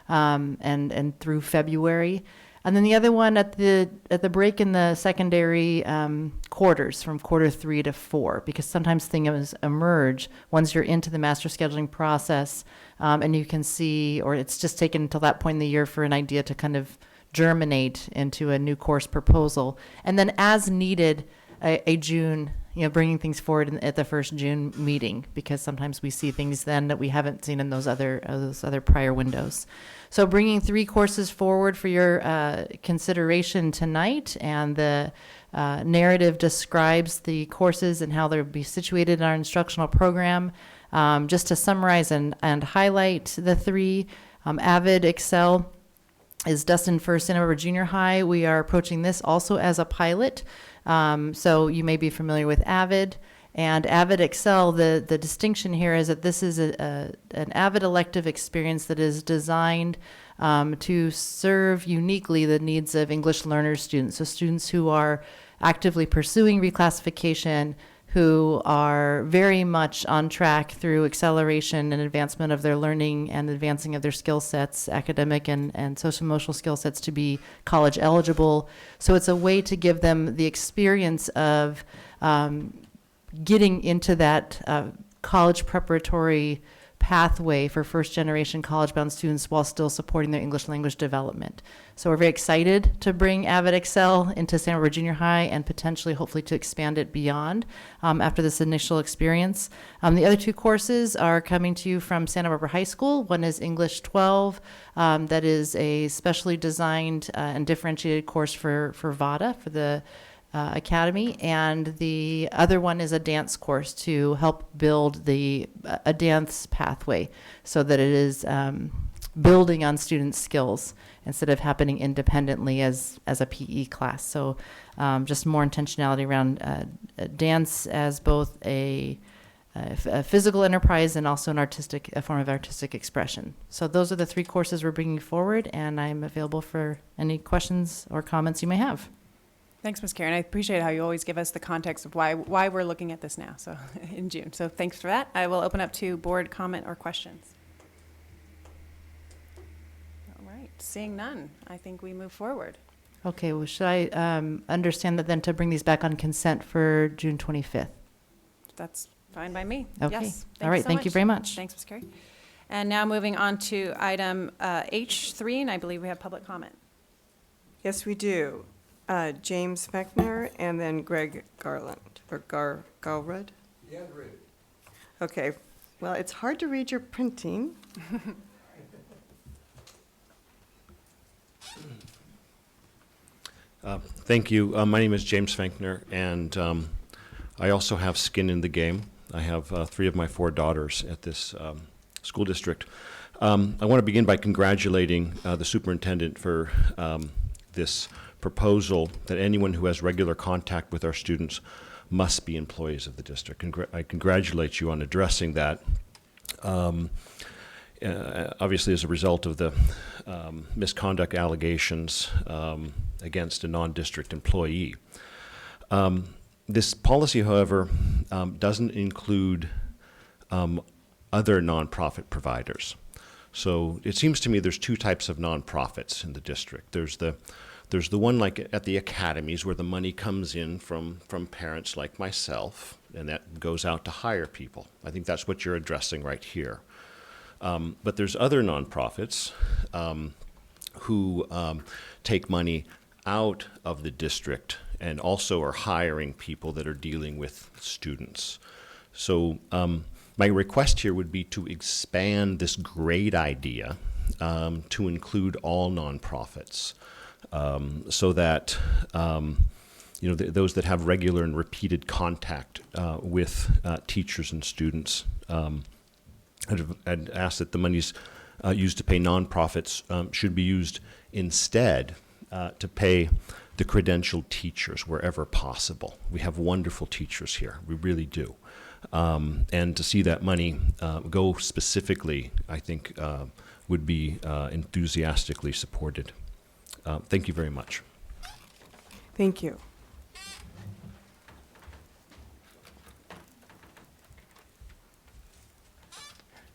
Speaker 6: and through February. And then the other one at the break in the secondary quarters from quarter 3 to 4, because sometimes things emerge once you're into the master scheduling process, and you can see, or it's just taken until that point in the year for an idea to kind of germinate into a new course proposal. And then as needed, a June, bringing things forward at the first June meeting, because sometimes we see things then that we haven't seen in those other prior windows. So bringing 3 courses forward for your consideration tonight, and the narrative describes the courses and how they'll be situated in our instructional program. Just to summarize and highlight the 3, Avid Excel is destined for Santa Barbara Junior High. We are approaching this also as a pilot. So you may be familiar with Avid. And Avid Excel, the distinction here is that this is an Avid elective experience that is designed to serve uniquely the needs of English learner students. So students who are actively pursuing reclassification, who are very much on track through acceleration and advancement of their learning and advancing of their skill sets, academic and social emotional skill sets, to be college eligible. So it's a way to give them the experience of getting into that college preparatory pathway for first-generation college-bound students while still supporting their English language development. So we're very excited to bring Avid Excel into Santa Barbara Junior High and potentially, hopefully, to expand it beyond after this initial experience. The other 2 courses are coming to you from Santa Barbara High School. One is English 12, that is a specially designed and differentiated course for VADA, for the Academy, and the other one is a dance course to help build a dance pathway so that it is building on students' skills instead of happening independently as a PE class. So just more intentionality around dance as both a physical enterprise and also a form of artistic expression. So those are the 3 courses we're bringing forward, and I'm available for any questions or comments you may have.
Speaker 1: Thanks, Ms. Karen. I appreciate how you always give us the context of why we're looking at this now, so in June. So thanks for that. I will open up to board comment or questions. All right, seeing none, I think we move forward.
Speaker 6: Okay, well, should I understand that then to bring these back on consent for June 25th?
Speaker 1: That's fine by me.
Speaker 6: Okay.
Speaker 1: Yes.
Speaker 6: All right, thank you very much.
Speaker 1: Thanks, Ms. Carey. And now moving on to item H3, and I believe we have public comment.
Speaker 2: Yes, we do. James Mechner and then Greg Garland, or Garrud?
Speaker 17: Gandrid.
Speaker 2: Okay, well, it's hard to read your printing.
Speaker 7: Thank you. My name is James Fankner, and I also have skin in the game. I have 3 of my 4 daughters at this school district. I want to begin by congratulating the superintendent for this proposal that anyone who has regular contact with our students must be employees of the district. I congratulate you on addressing that. Obviously, as a result of the misconduct allegations against a non-district employee. This policy, however, doesn't include other nonprofit providers. So it seems to me there's 2 types of nonprofits in the district. There's the one like at the academies where the money comes in from parents like myself, and that goes out to hire people. I think that's what you're addressing right here. But there's other nonprofits who take money out of the district and also are hiring people that are dealing with students. So my request here would be to expand this great idea to include all nonprofits, so that those that have regular and repeated contact with teachers and students. I'd ask that the monies used to pay nonprofits should be used instead to pay the credentialed teachers wherever possible. We have wonderful teachers here, we really do. And to see that money go specifically, I think, would be enthusiastically supported. Thank you very much.
Speaker 2: Thank you.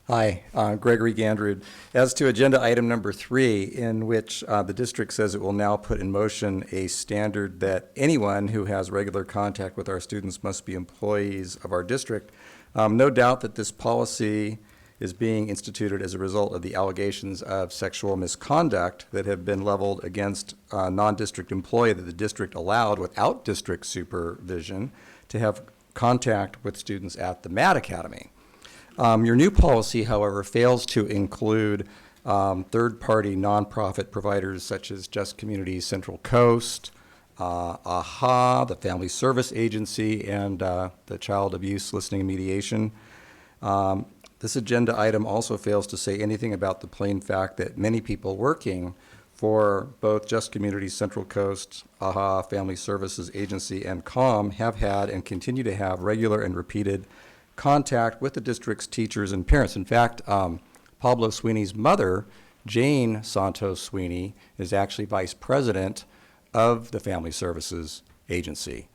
Speaker 8: Hi, Gregory Gandrud. As to agenda item number 3, in which the district says it will now put in motion a standard that anyone who has regular contact with our students must be employees of our district, no doubt that this policy is being instituted as a result of the allegations of sexual misconduct that have been leveled against a non-district employee that the district allowed without district supervision to have contact with students at the Matt Academy. Your new policy, however, fails to include third-party nonprofit providers such as Just Communities Central Coast, AHA, the Family Service Agency, and the Child Abuse Listening and Mediation. This agenda item also fails to say anything about the plain fact that many people working for both Just Communities Central Coast, AHA, Family Services Agency, and COM have had and continue to have regular and repeated contact with the district's teachers and parents. In fact, Pablo Sweeney's mother, Jane Santos Sweeney, is actually vice president of the Family Services Agency.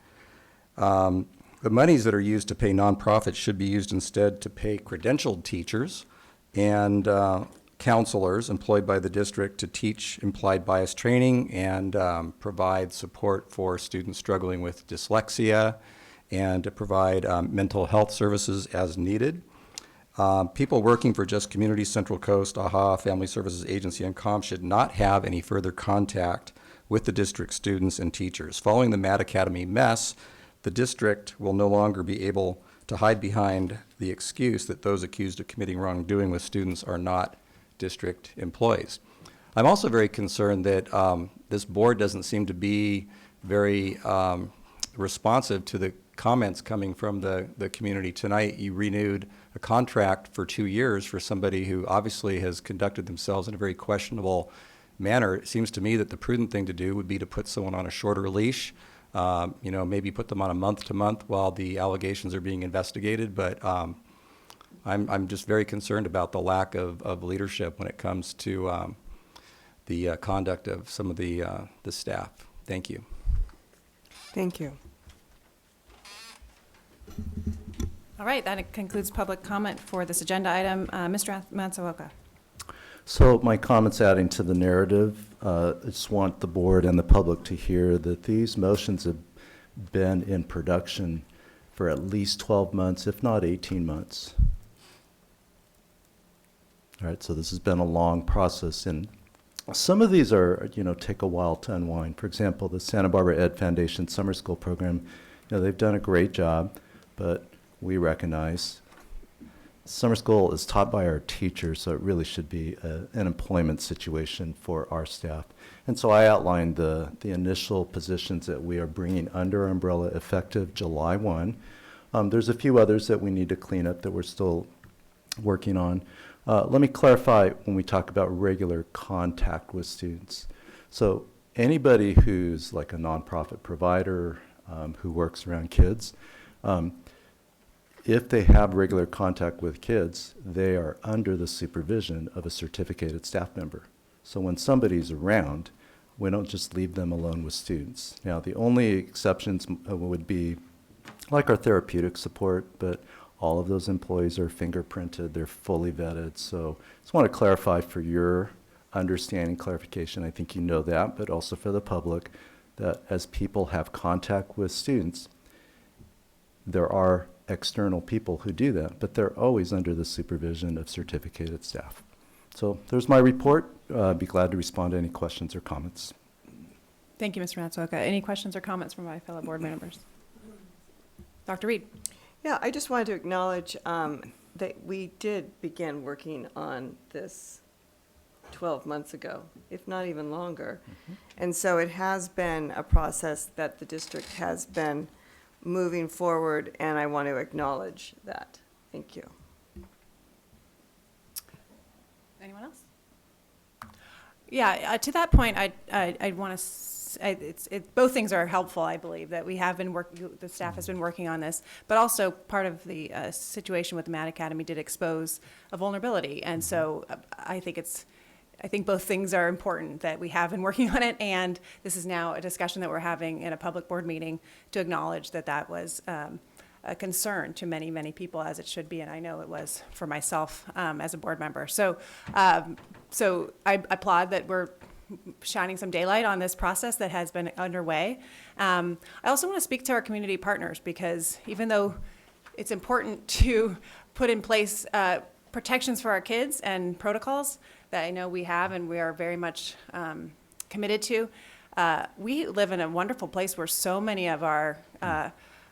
Speaker 8: The monies that are used to pay nonprofits should be used instead to pay credentialed teachers and counselors employed by the district to teach implied bias training and provide support for students struggling with dyslexia, and to provide mental health services as needed. People working for Just Communities Central Coast, AHA, Family Services Agency, and COM should not have any further contact with the district students and teachers. Following the Matt Academy mess, the district will no longer be able to hide behind the excuse that those accused of committing wrongdoing with students are not district employees. I'm also very concerned that this board doesn't seem to be very responsive to the comments coming from the community tonight. You renewed a contract for 2 years for somebody who obviously has conducted themselves in a very questionable manner. It seems to me that the prudent thing to do would be to put someone on a shorter leash, maybe put them on a month to month while the allegations are being investigated. But I'm just very concerned about the lack of leadership when it comes to the conduct of some of the staff. Thank you.
Speaker 2: Thank you.
Speaker 1: All right, that concludes public comment for this agenda item. Mr. Matsuoka.
Speaker 4: So my comments adding to the narrative, I just want the board and the public to hear that these motions have been in production for at least 12 months, if not 18 months. All right, so this has been a long process, and some of these are, take a while to unwind. For example, the Santa Barbara Ed Foundation Summer School Program, they've done a great job, but we recognize summer school is taught by our teachers, so it really should be an employment situation for our staff. And so I outlined the initial positions that we are bringing under our umbrella effective July 1. There's a few others that we need to clean up that we're still working on. Let me clarify when we talk about regular contact with students. So anybody who's like a nonprofit provider who works around kids, if they have regular contact with kids, they are under the supervision of a certificated staff member. So when somebody's around, we don't just leave them alone with students. Now, the only exceptions would be like our therapeutic support, but all of those employees are fingerprinted, they're fully vetted. So I just want to clarify for your understanding, clarification, I think you know that, but also for the public, that as people have contact with students, there are external people who do that, but they're always under the supervision of certificated staff. So there's my report. Be glad to respond to any questions or comments.
Speaker 1: Thank you, Mr. Matsuoka. Any questions or comments from my fellow board members? Dr. Reed.
Speaker 2: Yeah, I just wanted to acknowledge that we did begin working on this 12 months ago, if not even longer. And so it has been a process that the district has been moving forward, and I want to acknowledge that. Thank you.
Speaker 1: Anyone else? Yeah, to that point, I want to. Both things are helpful. I believe that we have been working. The staff has been working on this, but also part of the situation with the Matt Academy did expose a vulnerability, and so I think both things are important, that we have been working on it, and this is now a discussion that we're having in a public board meeting to acknowledge that that was a concern to many, many people, as it should be, and I know it was for myself as a board member. So I applaud that we're shining some daylight on this process that has been underway. I also want to speak to our community partners, because even though it's important to put in place protections for our kids and protocols that I know we have and we are very much committed to, we live in a wonderful place where so many of our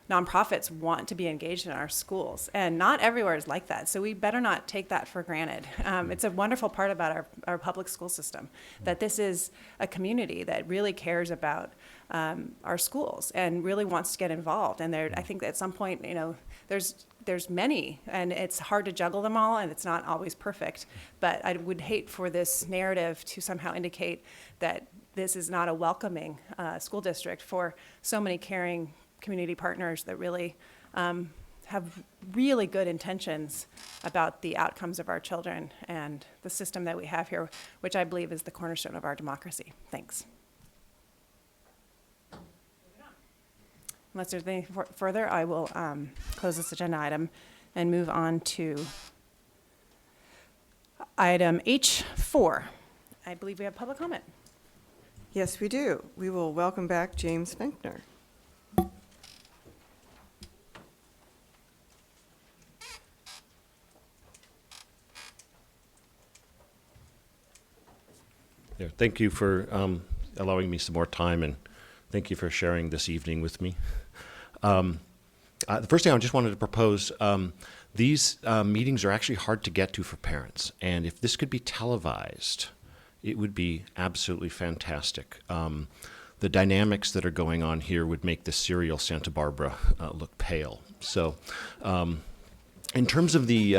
Speaker 1: nonprofits want to be engaged in our schools, and not everywhere is like that. So we better not take that for granted. It's a wonderful part about our public school system, that this is a community that really cares about our schools and really wants to get involved. And I think that at some point, there's many, and it's hard to juggle them all, and it's not always perfect. But I would hate for this narrative to somehow indicate that this is not a welcoming school district for so many caring community partners that really have really good intentions about the outcomes of our children and the system that we have here, which I believe is the cornerstone of our democracy. Thanks. Unless there's anything further, I will close this agenda item and move on to item H4. I believe we have public comment.
Speaker 2: Yes, we do. We will welcome back James Finkner.
Speaker 7: Yeah, thank you for allowing me some more time, and thank you for sharing this evening with me. The first thing I just wanted to propose, these meetings are actually hard to get to for parents, and if this could be televised, it would be absolutely fantastic. the dynamics that are going on here would make the serial Santa Barbara look pale. So, in terms of the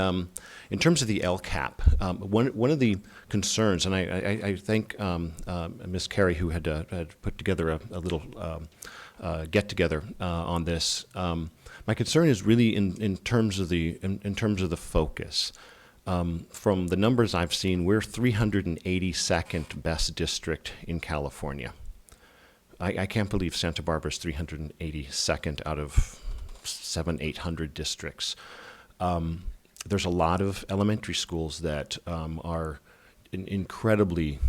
Speaker 7: LCAP, one of the concerns, and I thank Ms. Carey, who had put together a little get together on this. My concern is really in terms of the focus. From the numbers I've seen, we're 382nd best district in California. I can't believe Santa Barbara's 382nd out of 700-800 districts. There's a lot of elementary schools that are incredibly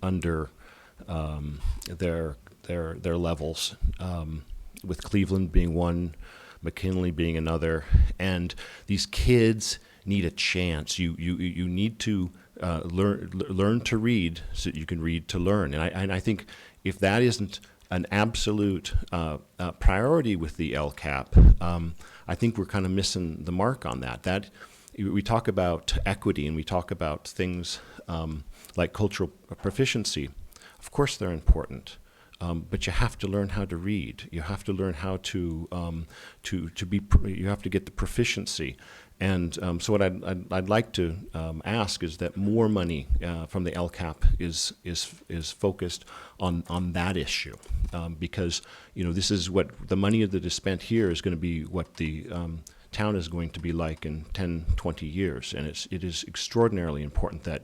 Speaker 7: under their levels, with Cleveland being one, McKinley being another, and these kids need a chance. You need to learn to read so that you can read to learn, and I think if that isn't an absolute priority with the LCAP, I think we're kind of missing the mark on that. That we talk about equity and we talk about things like cultural proficiency. Of course, they're important. But you have to learn how to read. You have to learn how to be. You have to get the proficiency, and so what I'd like to ask is that more money from the LCAP is focused on that issue, because this is what the money that is spent here is going to be what the town is going to be like in 10, 20 years, and it is extraordinarily important that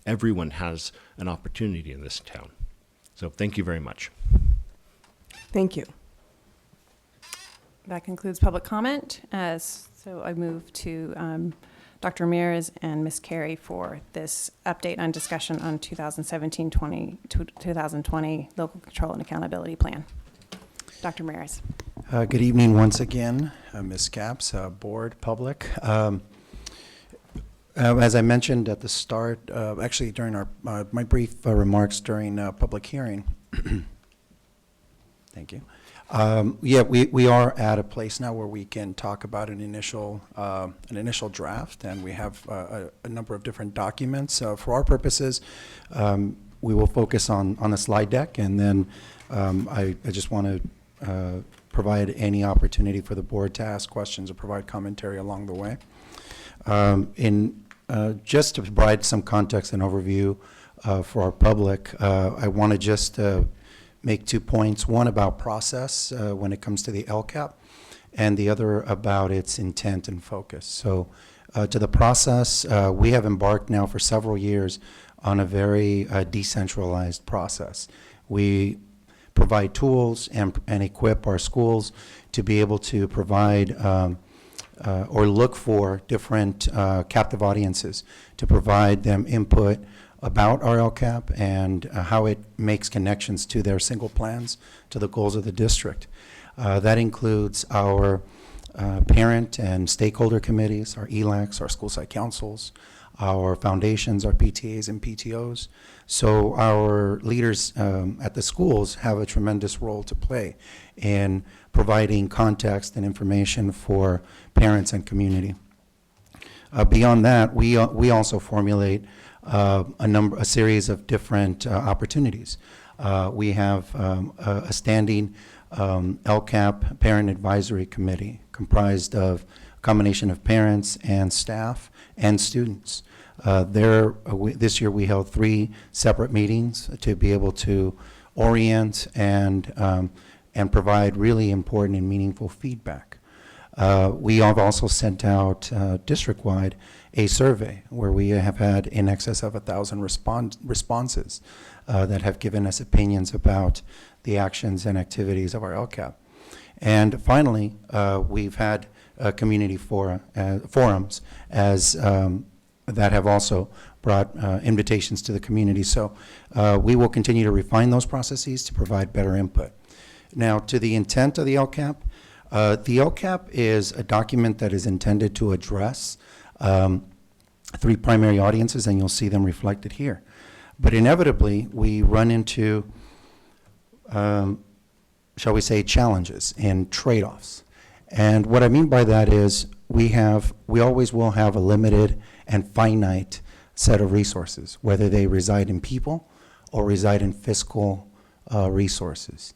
Speaker 7: everyone has an opportunity in this town. So thank you very much.
Speaker 2: Thank you.
Speaker 1: That concludes public comment. So I move to Dr. Ramirez and Ms. Carey for this update on discussion on 2017-2020 Local Control and Accountability Plan. Dr. Ramirez.
Speaker 15: Good evening once again, Ms. Capps, board, public. As I mentioned at the start, actually during my brief remarks during public hearing, thank you. Yeah, we are at a place now where we can talk about an initial draft, and we have a number of different documents. For our purposes, we will focus on the slide deck, and then I just want to provide any opportunity for the board to ask questions or provide commentary along the way. Just to provide some context and overview for our public, I want to just make 2 points. One about process when it comes to the LCAP, and the other about its intent and focus. So to the process, we have embarked now for several years on a very decentralized process. We provide tools and equip our schools to be able to provide or look for different captive audiences to provide them input about our LCAP and how it makes connections to their single plans, to the goals of the district. That includes our parent and stakeholder committees, our ELACs, our school site councils, our foundations, our PTAs and PTOs. So our leaders at the schools have a tremendous role to play in providing context and information for parents and community. Beyond that, we also formulate a series of different opportunities. We have a standing LCAP Parent Advisory Committee comprised of a combination of parents and staff and students. This year we held 3 separate meetings to be able to orient and provide really important and meaningful feedback. We have also sent out district-wide a survey where we have had in excess of 1,000 responses that have given us opinions about the actions and activities of our LCAP. And finally, we've had community forums that have also brought invitations to the community. So we will continue to refine those processes to provide better input. Now, to the intent of the LCAP, the LCAP is a document that is intended to address 3 primary audiences, and you'll see them reflected here. But inevitably, we run into, shall we say, challenges and trade-offs. And what I mean by that is we always will have a limited and finite set of resources, whether they reside in people or reside in fiscal resources.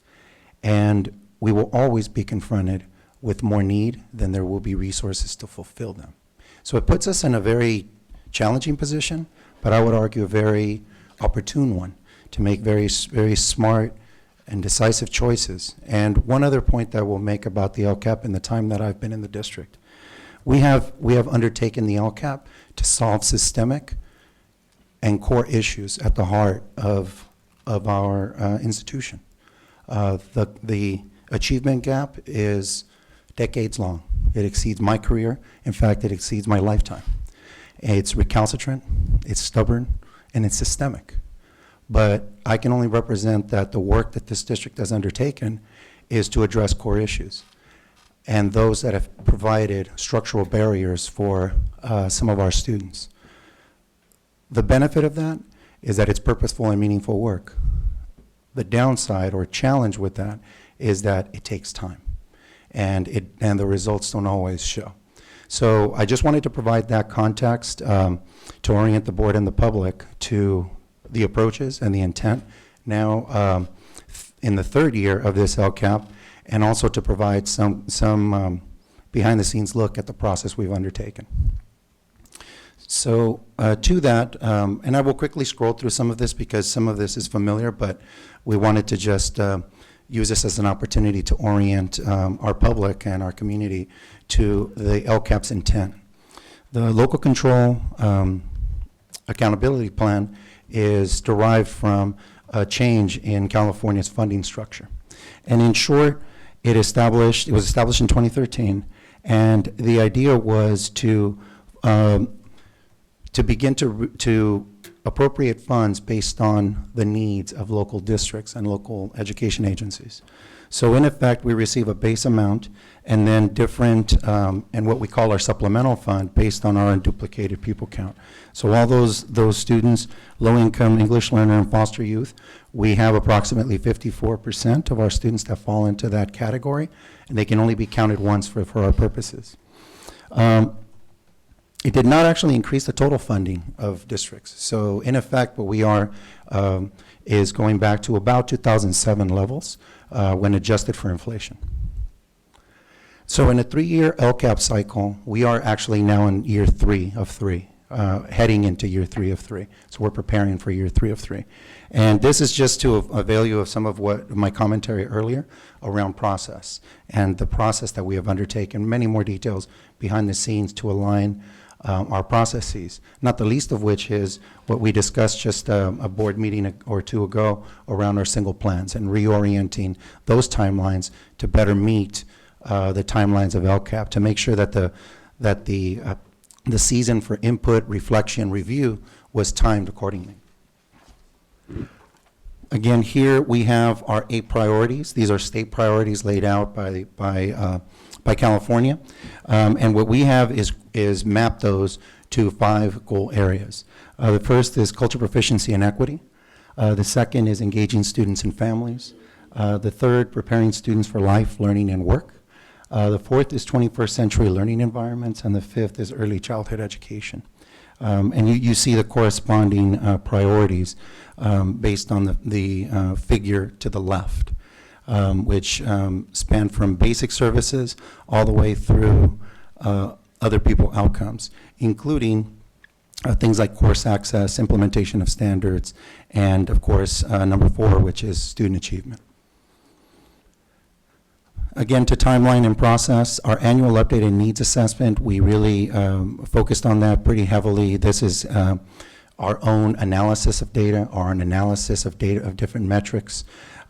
Speaker 15: And we will always be confronted with more need than there will be resources to fulfill them. So it puts us in a very challenging position, but I would argue a very opportune one to make very smart and decisive choices. And one other point that we'll make about the LCAP in the time that I've been in the district. We have undertaken the LCAP to solve systemic and core issues at the heart of our institution. The achievement gap is decades long. It exceeds my career. In fact, it exceeds my lifetime. It's recalcitrant, it's stubborn, and it's systemic. But I can only represent that the work that this district has undertaken is to address core issues. And those that have provided structural barriers for some of our students. The benefit of that is that it's purposeful and meaningful work. The downside or challenge with that is that it takes time, and the results don't always show. So I just wanted to provide that context to orient the board and the public to the approaches and the intent now in the third year of this LCAP, and also to provide some behind-the-scenes look at the process we've undertaken. So to that, and I will quickly scroll through some of this because some of this is familiar, but we wanted to just use this as an opportunity to orient our public and our community to the LCAP's intent. The local control accountability plan is derived from a change in California's funding structure. And in short, it was established in 2013, and the idea was to begin to appropriate funds based on the needs of local districts and local education agencies. So in effect, we receive a base amount and then different, and what we call our supplemental fund based on our unduplicated pupil count. So all those students, low-income English learner and foster youth, we have approximately 54% of our students that fall into that category, and they can only be counted once for our purposes. It did not actually increase the total funding of districts. So in effect, what we are is going back to about 2007 levels when adjusted for inflation. So in a 3-year LCAP cycle, we are actually now in year 3 of 3, heading into year 3 of 3. So we're preparing for year 3 of 3. And this is just to avail you of some of what my commentary earlier around process and the process that we have undertaken, many more details behind the scenes to align our processes, not the least of which is what we discussed just a board meeting or two ago around our single plans and reorienting those timelines to better meet the timelines of LCAP to make sure that the season for input, reflection, review was timed accordingly. Again, here we have our 8 priorities. These are state priorities laid out by California. And what we have is mapped those to 5 goal areas. The first is culture proficiency and equity. The second is engaging students and families. The third, preparing students for life, learning, and work. The fourth is 21st century learning environments, and the fifth is early childhood education. And you see the corresponding priorities based on the figure to the left. Which span from basic services all the way through other people outcomes, including things like course access, implementation of standards, and of course, number 4, which is student achievement. Again, to timeline and process, our annual updated needs assessment, we really focused on that pretty heavily. This is our own analysis of data, or an analysis of data of different metrics.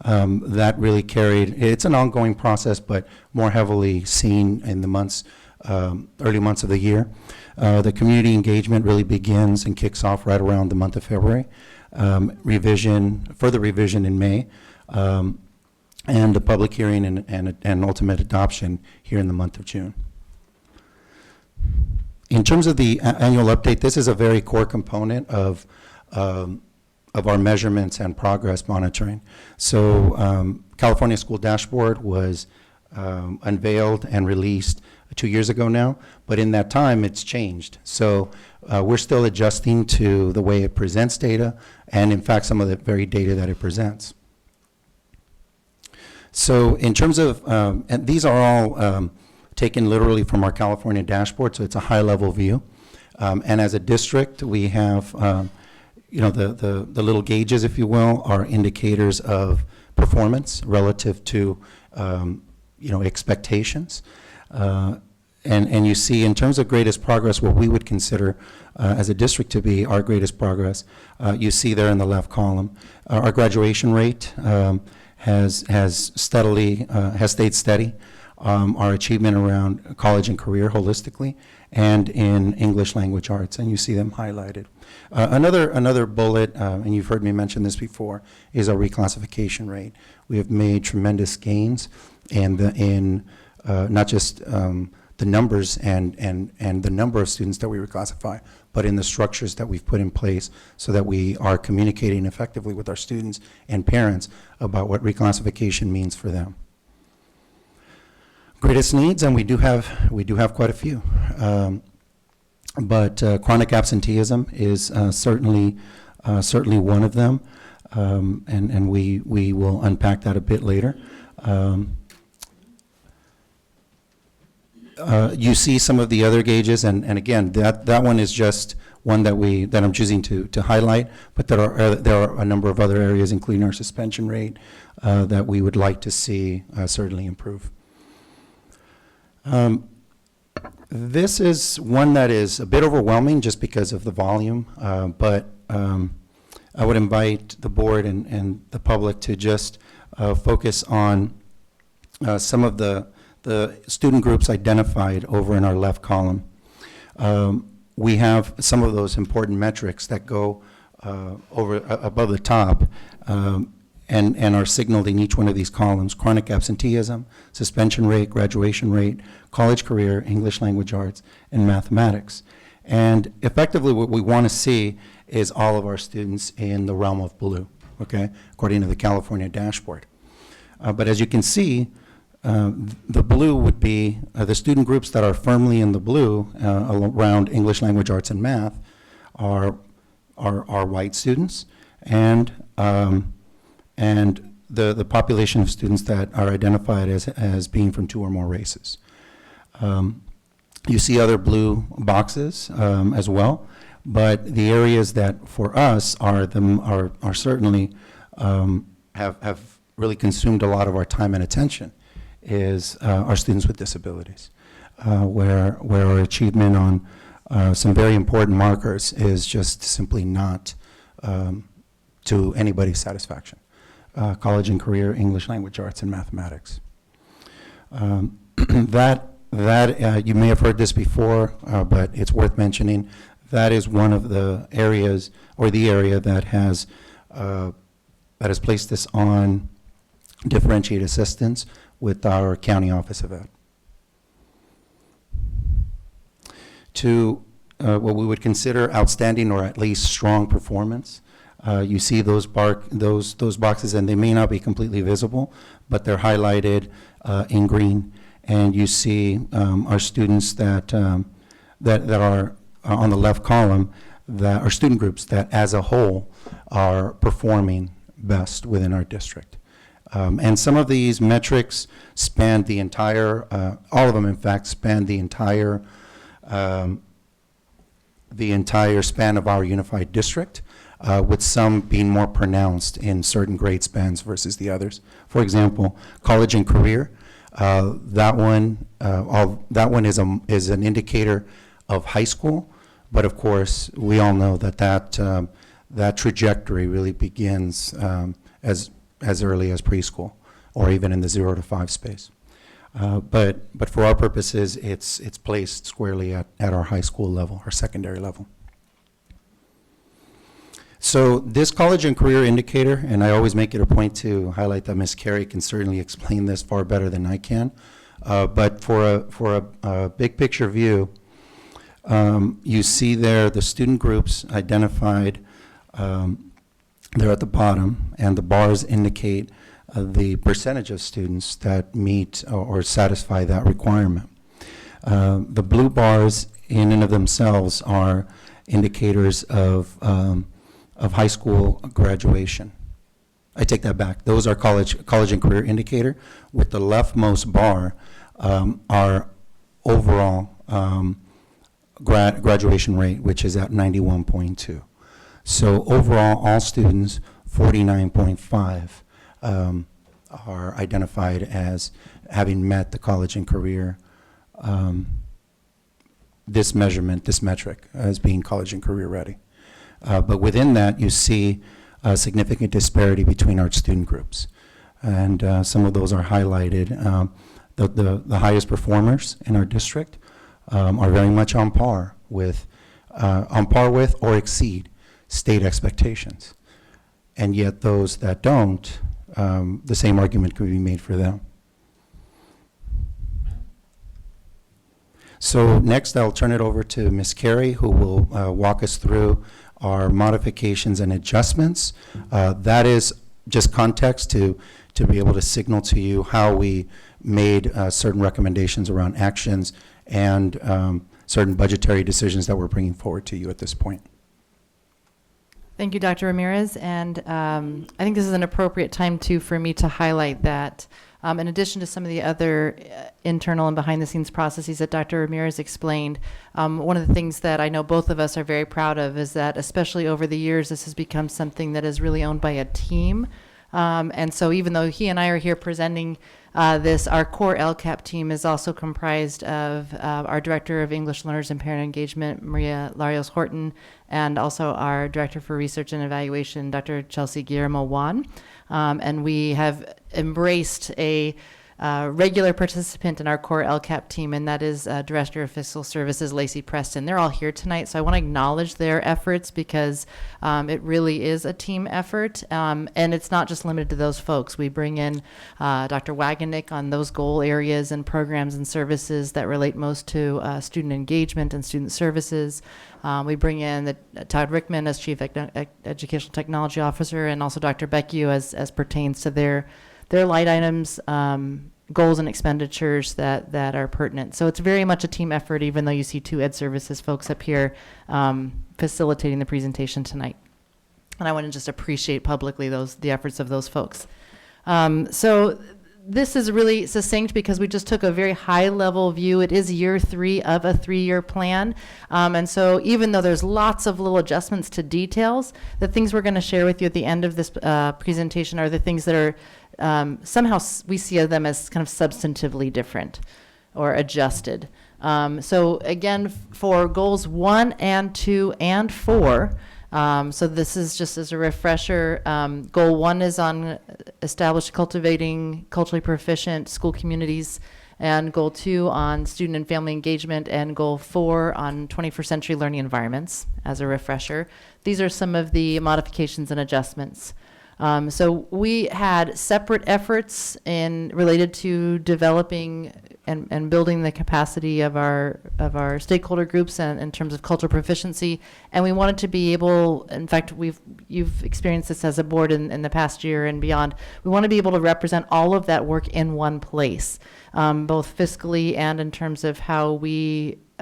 Speaker 15: That really carried, it's an ongoing process, but more heavily seen in the months, early months of the year. The community engagement really begins and kicks off right around the month of February. Further revision in May, and the public hearing and ultimate adoption here in the month of June. In terms of the annual update, this is a very core component of our measurements and progress monitoring. So California School Dashboard was unveiled and released 2 years ago now, but in that time it's changed. So we're still adjusting to the way it presents data and in fact some of the very data that it presents. So in terms of, and these are all taken literally from our California dashboard, so it's a high-level view. And as a district, we have, you know, the little gauges, if you will, are indicators of performance relative to, you know, expectations. And you see, in terms of greatest progress, what we would consider as a district to be our greatest progress, you see there in the left column. Our graduation rate has stayed steady. Our achievement around college and career holistically, and in English language arts, and you see them highlighted. Another bullet, and you've heard me mention this before, is our reclassification rate. We have made tremendous gains in not just the numbers and the number of students that we reclassify, but in the structures that we've put in place so that we are communicating effectively with our students and parents about what reclassification means for them. Greatest needs, and we do have quite a few, but chronic absenteeism is certainly one of them, and we will unpack that a bit later. You see some of the other gauges, and again, that one is just one that I'm choosing to highlight, but there are a number of other areas, including our suspension rate, that we would like to see certainly improve. This is one that is a bit overwhelming just because of the volume, but I would invite the board and the public to just focus on some of the student groups identified over in our left column. We have some of those important metrics that go above the top, and are signaled in each one of these columns: chronic absenteeism, suspension rate, graduation rate, college career, English language arts, and mathematics. And effectively what we want to see is all of our students in the realm of blue, okay, according to the California dashboard. But as you can see, the blue would be the student groups that are firmly in the blue around English language arts and math are white students, and the population of students that are identified as being from 2 or more races. You see other blue boxes as well, but the areas that for us are certainly have really consumed a lot of our time and attention is our students with disabilities, where our achievement on some very important markers is just simply not to anybody's satisfaction. College and career, English language arts, and mathematics. That you may have heard this before, but it's worth mentioning. That is one of the areas, or the area that has placed us on differentiated assistance with our county office of ed. To what we would consider outstanding or at least strong performance. You see those boxes, and they may not be completely visible, but they're highlighted in green. And you see our students that are on the left column, that are student groups that as a whole are performing best within our district. And some of these metrics span the entire, all of them in fact span the entire span of our unified district, with some being more pronounced in certain grade spans versus the others. For example, college and career, that one is an indicator of high school, but of course we all know that trajectory really begins as early as preschool, or even in the 0 to 5 space. But for our purposes, it's placed squarely at our high school level, our secondary level. So this college and career indicator, and I always make it a point to highlight that Ms. Carey can certainly explain this far better than I can, but for a big picture view, you see there the student groups identified there at the bottom, and the bars indicate the percentage of students that meet or satisfy that requirement. The blue bars in and of themselves are indicators of high school graduation. I take that back. Those are college and career indicator. With the leftmost bar, our overall graduation rate, which is at 91.2. So overall, all students, 49.5, are identified as having met the college and career, this metric, as being college and career ready. But within that, you see a significant disparity between our student groups. And some of those are highlighted. The highest performers in our district are very much on par with or exceed state expectations. And yet those that don't, the same argument could be made for them. So next, I'll turn it over to Ms. Carey, who will walk us through our modifications and adjustments. That is just context to be able to signal to you how we made certain recommendations around actions and certain budgetary decisions that we're bringing forward to you at this point.
Speaker 6: Thank you, Dr. Ramirez. And I think this is an appropriate time, too, for me to highlight that in addition to some of the other internal and behind-the-scenes processes that Dr. Ramirez explained, one of the things that I know both of us are very proud of is that, especially over the years, this has become something that is really owned by a team. And so even though he and I are here presenting this, our core LCAP team is also comprised of our Director of English Learners and Parent Engagement, Maria Larios Horton, and also our Director for Research and Evaluation, Dr. Chelsea Guillermo Juan. And we have embraced a regular participant in our core LCAP team, and that is Director of Fiscal Services, Lacey Preston. They're all here tonight, so I want to acknowledge their efforts because it really is a team effort, and it's not just limited to those folks. We bring in Dr. Waganick on those goal areas and programs and services that relate most to student engagement and student services. We bring in Todd Rickman as Chief Educational Technology Officer, and also Dr. Becchio as pertains to their light items, goals and expenditures that are pertinent. So it's very much a team effort, even though you see two Ed Services folks up here facilitating the presentation tonight. And I want to just appreciate publicly the efforts of those folks. So this is really succinct because we just took a very high-level view. It is year 3 of a 3-year plan. And so even though there's lots of little adjustments to details, the things we're going to share with you at the end of this presentation are the things that are somehow we see them as kind of substantively different or adjusted. So again, for goals 1 and 2 and 4, so this is just as a refresher, goal 1 is on cultivating culturally proficient school communities, and goal 2 on student and family engagement, and goal 4 on 21st century learning environments, as a refresher. These are some of the modifications and adjustments. So we had separate efforts related to developing and building the capacity of our stakeholder groups in terms of cultural proficiency, and we wanted to be able, in fact, you've experienced this as a board in the past year and beyond, we want to be able to represent all of that work in one place, both fiscally and in terms of how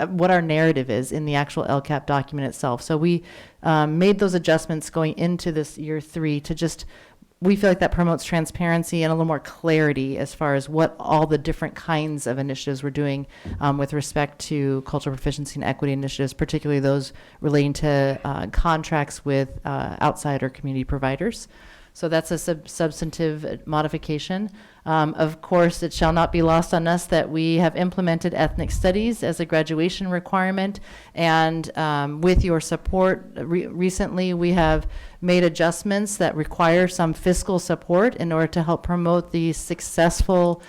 Speaker 6: what our narrative is in the actual LCAP document itself. So we made those adjustments going into this year 3 to we feel like that promotes transparency and a little more clarity as far as what all the different kinds of initiatives we're doing with respect to cultural proficiency and equity initiatives, particularly those relating to contracts with outside or community providers. So that's a substantive modification. Of course, it shall not be lost on us that we have implemented ethnic studies as a graduation requirement, and with your support, recently we have made adjustments that require some fiscal support in order to help promote the successful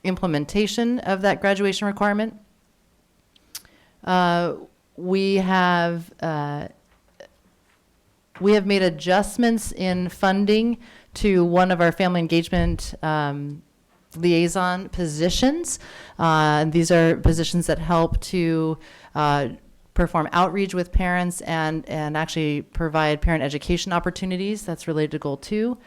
Speaker 6: implementation of that graduation requirement. We have made adjustments in funding to one of our family engagement liaison positions. These are positions that help to perform outreach with parents and actually provide parent education opportunities. That's related to Goal 2.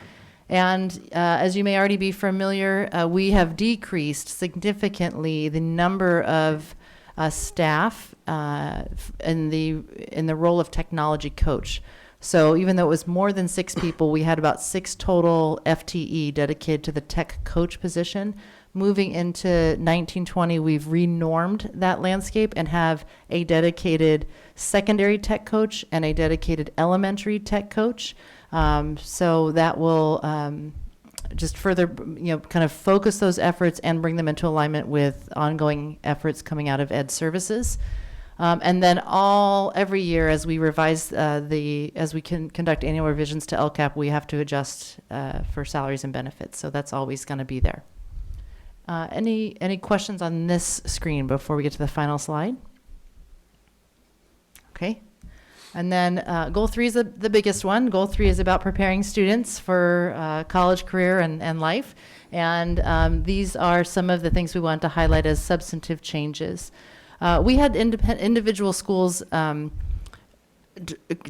Speaker 6: And as you may already be familiar, we have decreased significantly the number of staff in the role of technology coach. So even though it was more than 6 people, we had about 6 total FTE dedicated to the tech coach position. Moving into 1920, we've renormed that landscape and have a dedicated secondary tech coach and a dedicated elementary tech coach. So that will just further, kind of focus those efforts and bring them into alignment with ongoing efforts coming out of Ed Services. And then every year as we revise as we can conduct annual revisions to LCAP, we have to adjust for salaries and benefits. So that's always going to be there. Any questions on this screen before we get to the final slide? Okay. And then goal 3 is the biggest one. Goal 3 is about preparing students for college, career, and life. And these are some of the things we want to highlight as substantive changes. We had individual schools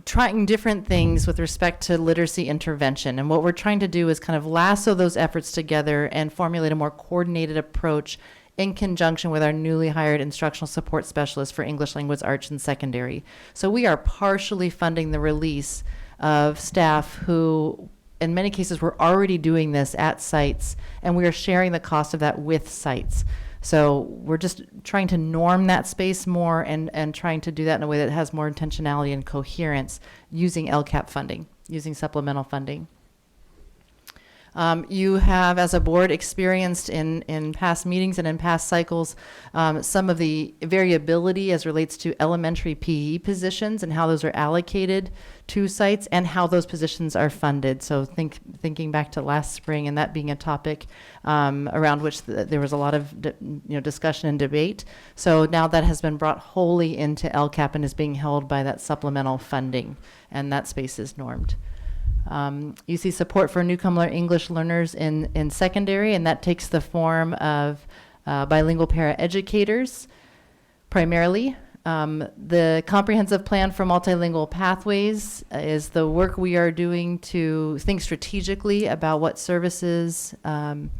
Speaker 6: trying different things with respect to literacy intervention. And what we're trying to do is kind of lasso those efforts together and formulate a more coordinated approach in conjunction with our newly hired instructional support specialist for English language arts and secondary. So we are partially funding the release of staff who, in many cases, were already doing this at sites, and we are sharing the cost of that with sites. So we're just trying to norm that space more and trying to do that in a way that has more intentionality and coherence using LCAP funding, using supplemental funding. You have, as a board, experienced in past meetings and in past cycles some of the variability as relates to elementary PE positions and how those are allocated to sites and how those positions are funded. So thinking back to last spring and that being a topic around which there was a lot of discussion and debate. So now that has been brought wholly into LCAP and is being held by that supplemental funding, and that space is normed. You see support for newcomer English learners in secondary, and that takes the form of bilingual paraeducators primarily. The comprehensive plan for multilingual pathways is the work we are doing to think strategically about what services and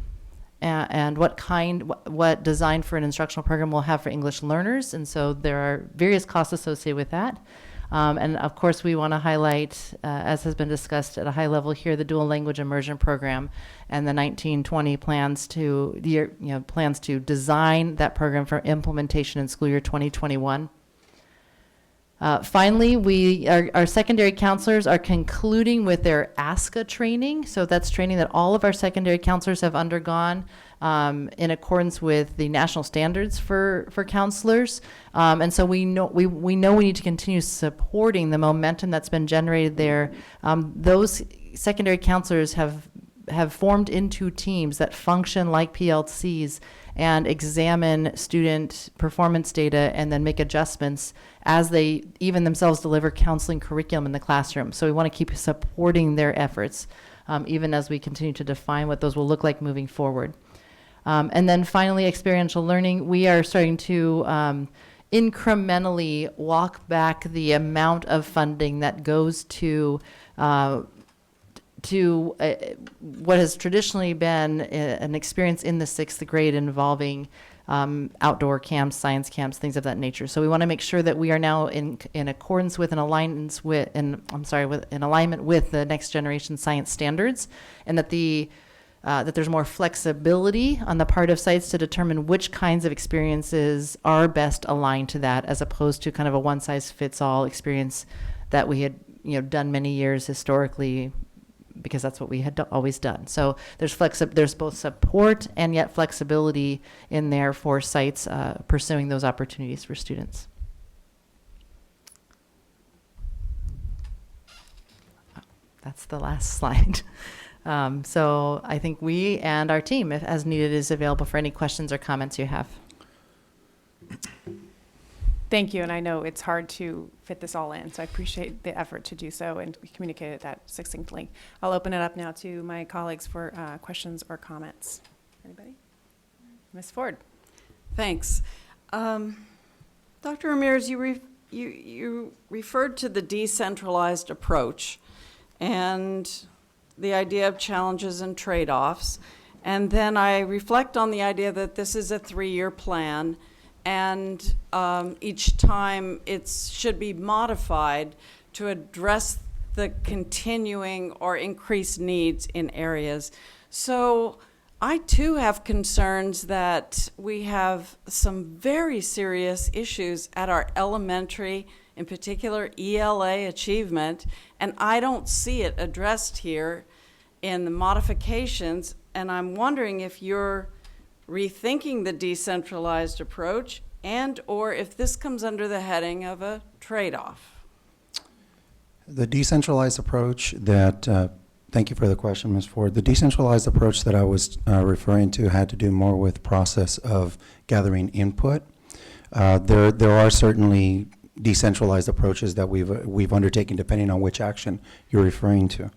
Speaker 6: what design for an instructional program we'll have for English learners. And so there are various costs associated with that. And of course, we want to highlight, as has been discussed at a high level here, the dual language immersion program and the 1920 plans to design that program for implementation in school year 2021. Finally, our secondary counselors are concluding with their ASCA training. So that's training that all of our secondary counselors have undergone in accordance with the national standards for counselors. And so we know we need to continue supporting the momentum that's been generated there. Those secondary counselors have formed into teams that function like PLCs and examine student performance data and then make adjustments as they even themselves deliver counseling curriculum in the classroom. So we want to keep supporting their efforts even as we continue to define what those will look like moving forward. And then finally, experiential learning. We are starting to incrementally walk back the amount of funding that goes to what has traditionally been an experience in the 6th grade involving outdoor camps, science camps, things of that nature. So we want to make sure that we are now in accordance with in alignment with the next generation science standards, and that that there's more flexibility on the part of sites to determine which kinds of experiences are best aligned to that, as opposed to kind of a one-size-fits-all experience that we had done many years historically, because that's what we had always done. So there's both support and yet flexibility in there for sites pursuing those opportunities for students. That's the last slide. So I think we and our team, if as needed, is available for any questions or comments you have.
Speaker 1: Thank you, and I know it's hard to fit this all in, so I appreciate the effort to do so and communicate that succinctly. I'll open it up now to my colleagues for questions or comments. Anybody? Ms. Ford.
Speaker 9: Thanks. Dr. Ramirez, you referred to the decentralized approach and the idea of challenges and trade-offs. And then I reflect on the idea that this is a 3-year plan, and each time it should be modified to address the continuing or increased needs in areas. So I too have concerns that we have some very serious issues at our elementary, in particular ELA achievement, and I don't see it addressed here in the modifications, and I'm wondering if you're rethinking the decentralized approach and or if this comes under the heading of a trade-off.
Speaker 15: The decentralized approach that, thank you for the question, Ms. Ford. The decentralized approach that I was referring to had to do more with process of gathering input. There are certainly decentralized approaches that we've undertaken depending on which action you're referring to.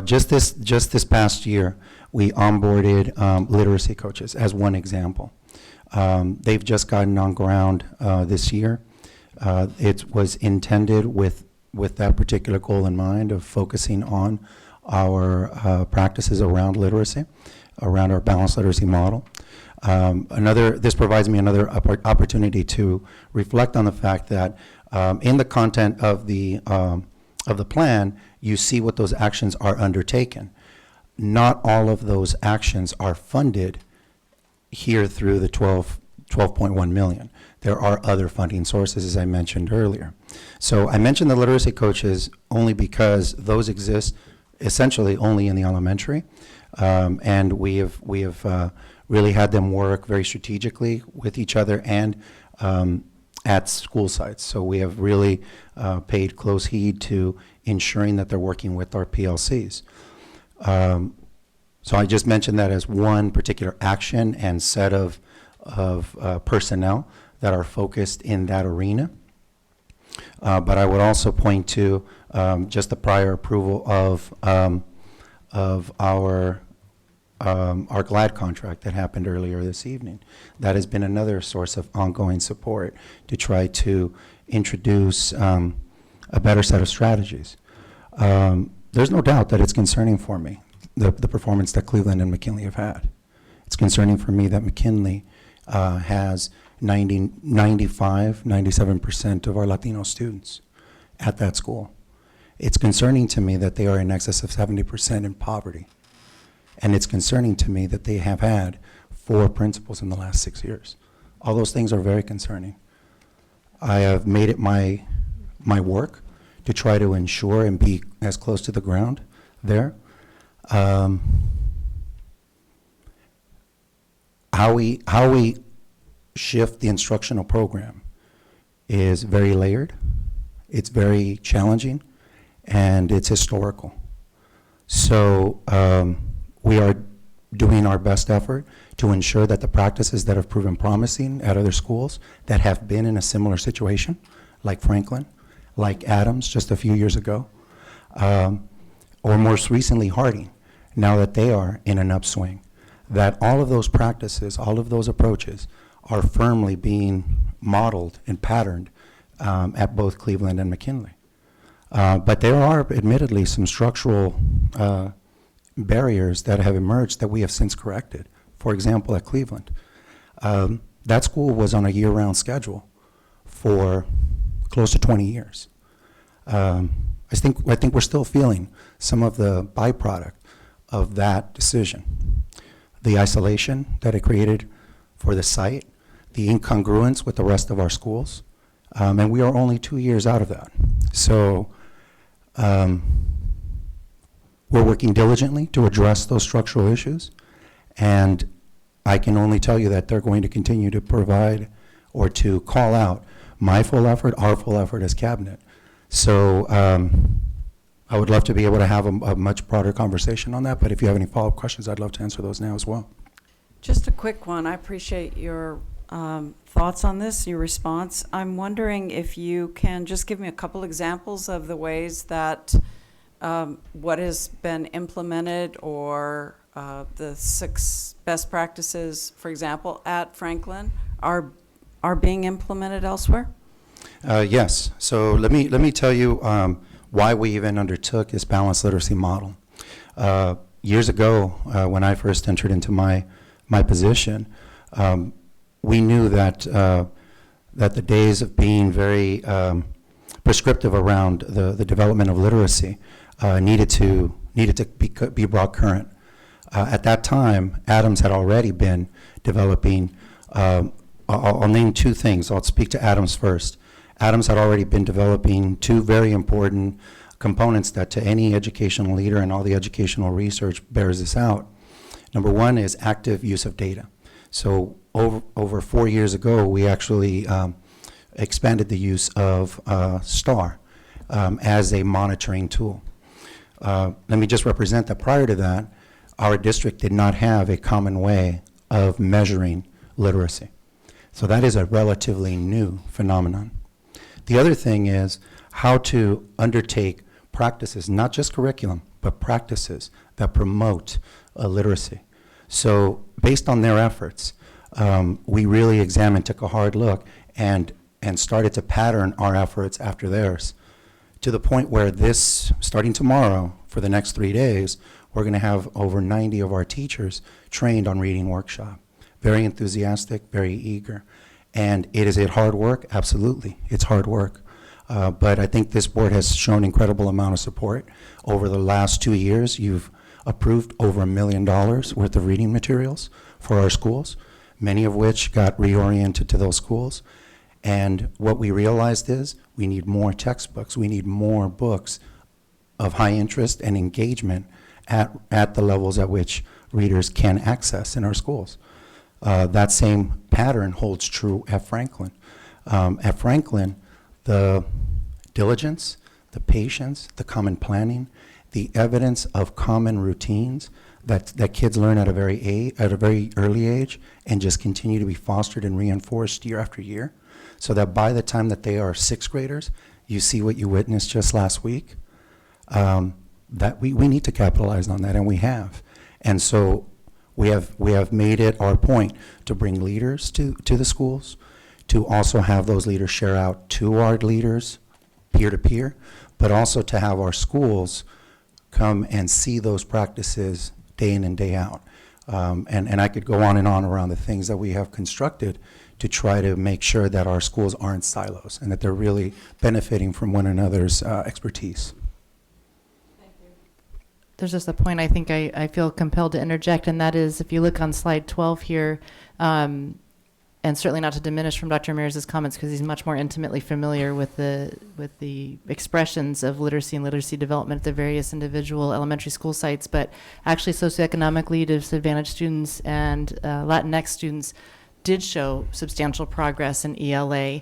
Speaker 15: Just this past year, we onboarded literacy coaches as one example. They've just gotten on ground this year. It was intended with that particular goal in mind of focusing on our practices around literacy, around our balanced literacy model. This provides me another opportunity to reflect on the fact that in the content of the plan, you see what those actions are undertaken. Not all of those actions are funded here through the 12.1 million. There are other funding sources, as I mentioned earlier. So I mentioned the literacy coaches only because those exist essentially only in the elementary, and we have really had them work very strategically with each other and at school sites. So we have really paid close heed to ensuring that they're working with our PLCs. So I just mentioned that as one particular action and set of personnel that are focused in that arena. But I would also point to just the prior approval of our GLAD contract that happened earlier this evening. That has been another source of ongoing support to try to introduce a better set of strategies. There's no doubt that it's concerning for me, the performance that Cleveland and McKinley have had. It's concerning for me that McKinley has 97% of our Latino students at that school. It's concerning to me that they are in excess of 70% in poverty. And it's concerning to me that they have had 4 principals in the last 6 years. All those things are very concerning. I have made it my work to try to ensure and be as close to the ground there. How we shift the instructional program is very layered, it's very challenging, and it's historical. So we are doing our best effort to ensure that the practices that have proven promising at other schools that have been in a similar situation, like Franklin, like Adams just a few years ago, or most recently Harding, now that they are in an upswing, that all of those practices, all of those approaches are firmly being modeled and patterned at both Cleveland and McKinley. But there are admittedly some structural barriers that have emerged that we have since corrected. For example, at Cleveland, that school was on a year-round schedule for close to 20 years. I think we're still feeling some of the byproduct of that decision. The isolation that it created for the site, the incongruence with the rest of our schools, and we are only 2 years out of that. So we're working diligently to address those structural issues, and I can only tell you that they're going to continue to provide or to call out my full effort, our full effort as cabinet. So I would love to be able to have a much broader conversation on that, but if you have any follow-up questions, I'd love to answer those now as well.
Speaker 9: Just a quick one. I appreciate your thoughts on this, your response. I'm wondering if you can just give me a couple examples of the ways that what has been implemented or the 6 best practices, for example, at Franklin are being implemented elsewhere?
Speaker 15: Yes. So let me tell you why we even undertook this balanced literacy model. Years ago, when I first entered into my position, we knew that that the days of being very prescriptive around the development of literacy needed to be brought current. At that time, Adams had already been developing, I'll name two things. I'll speak to Adams first. Adams had already been developing two very important components that to any educational leader, and all the educational research bears this out. Number one is active use of data. So over 4 years ago, we actually expanded the use of STAR as a monitoring tool. Let me just represent that prior to that, our district did not have a common way of measuring literacy. So that is a relatively new phenomenon. The other thing is how to undertake practices, not just curriculum, but practices that promote literacy. So based on their efforts, we really examined, took a hard look, and started to pattern our efforts after theirs, to the point where starting tomorrow, for the next 3 days, we're going to have over 90 of our teachers trained on reading workshop. Very enthusiastic, very eager. And is it hard work? Absolutely, it's hard work. But I think this board has shown incredible amount of support. Over the last 2 years, you've approved over $1 million worth of reading materials for our schools, many of which got reoriented to those schools. And what we realized is we need more textbooks. We need more books of high interest and engagement at the levels at which readers can access in our schools. That same pattern holds true at Franklin. At Franklin, the diligence, the patience, the common planning, the evidence of common routines that kids learn at a very early age and just continue to be fostered and reinforced year after year, so that by the time that they are sixth graders, you see what you witnessed just last week. That we need to capitalize on that, and we have. And so we have made it our point to bring leaders to the schools, to also have those leaders share out to our leaders peer to peer, but also to have our schools come and see those practices day in and day out. And I could go on and on around the things that we have constructed to try to make sure that our schools aren't silos and that they're really benefiting from one another's expertise.
Speaker 6: There's just a point I think I feel compelled to interject, and that is if you look on slide 12 here, and certainly not to diminish from Dr. Ramirez's comments because he's much more intimately familiar with the expressions of literacy and literacy development at the various individual elementary school sites, but actually socioeconomically disadvantaged students and Latinx students did show substantial progress in ELA.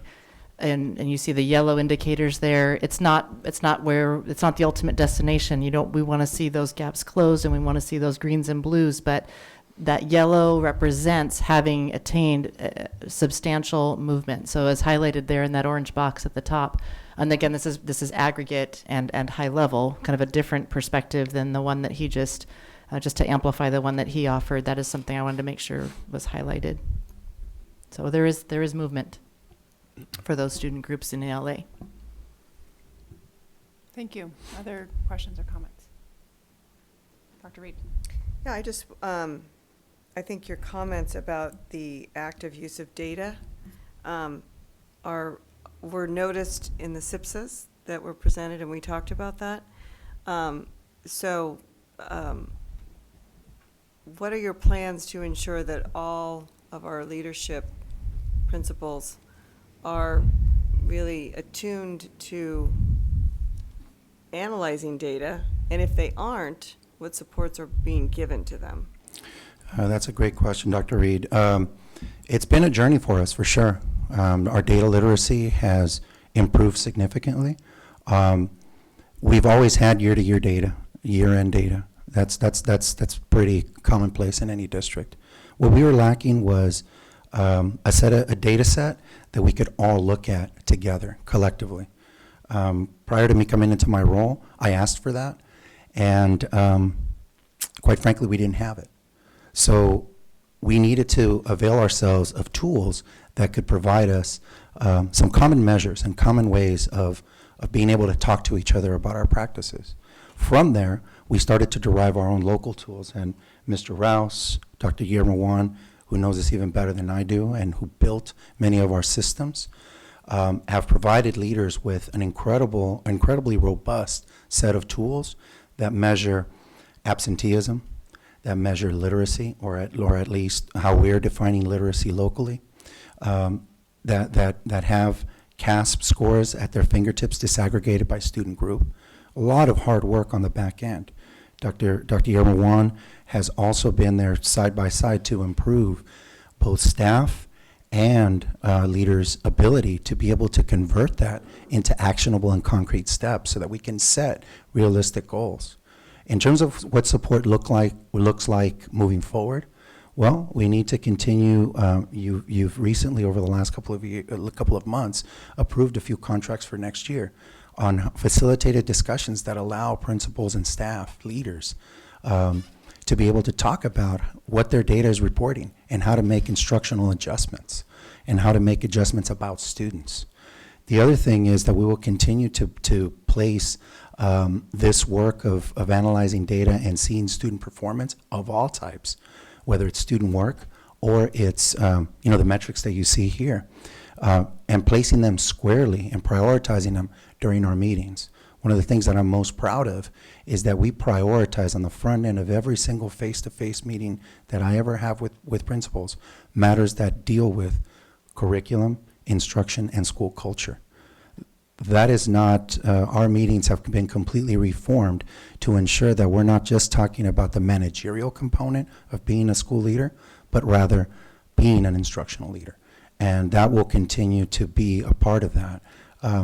Speaker 6: And you see the yellow indicators there. It's not the ultimate destination. We want to see those gaps closed, and we want to see those greens and blues, but that yellow represents having attained substantial movement. So as highlighted there in that orange box at the top, and again, this is aggregate and high level, kind of a different perspective than the one that he just to amplify the one that he offered. That is something I wanted to make sure was highlighted. So there is movement for those student groups in ALA.
Speaker 1: Thank you. Other questions or comments? Dr. Reed.
Speaker 2: Yeah, I think your comments about the active use of data were noticed in the SIPSAs that were presented, and we talked about that. What are your plans to ensure that all of our leadership principals are really attuned to analyzing data, and if they aren't, what supports are being given to them?
Speaker 15: That's a great question, Dr. Reed. It's been a journey for us, for sure. Our data literacy has improved significantly. We've always had year-to-year data, year-end data. That's pretty commonplace in any district. What we were lacking was a data set that we could all look at together, collectively. Prior to me coming into my role, I asked for that, and quite frankly, we didn't have it. So we needed to avail ourselves of tools that could provide us some common measures and common ways of being able to talk to each other about our practices. From there, we started to derive our own local tools, and Mr. Rouse, Dr. Guillermo Juan, who knows this even better than I do and who built many of our systems, have provided leaders with an incredibly robust set of tools that measure absenteeism, that measure literacy, or at least how we're defining literacy locally, that have CASP scores at their fingertips disaggregated by student group. A lot of hard work on the back end. Dr. Yermawan has also been there side by side to improve both staff and leaders' ability to be able to convert that into actionable and concrete steps so that we can set realistic goals. In terms of what support looks like moving forward, well, we need to continue. You've recently, over the last couple of months, approved a few contracts for next year on facilitated discussions that allow principals and staff, leaders, to be able to talk about what their data is reporting and how to make instructional adjustments and how to make adjustments about students. The other thing is that we will continue to place this work of analyzing data and seeing student performance of all types, whether it's student work or it's the metrics that you see here, and placing them squarely and prioritizing them during our meetings. One of the things that I'm most proud of is that we prioritize on the front end of every single face-to-face meeting that I ever have with principals, matters that deal with curriculum, instruction, and school culture. That is not, our meetings have been completely reformed to ensure that we're not just talking about the managerial component of being a school leader, but rather being an instructional leader. And that will continue to be a part of that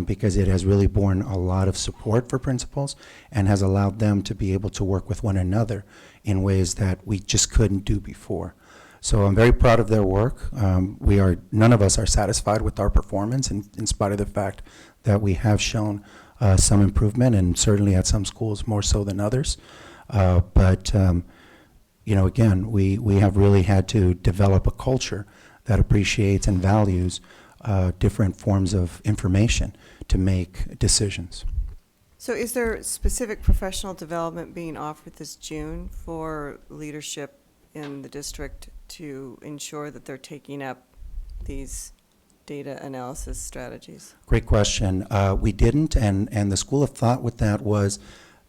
Speaker 15: because it has really borne a lot of support for principals and has allowed them to be able to work with one another in ways that we just couldn't do before. So I'm very proud of their work. None of us are satisfied with our performance in spite of the fact that we have shown some improvement, and certainly at some schools more so than others. But again, we have really had to develop a culture that appreciates and values different forms of information to make decisions.
Speaker 2: So is there specific professional development being offered this June for leadership in the district to ensure that they're taking up these data analysis strategies?
Speaker 15: Great question. We didn't, and the school of thought with that was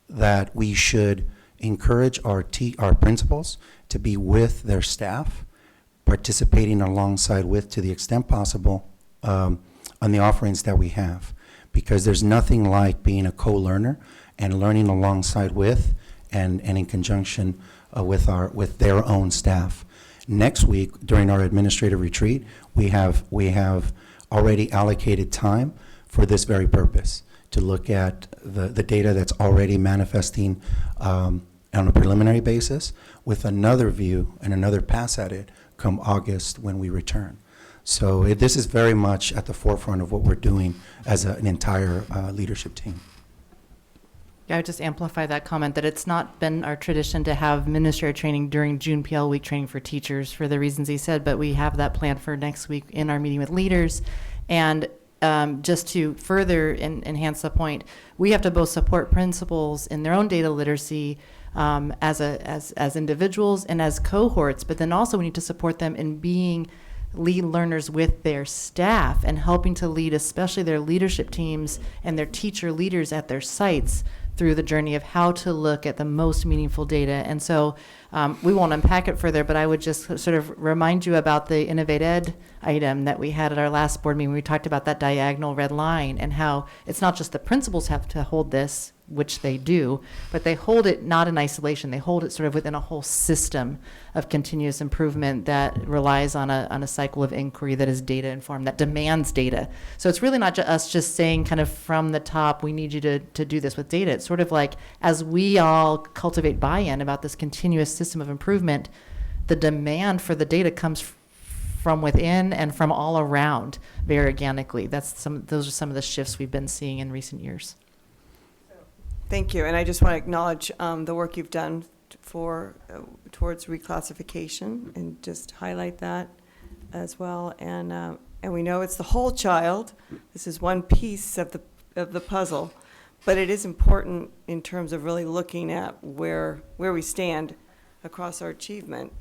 Speaker 15: that we should encourage our principals to be with their staff, participating alongside with, to the extent possible, on the offerings that we have. Because there's nothing like being a co-learner and learning alongside with and in conjunction with their own staff. Next week, during our administrative retreat, we have already allocated time for this very purpose, to look at the data that's already manifesting on a preliminary basis, with another view and another pass at it come August when we return. So this is very much at the forefront of what we're doing as an entire leadership team.
Speaker 6: Yeah, I would just amplify that comment that it's not been our tradition to have administrative training during June PL week training for teachers for the reasons he said, but we have that planned for next week in our meeting with leaders. And just to further enhance the point, we have to both support principals in their own data literacy as individuals and as cohorts, but then also we need to support them in being lead learners with their staff and helping to lead especially their leadership teams and their teacher leaders at their sites through the journey of how to look at the most meaningful data. And so we won't unpack it further, but I would just sort of remind you about the Innovate Ed item that we had at our last board meeting. We talked about that diagonal red line and how it's not just the principals have to hold this, which they do, but they hold it not in isolation. They hold it sort of within a whole system of continuous improvement that relies on a cycle of inquiry that is data informed, that demands data. So it's really not us just saying kind of from the top, we need you to do this with data. It's sort of like as we all cultivate buy-in about this continuous system of improvement, the demand for the data comes from within and from all around very organically. Those are some of the shifts we've been seeing in recent years.
Speaker 2: Thank you, and I just want to acknowledge the work you've done towards reclassification, and just highlight that as well. And we know it's the whole child. This is one piece of the puzzle, but it is important in terms of really looking at where we stand across our achievement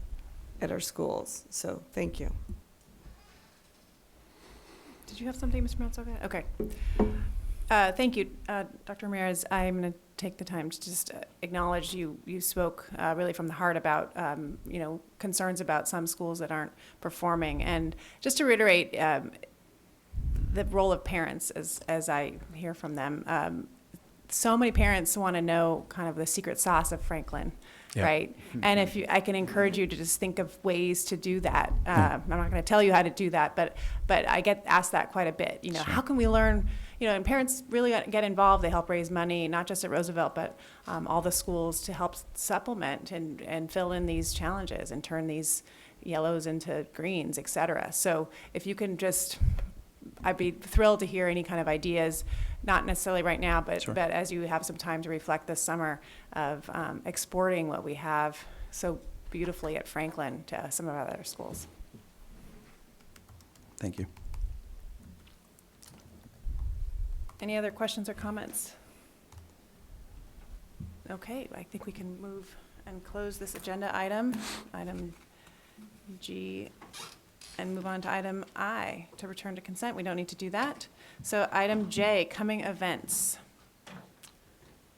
Speaker 2: at our schools. So thank you.
Speaker 1: did you have something, Mr. Matsuoka? Okay. Thank you, Dr. Ramirez. I'm going to take the time to just acknowledge you spoke really from the heart about, concerns about some schools that aren't performing. And just to reiterate, the role of parents, as I hear from them, so many parents want to know kind of the secret sauce of Franklin, right? And I can encourage you to just think of ways to do that. I'm not going to tell you how to do that, but I get asked that quite a bit. How can we learn? And parents really get involved. They help raise money, not just at Roosevelt, but all the schools to help supplement and fill in these challenges and turn these yellows into greens, et cetera. So if you can just, I'd be thrilled to hear any kind of ideas, not necessarily right now, but as you have some time to reflect this summer of exporting what we have so beautifully at Franklin to some of our other schools.
Speaker 15: Thank you.
Speaker 1: Any other questions or comments? Okay, I think we can move and close this agenda item G, and move on to item I, to return to consent. We don't need to do that. So item J, coming events.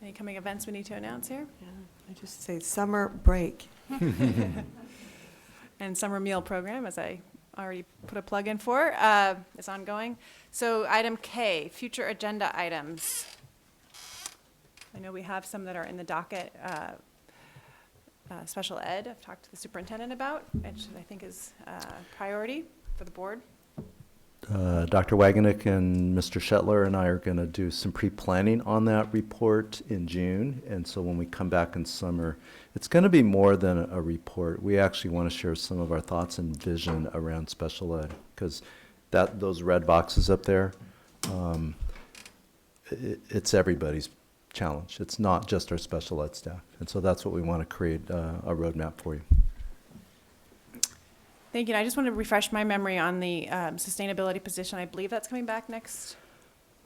Speaker 1: Any coming events we need to announce here?
Speaker 2: Yeah, I just say summer break.
Speaker 1: And summer meal program, as I already put a plug in for, is ongoing. So item K, future agenda items. I know we have some that are in the docket. Special ed, I've talked to the superintendent about, which I think is a priority for the board.
Speaker 4: Dr. Wagenknecht and Mr. Shetler and I are going to do some pre-planning on that report in June. And so when we come back in summer, it's going to be more than a report. We actually want to share some of our thoughts and vision around special ed, because those red boxes up there, it's everybody's challenge. It's not just our special ed staff. And so that's what we want to create a roadmap for you.
Speaker 1: Thank you. I just want to refresh my memory on the sustainability position. I believe that's coming back next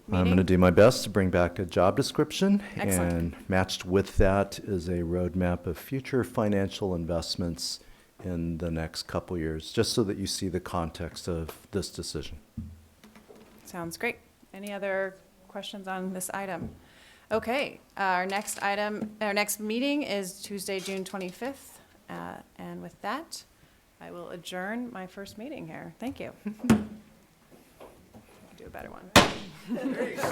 Speaker 1: meeting.
Speaker 4: I'm going to do my best to bring back a job description.
Speaker 1: Excellent.
Speaker 4: And matched with that is a roadmap of future financial investments in the next couple years, just so that you see the context of this decision.
Speaker 1: Sounds great. Any other questions on this item? Okay, our next meeting is Tuesday, June 25th. And with that, I will adjourn my first meeting here. Thank you. Do a better one. There you go.